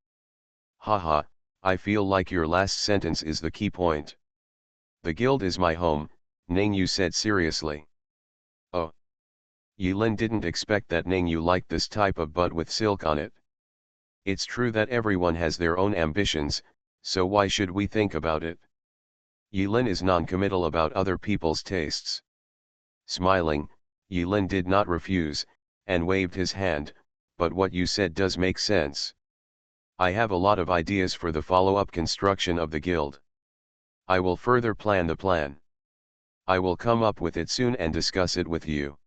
Speaker 1: Haha, I feel like your last sentence is the key point. The guild is my home, Ningyu said seriously. Oh. Yilin didn't expect that Ningyu liked this type of butt with silk on it. It's true that everyone has their own ambitions, so why should we think about it? Yilin is non-committal about other people's tastes. Smiling, Yilin did not refuse, and waved his hand, but what you said does make sense. I have a lot of ideas for the follow-up construction of the guild. I will further plan the plan. I will come up with it soon and discuss it with you.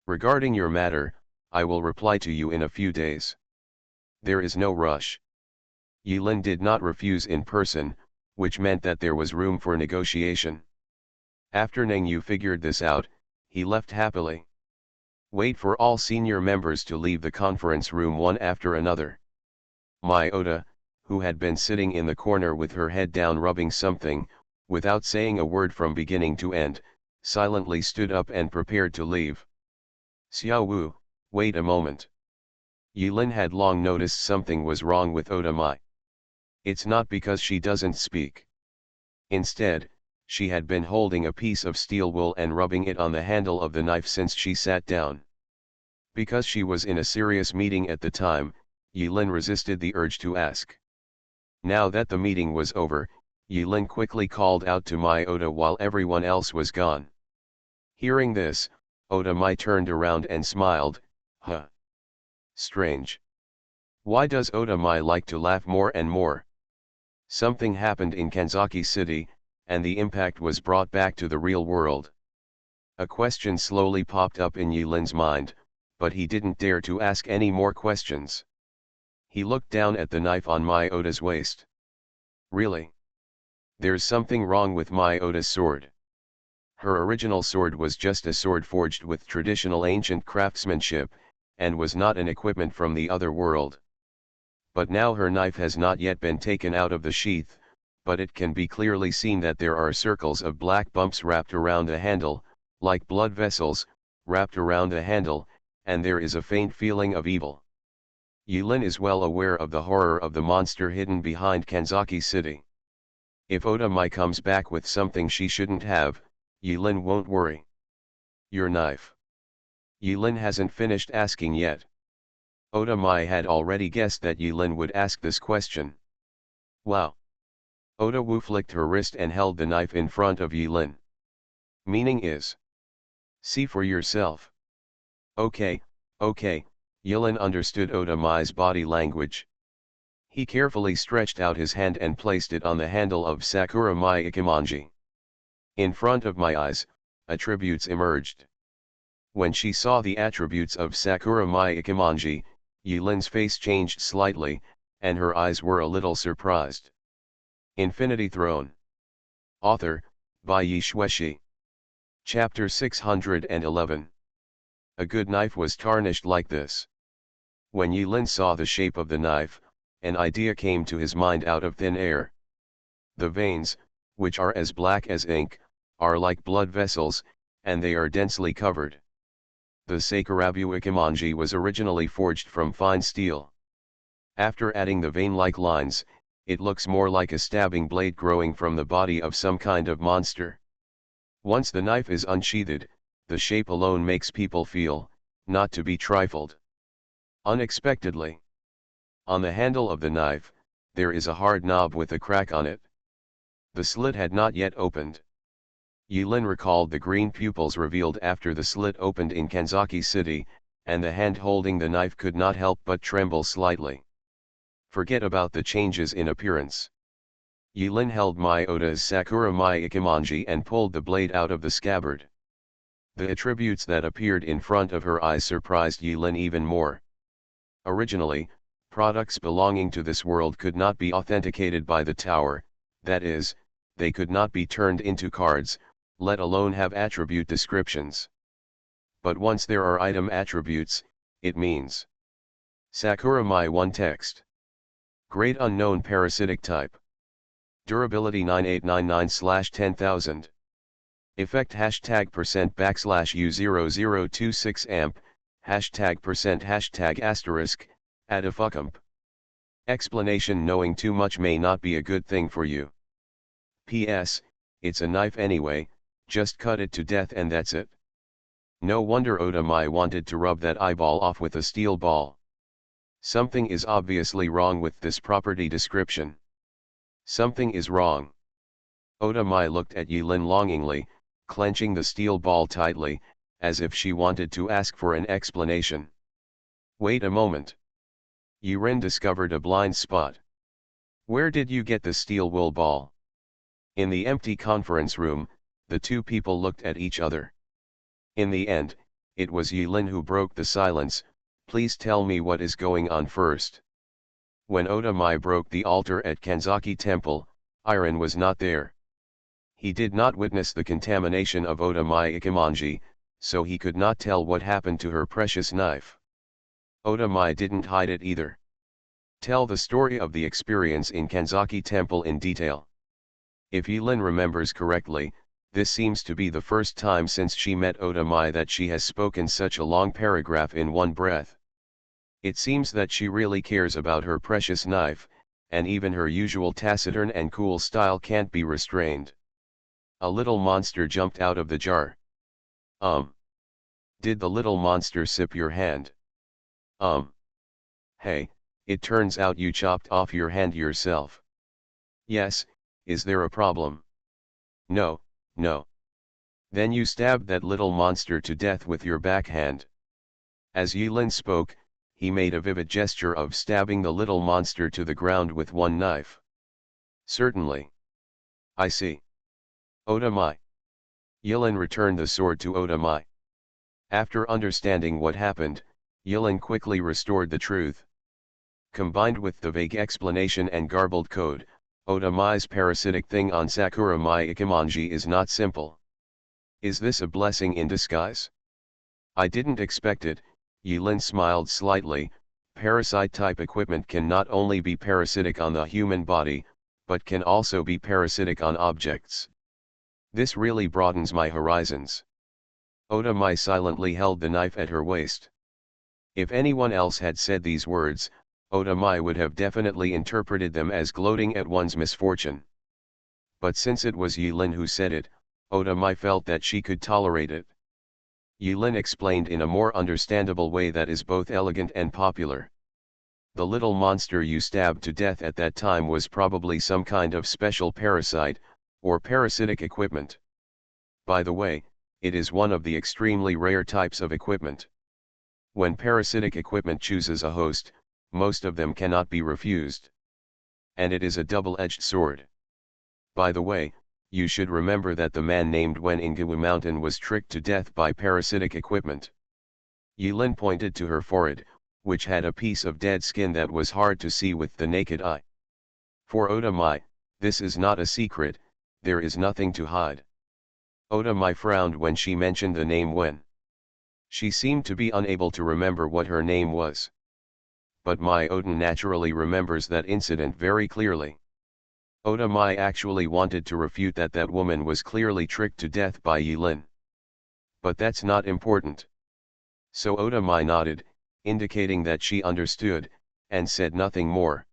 Speaker 1: Regarding your matter, I will reply to you in a few days. There is no rush. Yilin did not refuse in person, which meant that there was room for negotiation. After Ningyu figured this out, he left happily. Wait for all senior members to leave the conference room one after another. Mai Ota, who had been sitting in the corner with her head down rubbing something, without saying a word from beginning to end, silently stood up and prepared to leave. Xiao Wu, wait a moment. Yilin had long noticed something was wrong with Ota Mai. It's not because she doesn't speak. Instead, she had been holding a piece of steel wool and rubbing it on the handle of the knife since she sat down. Because she was in a serious meeting at the time, Yilin resisted the urge to ask. Now that the meeting was over, Yilin quickly called out to Mai Ota while everyone else was gone. Hearing this, Ota Mai turned around and smiled, huh. Strange. Why does Ota Mai like to laugh more and more? Something happened in Kanzaki City, and the impact was brought back to the real world. A question slowly popped up in Yilin's mind, but he didn't dare to ask any more questions. He looked down at the knife on Mai Ota's waist. Really? There's something wrong with Mai Ota's sword. Her original sword was just a sword forged with traditional ancient craftsmanship, and was not an equipment from the other world. But now her knife has not yet been taken out of the sheath, but it can be clearly seen that there are circles of black bumps wrapped around the handle, like blood vessels, wrapped around the handle, and there is a faint feeling of evil. Yilin is well aware of the horror of the monster hidden behind Kanzaki City. If Ota Mai comes back with something she shouldn't have, Yilin won't worry. Your knife. Yilin hasn't finished asking yet. Ota Mai had already guessed that Yilin would ask this question. Wow. Oda Wu flicked her wrist and held the knife in front of Yilin. Meaning is. See for yourself. Okay, okay, Yilin understood Oda Mai's body language. He carefully stretched out his hand and placed it on the handle of Sakura Mai Ikimonji. In front of my eyes, attributes emerged. When she saw the attributes of Sakura Mai Ikimonji, Yilin's face changed slightly, and her eyes were a little surprised. Infinity Throne. Author, by Yi Shueshi. Chapter 611. A good knife was tarnished like this. When Yilin saw the shape of the knife, an idea came to his mind out of thin air. The veins, which are as black as ink, are like blood vessels, and they are densely covered. The Sakurabu Ikimonji was originally forged from fine steel. After adding the vein-like lines, it looks more like a stabbing blade growing from the body of some kind of monster. Once the knife is unsheathed, the shape alone makes people feel, not to be trifled. Unexpectedly, on the handle of the knife, there is a hard knob with a crack on it. The slit had not yet opened. Yilin recalled the green pupils revealed after the slit opened in Kanzaki City, and the hand holding the knife could not help but tremble slightly. Forget about the changes in appearance. Yilin held Mai Oda's Sakura Mai Ikimonji and pulled the blade out of the scabbard. The attributes that appeared in front of her eyes surprised Yilin even more. Originally, products belonging to this world could not be authenticated by the tower, that is, they could not be turned into cards, let alone have attribute descriptions. But once there are item attributes, it means. Sakura Mai 1 text. Grade unknown parasitic type. Durability 9899/10000. Effect #%\U0026 amp, #% #, Explanation: knowing too much may not be a good thing for you. P.S. It's a knife anyway, just cut it to death and that's it. No wonder Oda Mai wanted to rub that eyeball off with a steel ball. Something is obviously wrong with this property description. Something is wrong. Oda Mai looked at Yilin longingly, clenching the steel ball tightly, as if she wanted to ask for an explanation. Wait a moment. Yilin discovered a blind spot. Where did you get the steel wool ball? In the empty conference room, the two people looked at each other. In the end, it was Yilin who broke the silence. Please tell me what is going on first. When Oda Mai broke the altar at Kanzaki Temple, Iron was not there. He did not witness the contamination of Oda Mai Ikimonji, so he could not tell what happened to her precious knife. Oda Mai didn't hide it either. Tell the story of the experience in Kanzaki Temple in detail. If Yilin remembers correctly, this seems to be the first time since she met Oda Mai that she has spoken such a long paragraph in one breath. It seems that she really cares about her precious knife, and even her usual taciturn and cool style can't be restrained. A little monster jumped out of the jar. Did the little monster sip your hand? Hey, it turns out you chopped off your hand yourself. Yes, is there a problem? No, no. Then you stabbed that little monster to death with your backhand. As Yilin spoke, he made a vivid gesture of stabbing the little monster to the ground with one knife. Certainly. I see. Oda Mai. Yilin returned the sword to Oda Mai. After understanding what happened, Yilin quickly restored the truth. Combined with the vague explanation and garbled code, Oda Mai's parasitic thing on Sakura Mai Ikimonji is not simple. Is this a blessing in disguise? I didn't expect it. Yilin smiled slightly. Parasite-type equipment can not only be parasitic on the human body, but can also be parasitic on objects. This really broadens my horizons. Oda Mai silently held the knife at her waist. If anyone else had said these words, Oda Mai would have definitely interpreted them as gloating at one's misfortune. But since it was Yilin who said it, Oda Mai felt that she could tolerate it. Yilin explained in a more understandable way that is both elegant and popular. the little monster you stabbed to death at that time was probably some kind of special parasite, or parasitic equipment. By the way, it is one of the extremely rare types of equipment. When parasitic equipment chooses a host, most of them cannot be refused. And it is a double-edged sword. By the way, you should remember that the man named Wen in Gawu Mountain was tricked to death by parasitic equipment. Yilin pointed to her forehead, which had a piece of dead skin that was hard to see with the naked eye. For Oda Mai, this is not a secret, there is nothing to hide. Oda Mai frowned when she mentioned the name Wen. She seemed to be unable to remember what her name was. But Mai Odin naturally remembers that incident very clearly. Oda Mai actually wanted to refute that woman was clearly tricked to death by Yilin. But that's not important. So Oda Mai nodded, indicating that she understood, and said nothing more.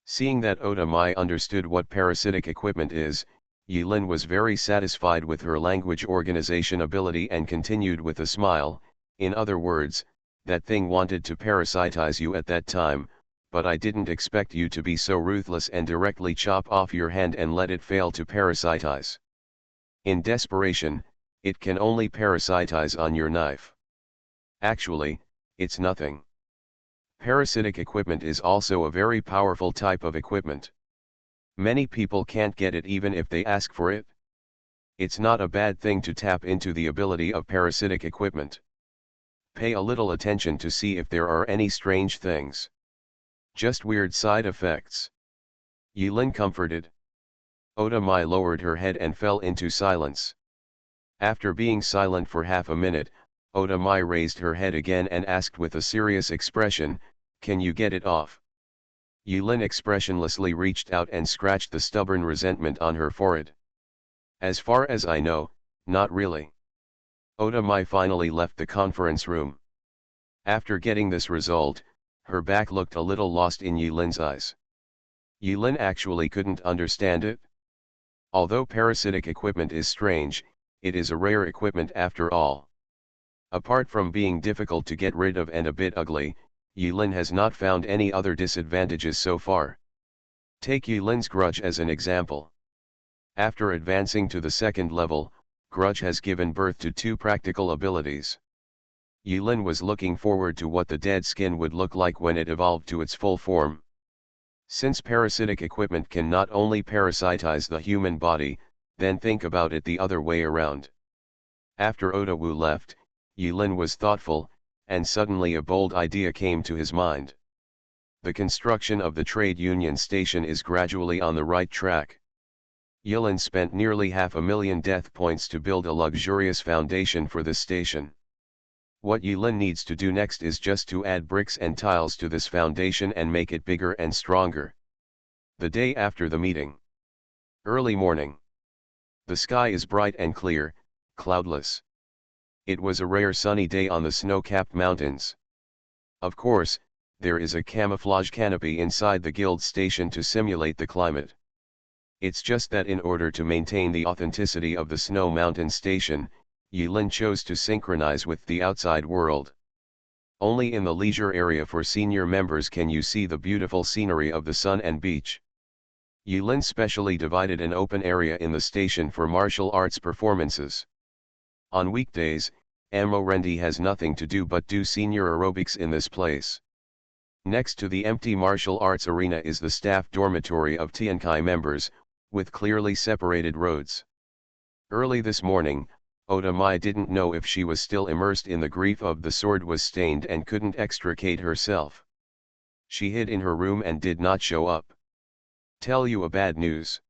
Speaker 1: Seeing that Oda Mai understood what parasitic equipment is, Yilin was very satisfied with her language organization ability and continued with a smile. In other words, that thing wanted to parasitize you at that time, but I didn't expect you to be so ruthless and directly chop off your hand and let it fail to parasitize. In desperation, it can only parasitize on your knife. Actually, it's nothing. Parasitic equipment is also a very powerful type of equipment. Many people can't get it even if they ask for it. It's not a bad thing to tap into the ability of parasitic equipment. Pay a little attention to see if there are any strange things. Just weird side effects. Yilin comforted. Oda Mai lowered her head and fell into silence. After being silent for half a minute, Oda Mai raised her head again and asked with a serious expression, "Can you get it off?" Yilin expressionlessly reached out and scratched the stubborn resentment on her forehead. "As far as I know, not really." Oda Mai finally left the conference room. After getting this result, her back looked a little lost in Yilin's eyes. Yilin actually couldn't understand it. Although parasitic equipment is strange, it is a rare equipment after all. Apart from being difficult to get rid of and a bit ugly, Yilin has not found any other disadvantages so far. Take Yilin's grudge as an example. After advancing to the second level, grudge has given birth to two practical abilities. Yilin was looking forward to what the dead skin would look like when it evolved to its full form. Since parasitic equipment can not only parasitize the human body, then think about it the other way around. After Oda Wu left, Yilin was thoughtful, and suddenly a bold idea came to his mind. The construction of the trade union station is gradually on the right track. Yilin spent nearly 500,000 death points to build a luxurious foundation for this station. What Yilin needs to do next is just to add bricks and tiles to this foundation and make it bigger and stronger. The day after the meeting. Early morning. The sky is bright and clear, cloudless. It was a rare sunny day on the snow-capped mountains. Of course, there is a camouflage canopy inside the guild station to simulate the climate. It's just that in order to maintain the authenticity of the Snow Mountain Station, Yilin chose to synchronize with the outside world. Only in the leisure area for senior members can you see the beautiful scenery of the sun and beach. Yilin specially divided an open area in the station for martial arts performances. On weekdays, Amorendi has nothing to do but do senior aerobics in this place. Next to the empty martial arts arena is the staff dormitory of Tiankai members, with clearly separated roads. Early this morning, Oda Mai didn't know if she was still immersed in the grief of the sword was stained and couldn't extricate herself. She hid in her room and did not show up. Tell you a bad news.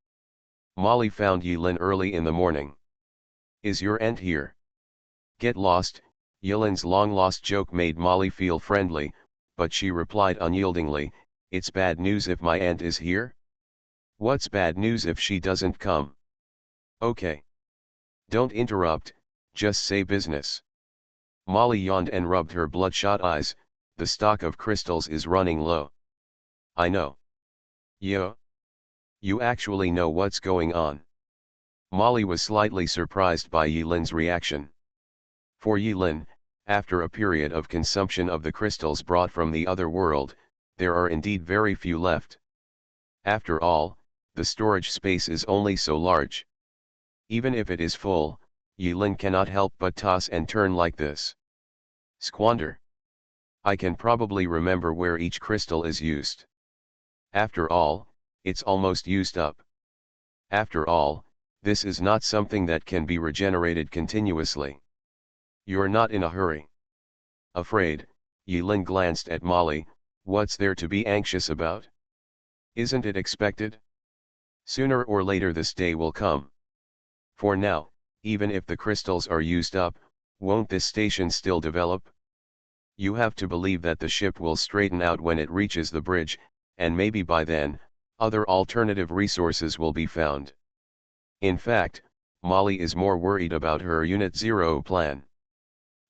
Speaker 1: Molly found Yilin early in the morning. Is your aunt here? Get lost. Yilin's long-lost joke made Molly feel friendly, but she replied unyieldingly, it's bad news if my aunt is here? What's bad news if she doesn't come? Okay. Don't interrupt, just say business. Molly yawned and rubbed her bloodshot eyes, the stock of crystals is running low. I know. Yo. You actually know what's going on. Molly was slightly surprised by Yilin's reaction. For Yilin, after a period of consumption of the crystals brought from the other world, There are indeed very few left. After all, the storage space is only so large. Even if it is full, Yulin cannot help but toss and turn like this. Squander. I can probably remember where each crystal is used. After all, it's almost used up. After all, this is not something that can be regenerated continuously. You're not in a hurry. Afraid, Yulin glanced at Molly. What's there to be anxious about? Isn't it expected? Sooner or later this day will come. For now, even if the crystals are used up, won't this station still develop? You have to believe that the ship will straighten out when it reaches the bridge, and maybe by then, other alternative resources will be found. In fact, Molly is more worried about her Unit Zero plan.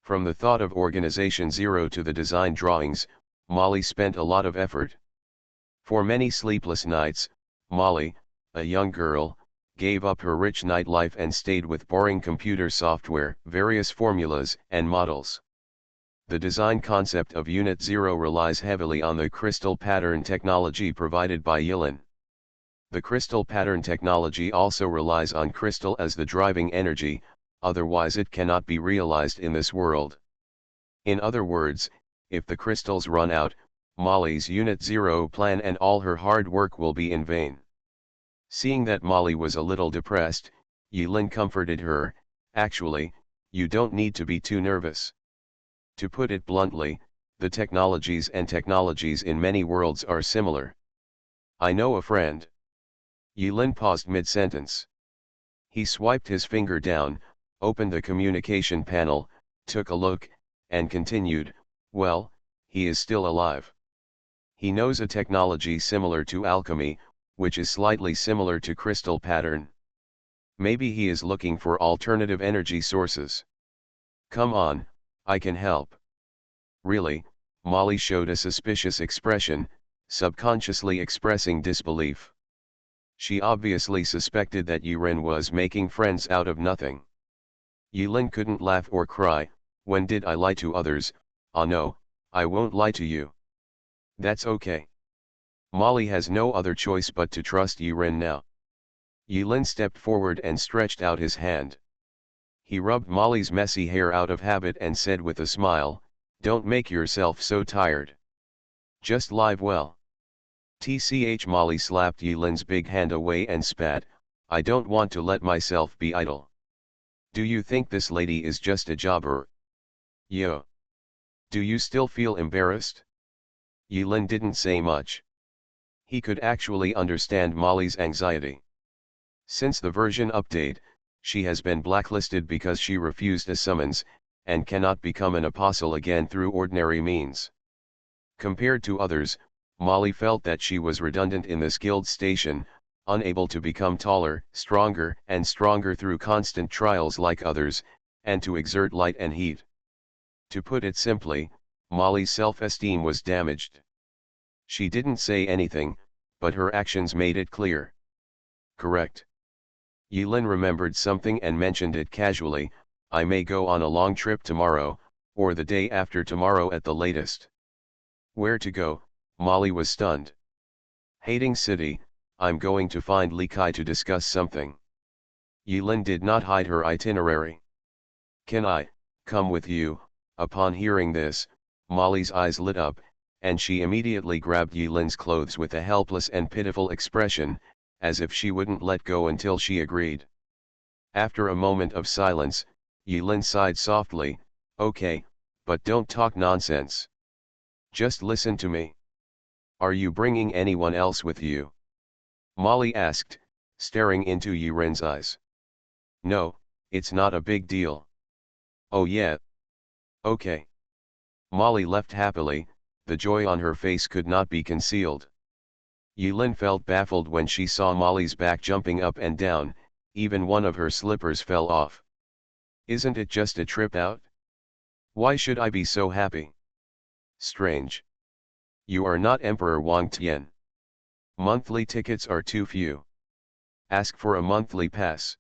Speaker 1: From the thought of Organization Zero to the design drawings, Molly spent a lot of effort. For many sleepless nights, Molly, a young girl, gave up her rich nightlife and stayed with boring computer software, various formulas, and models. The design concept of Unit Zero relies heavily on the crystal pattern technology provided by Yulin. The crystal pattern technology also relies on crystal as the driving energy, otherwise it cannot be realized in this world. In other words, if the crystals run out, Molly's Unit Zero plan and all her hard work will be in vain. Seeing that Molly was a little depressed, Yulin comforted her. Actually, you don't need to be too nervous. To put it bluntly, the technologies in many worlds are similar. I know a friend. Yulin paused mid-sentence. He swiped his finger down, opened the communication panel, took a look, and continued, well, he is still alive. He knows a technology similar to alchemy, which is slightly similar to crystal pattern. Maybe he is looking for alternative energy sources. Come on, I can help. Really? Molly showed a suspicious expression, subconsciously expressing disbelief. She obviously suspected that Yulin was making friends out of nothing. Yulin couldn't laugh or cry. When did I lie to others? Ah no, I won't lie to you. That's okay. Molly has no other choice but to trust Yulin now. Yulin stepped forward and stretched out his hand. He rubbed Molly's messy hair out of habit and said with a smile, don't make yourself so tired. Just lie well. Tch. Molly slapped Yulin's big hand away and spat, I don't want to let myself be idle. Do you think this lady is just a jobber? Yo. Do you still feel embarrassed? Yulin didn't say much. He could actually understand Molly's anxiety. Since the version update, she has been blacklisted because she refused a summons, and cannot become an apostle again through ordinary means. Compared to others, Molly felt that she was redundant in this guild station, unable to become taller, stronger and stronger through constant trials like others, and to exert light and heat. To put it simply, Molly's self-esteem was damaged. She didn't say anything, but her actions made it clear. Correct. Yulin remembered something and mentioned it casually, I may go on a long trip tomorrow, or the day after tomorrow at the latest. Where to go? Molly was stunned. Hating City, I'm going to find Li Kai to discuss something. Yulin did not hide her itinerary. Can I come with you? Upon hearing this, Molly's eyes lit up, and she immediately grabbed Yulin's clothes with a helpless and pitiful expression, as if she wouldn't let go until she agreed. After a moment of silence, Yulin sighed softly, okay, but don't talk nonsense. Just listen to me. Are you bringing anyone else with you? Molly asked, staring into Yulin's eyes. No, it's not a big deal. Oh yeah. Okay. Molly left happily, the joy on her face could not be concealed. Yulin felt baffled when she saw Molly's back jumping up and down, even one of her slippers fell off. Isn't it just a trip out? Why should I be so happy? Strange. You are not Emperor Wang Tian. Monthly tickets are too few. Ask for a monthly pass.